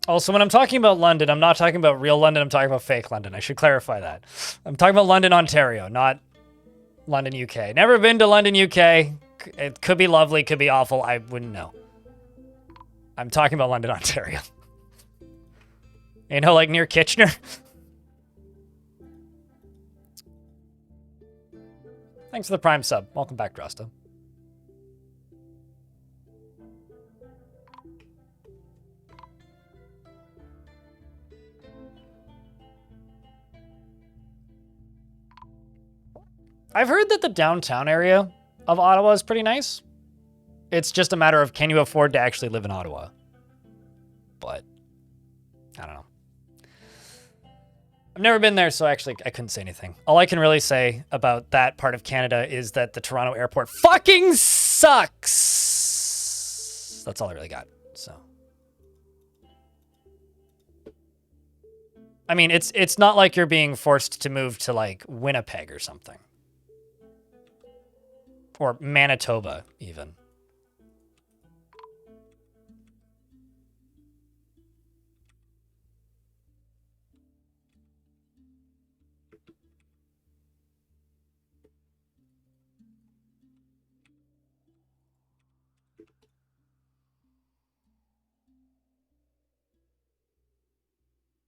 Also, when I'm talking about London, I'm not talking about real London, I'm talking about fake London. I should clarify that. I'm talking about London, Ontario, not London, UK. Never been to London, UK. It could be lovely, could be awful. I wouldn't know. I'm talking about London, Ontario. You know, like near Kitchener? Thanks for the Prime sub. Welcome back, Drosta. I've heard that the downtown area of Ottawa is pretty nice. It's just a matter of, can you afford to actually live in Ottawa? But I don't know. I've never been there, so actually I couldn't say anything. All I can really say about that part of Canada is that the Toronto airport fucking sucks. That's all I really got, so. I mean, it's not like you're being forced to move to, like, Winnipeg or something. Or Manitoba, even.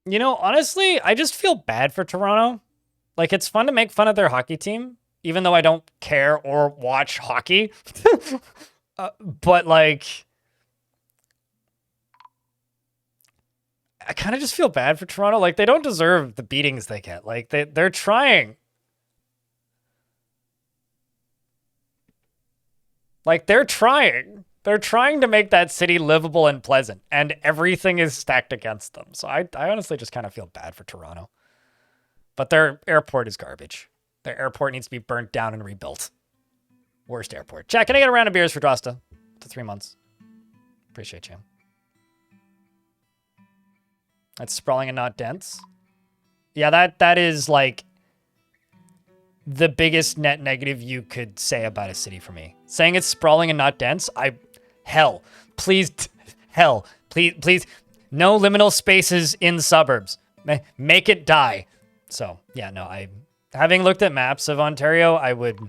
You know, honestly, I just feel bad for Toronto. Like, it's fun to make fun of their hockey team, even though I don't care or watch hockey. But, like, I kind of just feel bad for Toronto. Like, they don't deserve the beatings they get. Like, they're trying. Like, they're trying. They're trying to make that city livable and pleasant, and everything is stacked against them. So I honestly just kind of feel bad for Toronto. But their airport is garbage. Their airport needs to be burnt down and rebuilt. Worst airport. Jack, can I get a round of beers for Drosta? To 3 months. Appreciate you. That's sprawling and not dense. Yeah, that is like the biggest net negative you could say about a city for me. Saying it's sprawling and not dense, hell, please, No liminal spaces in suburbs. Make it die. So, yeah, no, having looked at maps of Ontario, I would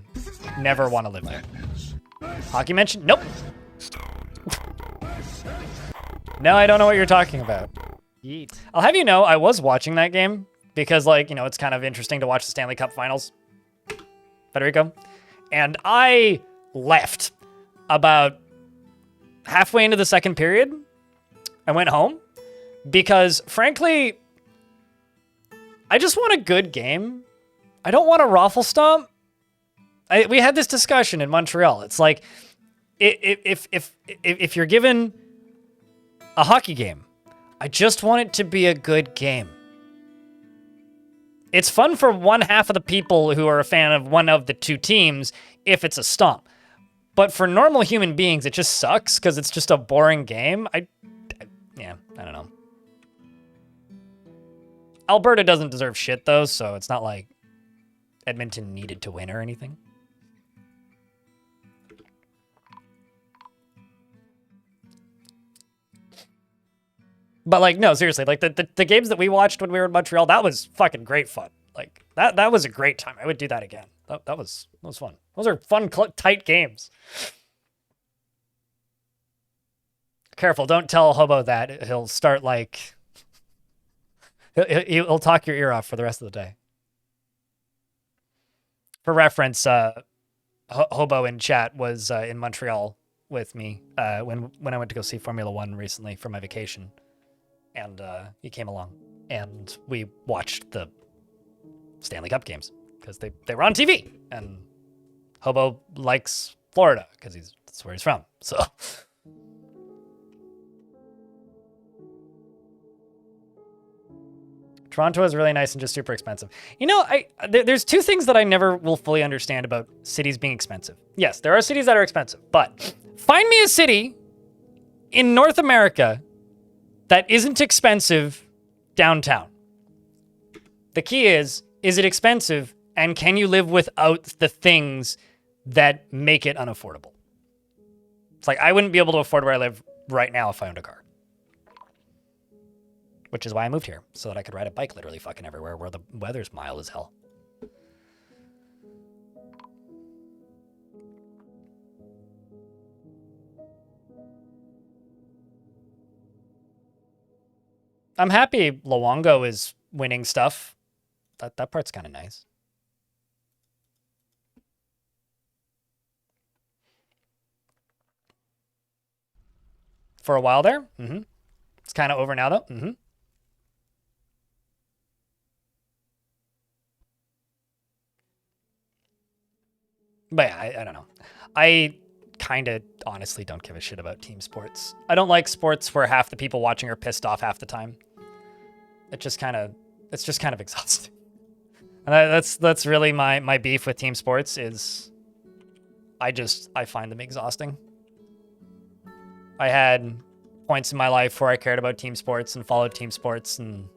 never want to live there. Hockey mention? Nope. No, I don't know what you're talking about. Yeet. I'll have you know, I was watching that game because, like, you know, it's kind of interesting to watch the Stanley Cup Finals. Federico. And I left about halfway into the second period. I went home because, frankly, I just want a good game. I don't want a raffle stomp. We had this discussion in Montreal. It's like, if you're given a hockey game, I just want it to be a good game. It's fun for one half of the people who are a fan of one of the two teams if it's a stomp. But for normal human beings, it just sucks because it's just a boring game. Yeah, I don't know. Alberta doesn't deserve shit, though, so it's not like Edmonton needed to win or anything. But, like, no, seriously, like, the games that we watched when we were in Montreal, that was fucking great fun. Like, that was a great time. I would do that again. That was fun. Those are fun, tight games. Careful, don't tell Hobo that. He'll start, like... He'll talk your ear off for the rest of the day. For reference, Hobo in chat was in Montreal with me when I went to go see Formula One recently for my vacation. And he came along. And we watched the Stanley Cup games because they were on TV. And Hobo likes Florida because that's where he's from. So... Toronto is really nice and just super expensive. You know, there's two things that I never will fully understand about cities being expensive. Yes, there are cities that are expensive, but find me a city in North America that isn't expensive downtown. The key is it expensive, and can you live without the things that make it unaffordable? It's like, I wouldn't be able to afford where I live right now if I owned a car. Which is why I moved here, so that I could ride a bike literally fucking everywhere where the weather's mild as hell. I'm happy Luongo is winning stuff. That part's kind of nice. For a while there? Mm-hmm. It's kind of over now, though. Mm-hmm. But yeah, I don't know. I kind of honestly don't give a shit about team sports. I don't like sports where half the people watching are pissed off half the time. It's just kind of exhausting. And that's really my beef with team sports is I find them exhausting. I had points in my life where I cared about team sports and followed team sports, and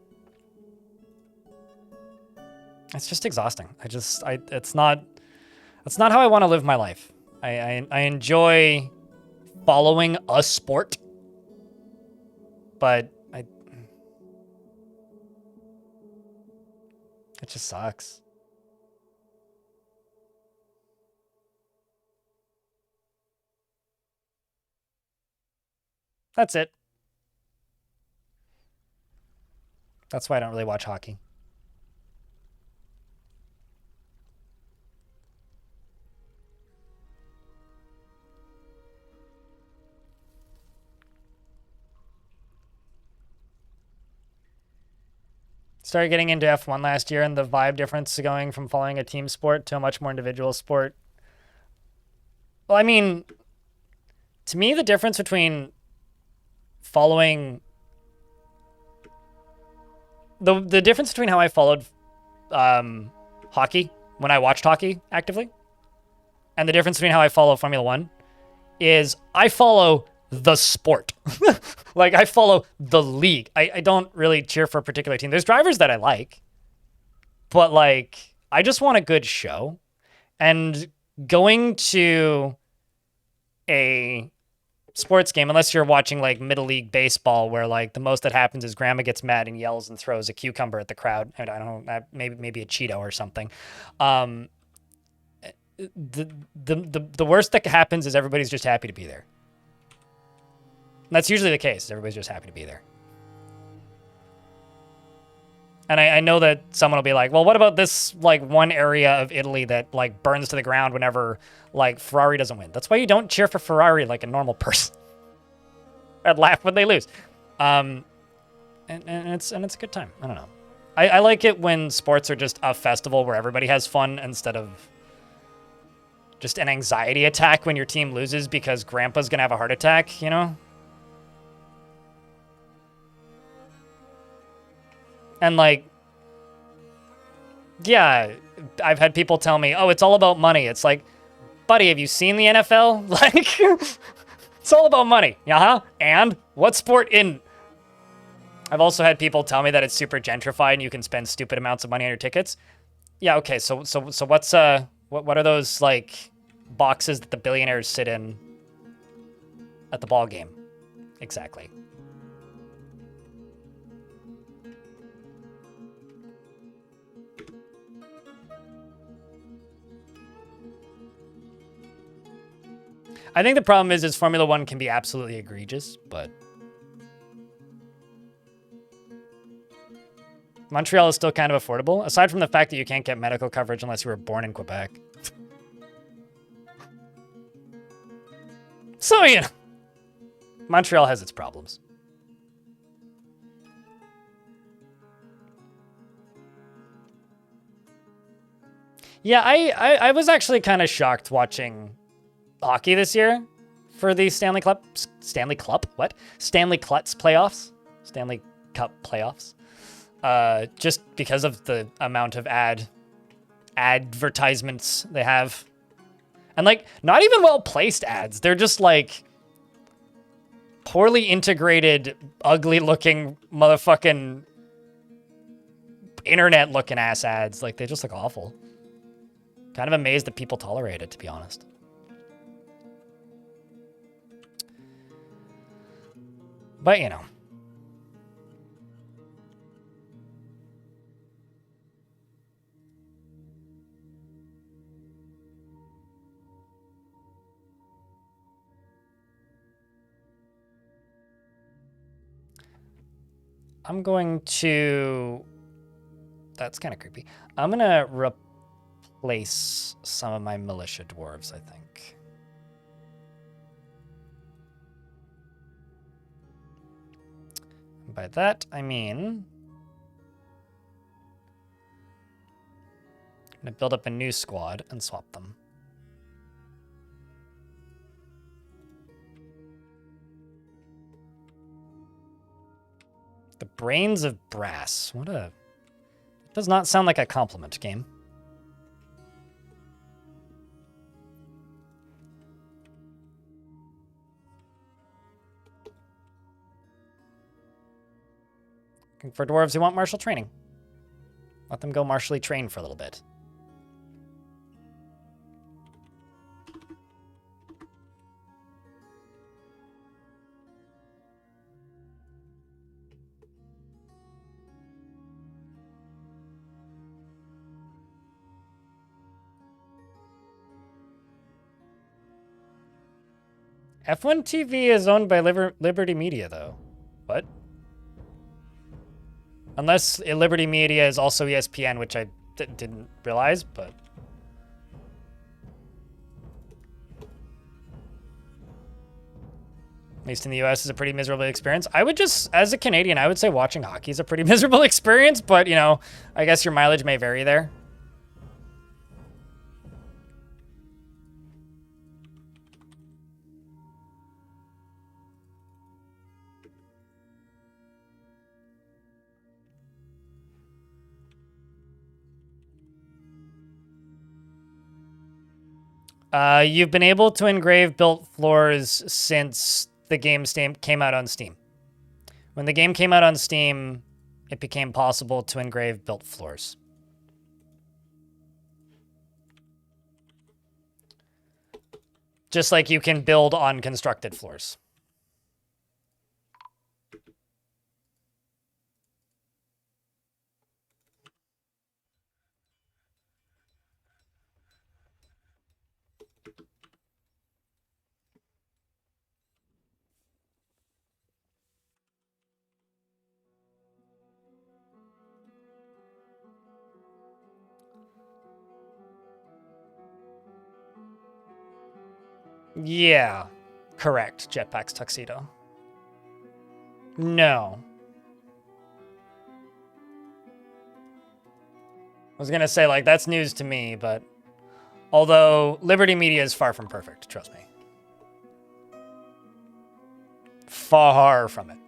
it's just exhausting. It's not how I want to live my life. I enjoy following a sport, but it just sucks. That's it. That's why I don't really watch hockey. Started getting into F1 last year, and the vibe difference going from following a team sport to a much more individual sport. Well, I mean, to me, the difference between following the difference between how I followed hockey when I watched hockey actively and the difference between how I follow Formula One is I follow the sport. Like, I follow the league. I don't really cheer for a particular team. There's drivers that I like, but, like, I just want a good show. And going to a sports game, unless you're watching like Middle League baseball, where like the most that happens is grandma gets mad and yells and throws a cucumber at the crowd. I don't know, maybe a Cheeto or something. The worst that happens is everybody's just happy to be there. That's usually the case. Everybody's just happy to be there. And I know that someone will be like, well, what about this like one area of Italy that like burns to the ground whenever like Ferrari doesn't win? That's why you don't cheer for Ferrari like a normal person. I'd laugh when they lose. And it's a good time. I don't know. I like it when sports are just a festival where everybody has fun instead of just an anxiety attack when your team loses because grandpa's gonna have a heart attack, you know? And like, yeah, I've had people tell me, oh, it's all about money. It's like, buddy, have you seen the NFL? Like, it's all about money. Uh-huh. And what sport in? I've also had people tell me that it's super gentrified and you can spend stupid amounts of money on your tickets. Yeah, okay, so what's what are those like boxes that the billionaires sit in at the ball game? Exactly. I think the problem is Formula One can be absolutely egregious, but Montreal is still kind of affordable, aside from the fact that you can't get medical coverage unless you were born in Quebec. So, you know, Montreal has its problems. Yeah, I was actually kind of shocked watching hockey this year for the Stanley Cup playoffs. Stanley Cup playoffs. Just because of the amount of advertisements they have. And like, not even well-placed ads. They're just like poorly integrated, ugly-looking motherfucking internet-looking ass ads. Like, they just look awful. Kind of amazed that people tolerate it, to be honest. But, you know. I'm going to... That's kind of creepy. I'm going to replace some of my militia dwarves, I think. By that, I mean... I'm going to build up a new squad and swap them. The Brains of Brass. What a... It does not sound like a compliment game. Looking for dwarves who want martial training. Let them go martially train for a little bit. F1 TV is owned by Liberty Media, though. What? Unless Liberty Media is also ESPN, which I didn't realize, but... At least in the US is a pretty miserable experience. I would just, as a Canadian, I would say watching hockey is a pretty miserable experience, but, you know, I guess your mileage may vary there. You've been able to engrave built floors since the game came out on Steam. When the game came out on Steam, it became possible to engrave built floors. Just like you can build on constructed floors. Yeah, correct. Jetpack's tuxedo. No. I was gonna say, like, that's news to me, but although Liberty Media is far from perfect, trust me. Far from it.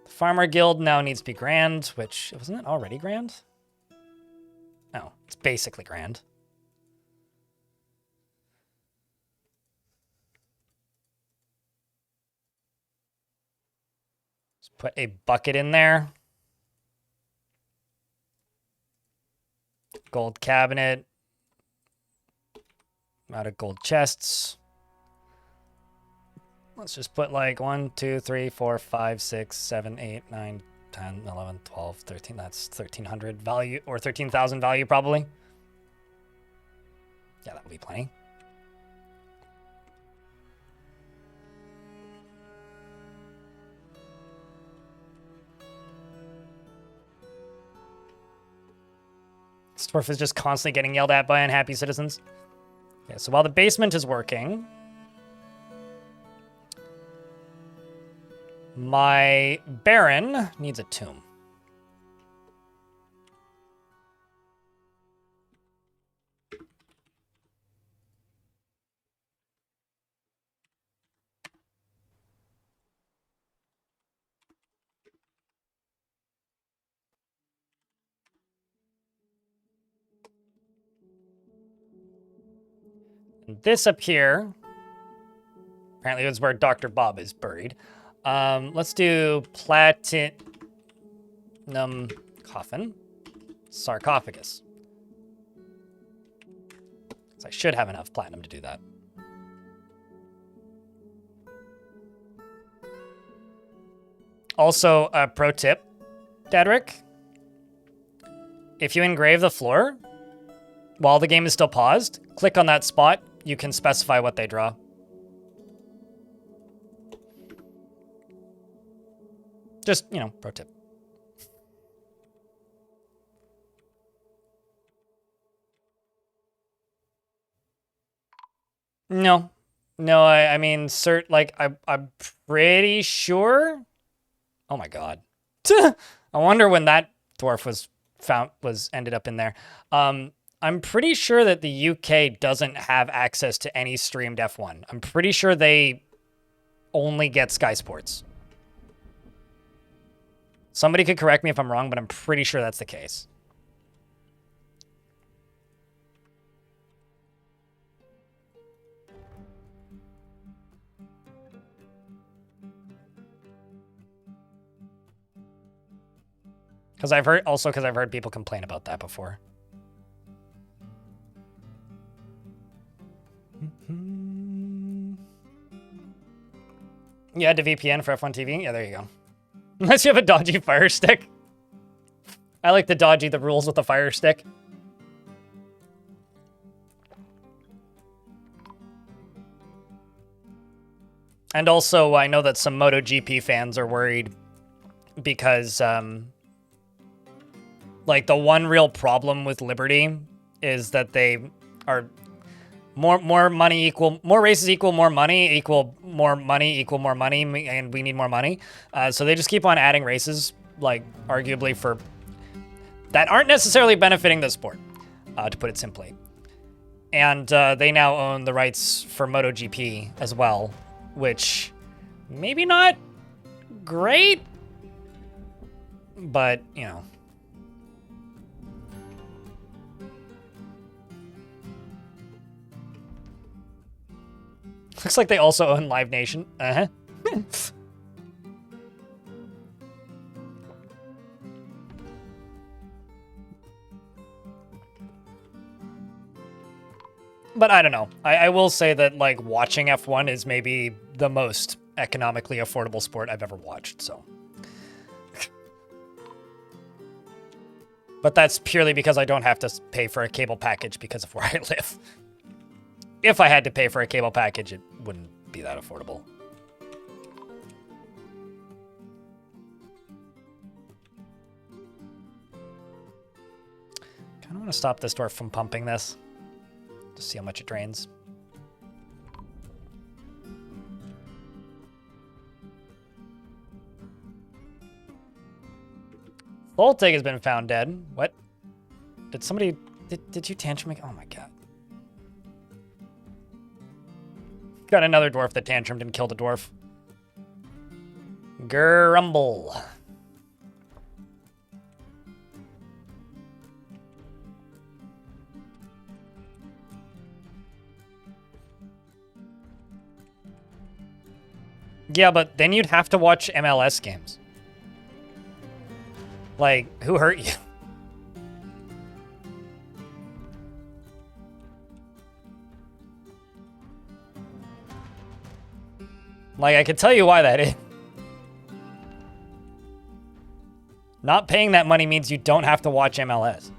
The Farmer Guild now needs to be grand, which, wasn't it already grand? No, it's basically grand. Let's put a bucket in there. Gold cabinet. Out of gold chests. Let's just put like 1, 2, 3, 4, 5, 6, 7, 8, 9, 10, 11, 12, 13. That's 1,300 value, or 13,000 value probably. Yeah, that would be plenty. Dwarf is just constantly getting yelled at by unhappy citizens. Okay, so while the basement is working, my Baron needs a tomb. And this up here, apparently is where Dr. Bob is buried. Let's do platinum coffin, sarcophagus. So I should have enough platinum to do that. Also, a pro tip, Dadrick. If you engrave the floor while the game is still paused, click on that spot. You can specify what they draw. Just, you know, pro tip. No. No, I mean, I'm pretty sure. Oh my god. I wonder when that dwarf ended up in there. I'm pretty sure that the UK doesn't have access to any streamed F1. I'm pretty sure they only get Sky Sports. Somebody could correct me if I'm wrong, but I'm pretty sure that's the case. Because I've heard people complain about that before. You had to VPN for F1 TV? Yeah, there you go. Unless you have a dodgy fire stick. I like to dodgy the rules with the fire stick. And also, I know that some MotoGP fans are worried because, like, the one real problem with Liberty is that they are more money equal, more races equal more money, equal more money, equal more money, and we need more money. So they just keep on adding races, like, arguably for, that aren't necessarily benefiting the sport, to put it simply. And they now own the rights for MotoGP as well, which maybe not great, but, you know. Looks like they also own Live Nation. Uh-huh. But I don't know. I will say that, like, watching F1 is maybe the most economically affordable sport I've ever watched, so. But that's purely because I don't have to pay for a cable package because of where I live. If I had to pay for a cable package, it wouldn't be that affordable. kind of want to stop this dwarf from pumping this. Just see how much it drains. Voltig has been found dead. What? Did somebody... Did you tantrum? Oh my god. Got another dwarf that tantrumed and killed a dwarf. Grumble. Yeah, but then you'd have to watch MLS games. Like, who hurt you? Like, I can tell you why that is. Not paying that money means you don't have to watch MLS.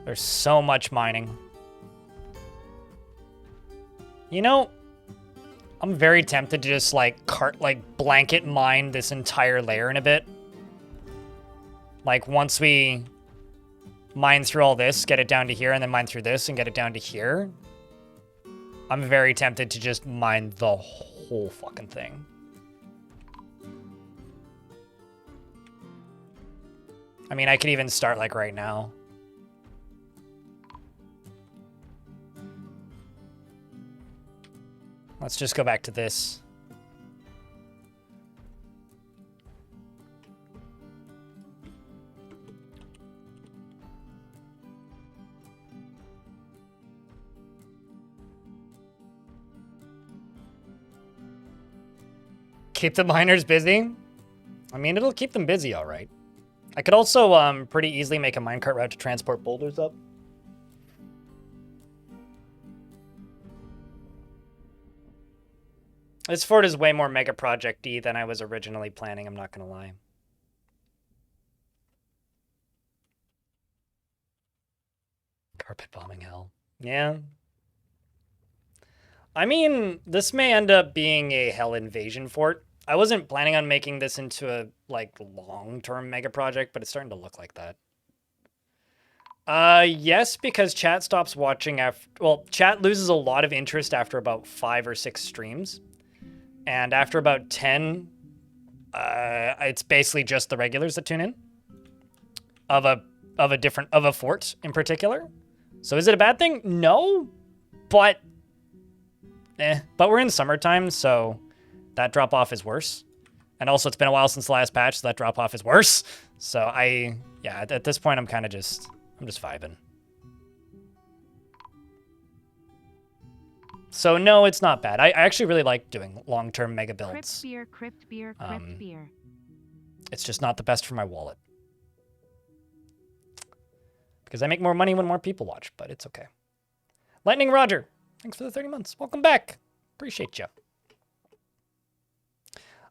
There's so much mining. You know, I'm very tempted to just like blanket mine this entire layer in a bit. Like once we mine through all this, get it down to here, and then mine through this and get it down to here. I'm very tempted to just mine the whole fucking thing. I mean, I could even start like right now. Let's just go back to this. Keep the miners busy? I mean, it'll keep them busy, all right. I could also pretty easily make a minecart route to transport boulders up. This fort is way more mega project-y than I was originally planning, I'm not gonna lie. Carpet bombing hell. Yeah. I mean, this may end up being a hell invasion fort. I wasn't planning on making this into a, like, long-term mega project, but it's starting to look like that. Yes, because chat stops watching after... Well, chat loses a lot of interest after about 5 or 6 streams. And after about 10, it's basically just the regulars that tune in of a fort in particular. So is it a bad thing? No, but we're in summertime, so that drop off is worse. And also it's been a while since the last patch, so that drop off is worse. So yeah, at this point I'm just vibing. So no, it's not bad. I actually really like doing long-term mega builds. Crypt beer. It's just not the best for my wallet. Because I make more money when more people watch, but it's okay. Lightning Roger, thanks for the 30 months. Welcome back. Appreciate you.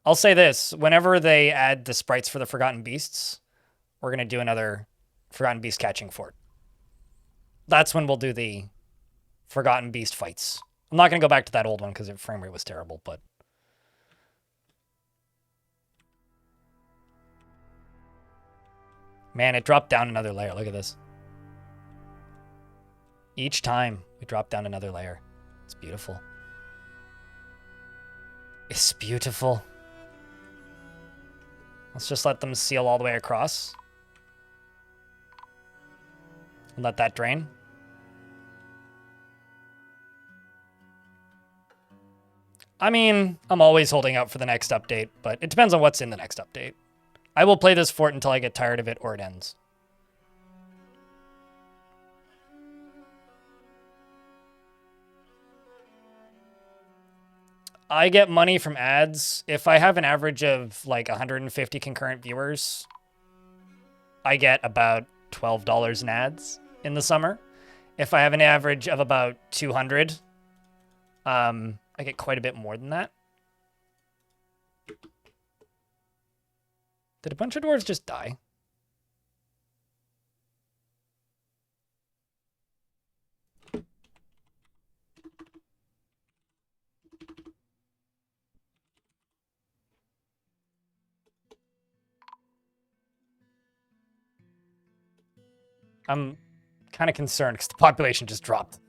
I'll say this. Whenever they add the sprites for the Forgotten Beasts, we're going to do another Forgotten Beast catching fort. That's when we'll do the Forgotten Beast fights. I'm not going to go back to that old one because the frame rate was terrible, but... Man, it dropped down another layer. Look at this. Each time we drop down another layer. It's beautiful. It's beautiful. Let's just let them seal all the way across. And let that drain. I mean, I'm always holding out for the next update, but it depends on what's in the next update. I will play this fort until I get tired of it or it ends. I get money from ads. If I have an average of like 150 concurrent viewers, I get about $12 in ads in the summer. If I have an average of about 200, I get quite a bit more than that. Did a bunch of dwarves just die? I'm kind of concerned because the population just dropped.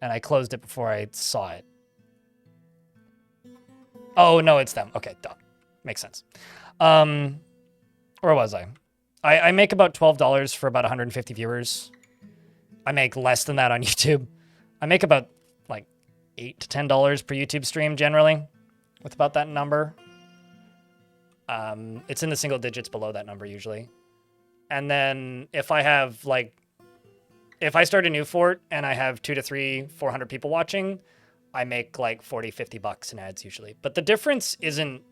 And I closed it before I saw it. Oh, no, it's them. Okay, duh. Makes sense. Where was I? I make about $12 for about 150 viewers. I make less than that on YouTube. I make about like $8 to $10 per YouTube stream generally with about that number. It's in the single digits below that number usually. And then if I have like, if I start a new fort and I have 200 to 300, 400 people watching, I make like 40, 50 bucks in ads usually. But the difference isn't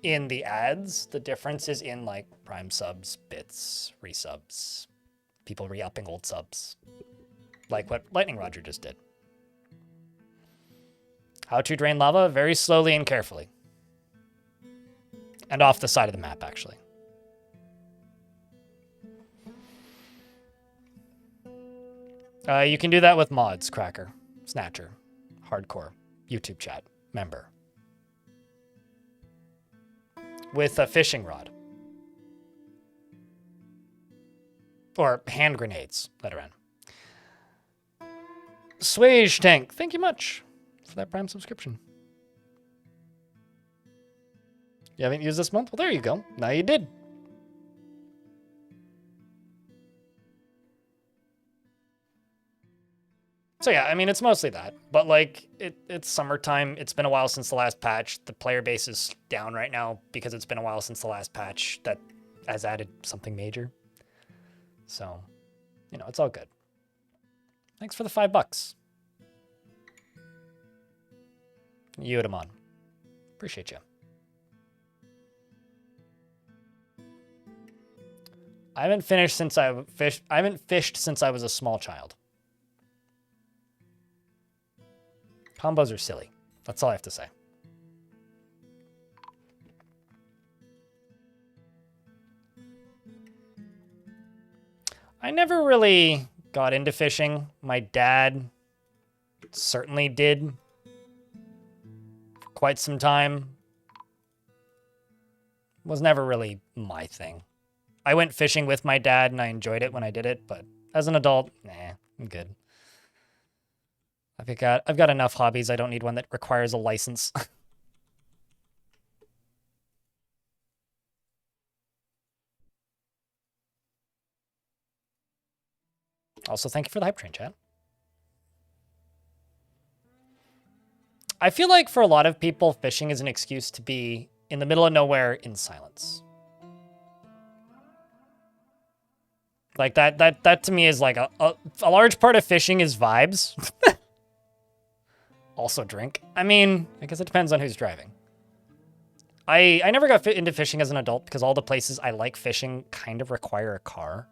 in the ads. The difference is in like prime subs, bits, resubs, people re-upping old subs. Like what Lightning Roger just did. How to drain lava? Very slowly and carefully. And off the side of the map, actually. You can do that with mods, Cracker, Snatcher, Hardcore, YouTube chat, member. With a fishing rod. Or hand grenades, let her in. Swage Tank, thank you much for that Prime subscription. You haven't used this month? Well, there you go. Now you did. So yeah, I mean, it's mostly that. But like, it's summertime. It's been a while since the last patch. The player base is down right now because it's been a while since the last patch that has added something major. So, you know, it's all good. Thanks for the $5. Yodamon. Appreciate you. I haven't fished since I was a small child. Combos are silly. That's all I have to say. I never really got into fishing. My dad certainly did for quite some time. Was never really my thing. I went fishing with my dad and I enjoyed it when I did it, but as an adult, nah, I'm good. I've got enough hobbies. I don't need one that requires a license. Also, thank you for the hype train, chat. I feel like for a lot of people, fishing is an excuse to be in the middle of nowhere in silence. Like that to me is like a large part of fishing is vibes. Also drink. I mean, I guess it depends on who's driving. I never got into fishing as an adult because all the places I like fishing kind of require a car.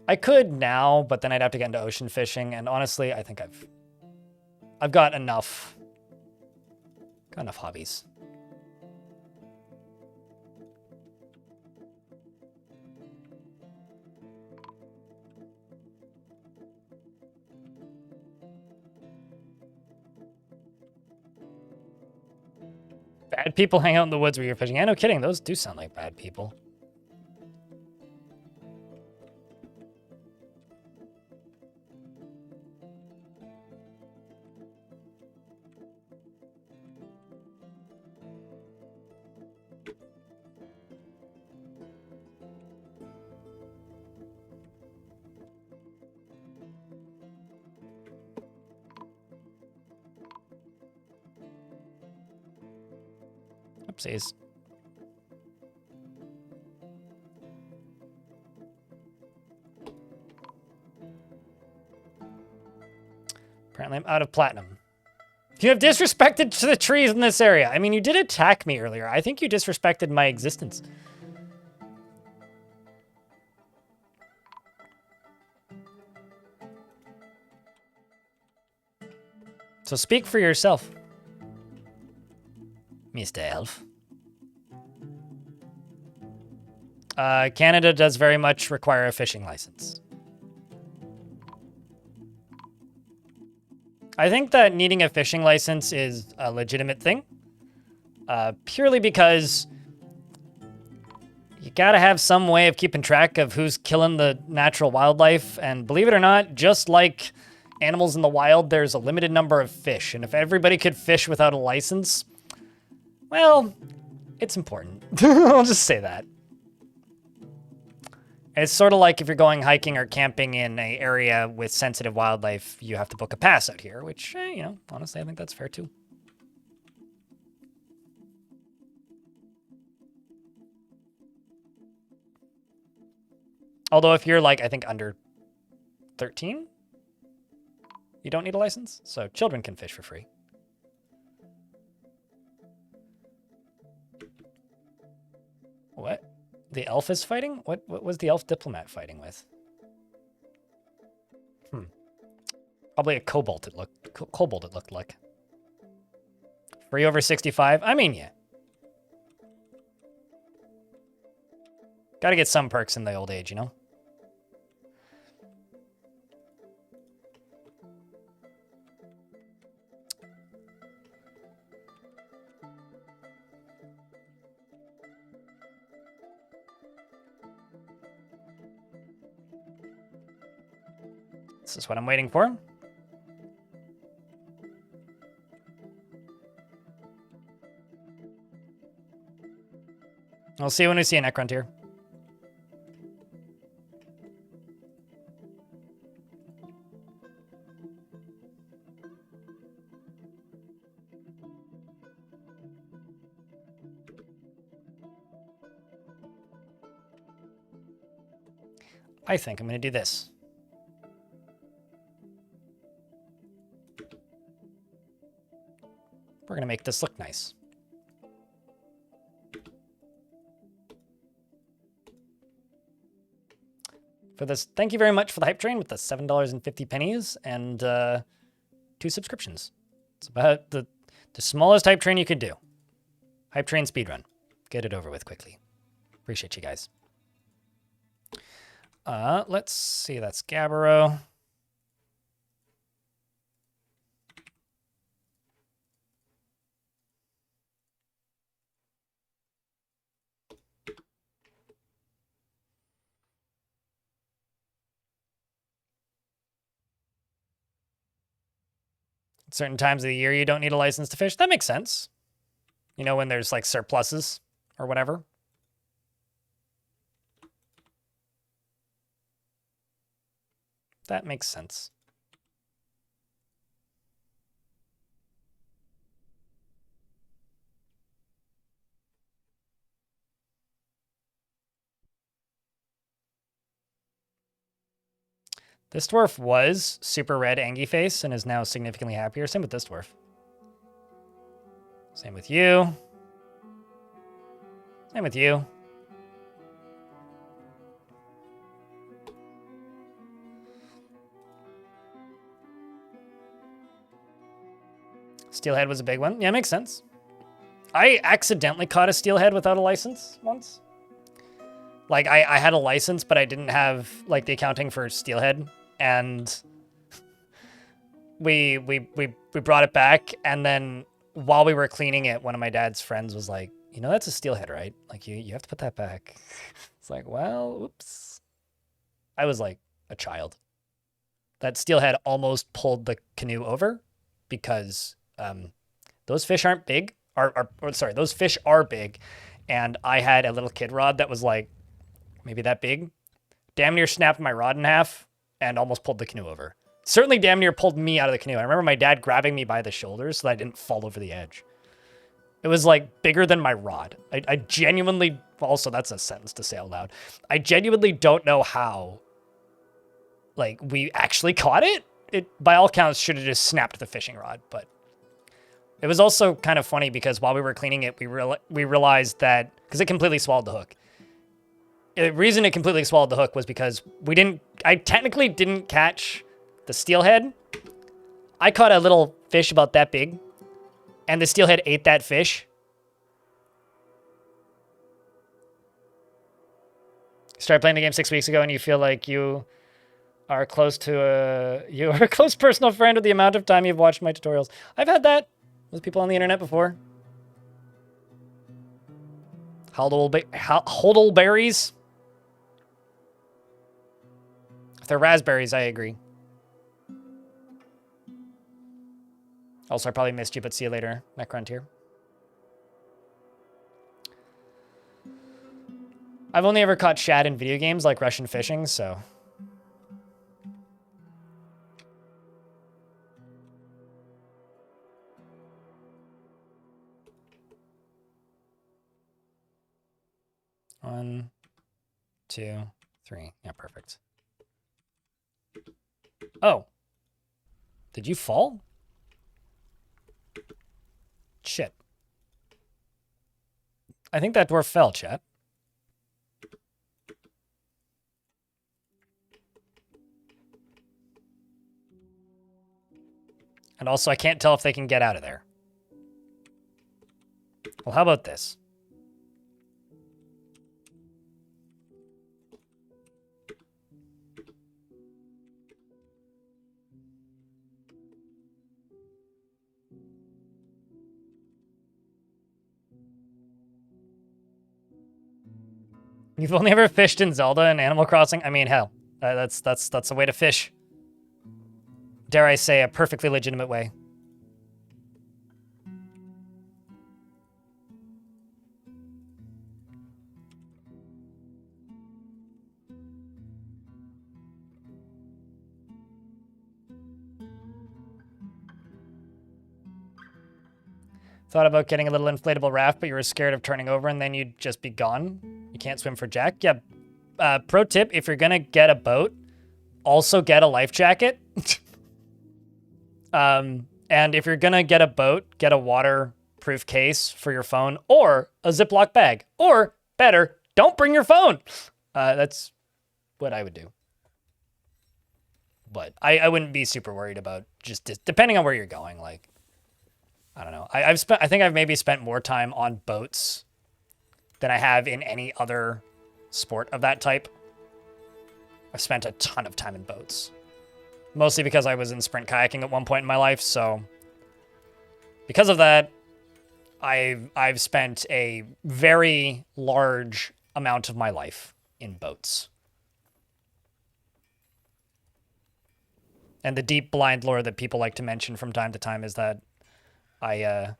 I could now, but then I'd have to get into ocean fishing, and honestly, I think I've got enough hobbies. Bad people hang out in the woods where you're fishing. Yeah, no kidding. Those do sound like bad people. Oopsies. Apparently I'm out of platinum. You have disrespected to the trees in this area. I mean, you did attack me earlier. I think you disrespected my existence. So speak for yourself, Mr. Elf. Canada does very much require a fishing license. I think that needing a fishing license is a legitimate thing, purely because you gotta have some way of keeping track of who's killing the natural wildlife, and believe it or not, just like animals in the wild, there's a limited number of fish, and if everybody could fish without a license, well, it's important. I'll just say that. It's sort of like if you're going hiking or camping in an area with sensitive wildlife, you have to book a pass out here, which, you know, honestly, I think that's fair too. Although if you're like, I think under 13, you don't need a license. So children can fish for free. What? The elf is fighting? What was the elf diplomat fighting with? Probably a kobold it looked like. Free over 65? I mean, yeah. Gotta get some perks in the old age, you know? This is what I'm waiting for. I'll see you when we see a Necrontyr. I think I'm going to do this. We're going to make this look nice. For this, thank you very much for the hype train with the $7.50 and 2 subscriptions. It's about the smallest hype train you could do. Hype train speedrun. Get it over with quickly. Appreciate you guys. Let's see. That's Gabbro. Certain times of the year you don't need a license to fish. That makes sense. You know, when there's like surpluses or whatever. That makes sense. This dwarf was super red, angry face, and is now significantly happier. Same with this dwarf. Same with you. Same with you. Steelhead was a big one. Yeah, makes sense. I accidentally caught a steelhead without a license once. Like, I had a license, but I didn't have, like, the accounting for steelhead. And we brought it back, and then while we were cleaning it, one of my dad's friends was like, you know, that's a steelhead, right? Like, you have to put that back. It's like, well, oops. I was like a child. That steelhead almost pulled the canoe over because those fish aren't big. Sorry, those fish are big. And I had a little kid rod that was like maybe that big. Damn near snapped my rod in half and almost pulled the canoe over. Certainly damn near pulled me out of the canoe. I remember my dad grabbing me by the shoulders so that I didn't fall over the edge. It was like bigger than my rod. I genuinely, also that's a sentence to say out loud. I genuinely don't know how, like, we actually caught it. It, by all counts, should have just snapped the fishing rod, but it was also kind of funny because while we were cleaning it, we realized that, because it completely swallowed the hook. The reason it completely swallowed the hook was because I technically didn't catch the steelhead. I caught a little fish about that big, and the steelhead ate that fish. Started playing the game 6 weeks ago, and you feel like you are close to you are a close personal friend with the amount of time you've watched my tutorials. I've had that with people on the internet before. Hodelberries. If they're raspberries, I agree. Also, I probably missed you, but see you later, Necrontier. I've only ever caught shad in video games like Russian fishing, so... One, two, three. Yeah, perfect. Oh. Did you fall? Shit. I think that dwarf fell, chat. And also, I can't tell if they can get out of there. Well, how about this? You've only ever fished in Zelda and Animal Crossing? I mean, hell, that's a way to fish. Dare I say, a perfectly legitimate way. Thought about getting a little inflatable raft, but you were scared of turning over and then you'd just be gone. You can't swim for jack. Yeah. Pro tip, if you're gonna get a boat, also get a life jacket. And if you're gonna get a boat, get a waterproof case for your phone or a Ziploc bag. Or, better, don't bring your phone. That's what I would do. But I wouldn't be super worried about just depending on where you're going, like... I don't know. I think I've maybe spent more time on boats than I have in any other sport of that type. I've spent a ton of time in boats. Mostly because I was in sprint kayaking at one point in my life, so... Because of that, I've spent a very large amount of my life in boats. And the deep blind lore that people like to mention from time to time is that I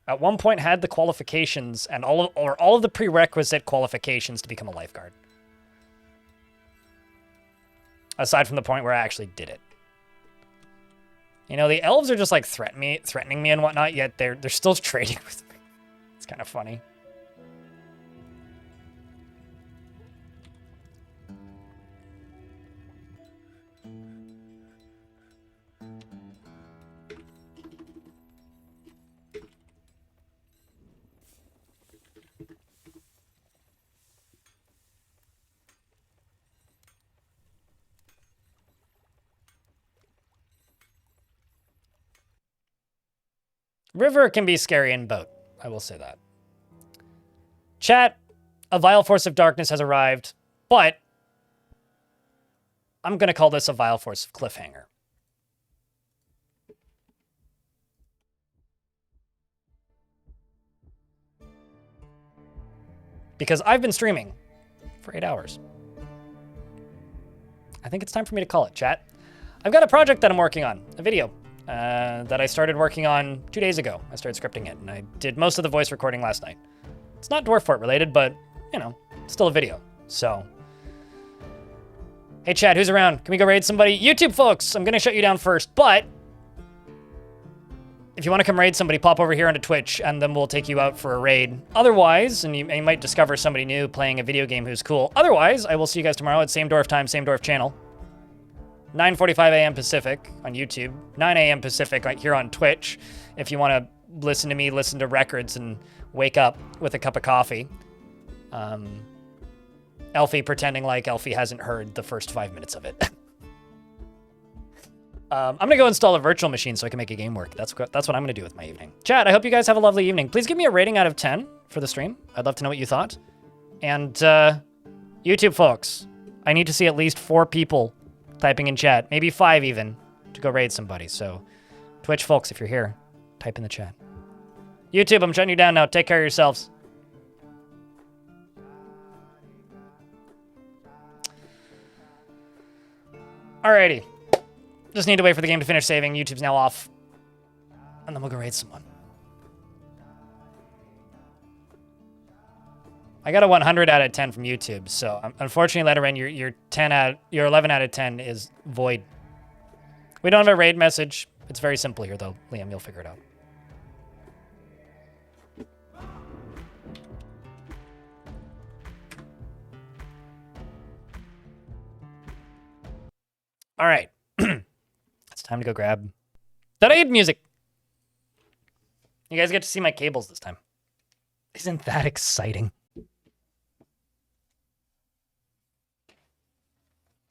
at one point had the qualifications and all of the prerequisite qualifications to become a lifeguard. Aside from the point where I actually did it. You know, the elves are just like threatening me and whatnot, yet they're still trading with me. It's kind of funny. River can be scary in boat. I will say that. Chat, a vile force of darkness has arrived, but I'm going to call this a vile force of cliffhanger. Because I've been streaming for 8 hours. I think it's time for me to call it, chat. I've got a project that I'm working on, a video. That I started working on 2 days ago. I started scripting it, and I did most of the voice recording last night. It's not Dwarf Fort related, but, you know, still a video. So, hey Chad, who's around? Can we go raid somebody? YouTube folks, I'm gonna shut you down first, but if you want to come raid somebody, pop over here onto Twitch, and then we'll take you out for a raid. Otherwise, and you might discover somebody new playing a video game who's cool. Otherwise, I will see you guys tomorrow at same Dwarf time, same Dwarf channel. 9:45 a.m. Pacific on YouTube, 9 a.m. Pacific here on Twitch, if you want to listen to me, listen to records, and wake up with a cup of coffee. Elfie pretending like Elfie hasn't heard the first 5 minutes of it. I'm going to go install a virtual machine so I can make a game work. That's what I'm going to do with my evening. Chat, I hope you guys have a lovely evening. Please give me a rating out of 10 for the stream. I'd love to know what you thought. And YouTube folks, I need to see at least 4 people typing in chat, maybe 5 even, to go raid somebody. So, Twitch folks, if you're here, type in the chat. YouTube, I'm shutting you down now. Take care of yourselves. Alrighty. Just need to wait for the game to finish saving. YouTube's now off. And then we'll go raid someone. I got a 100 out of 10 from YouTube, so unfortunately, Letterman, your 11 out of 10 is void. We don't have a raid message. It's very simple here, though. Liam, you'll figure it out. All right. It's time to go grab the raid music. You guys get to see my cables this time. Isn't that exciting?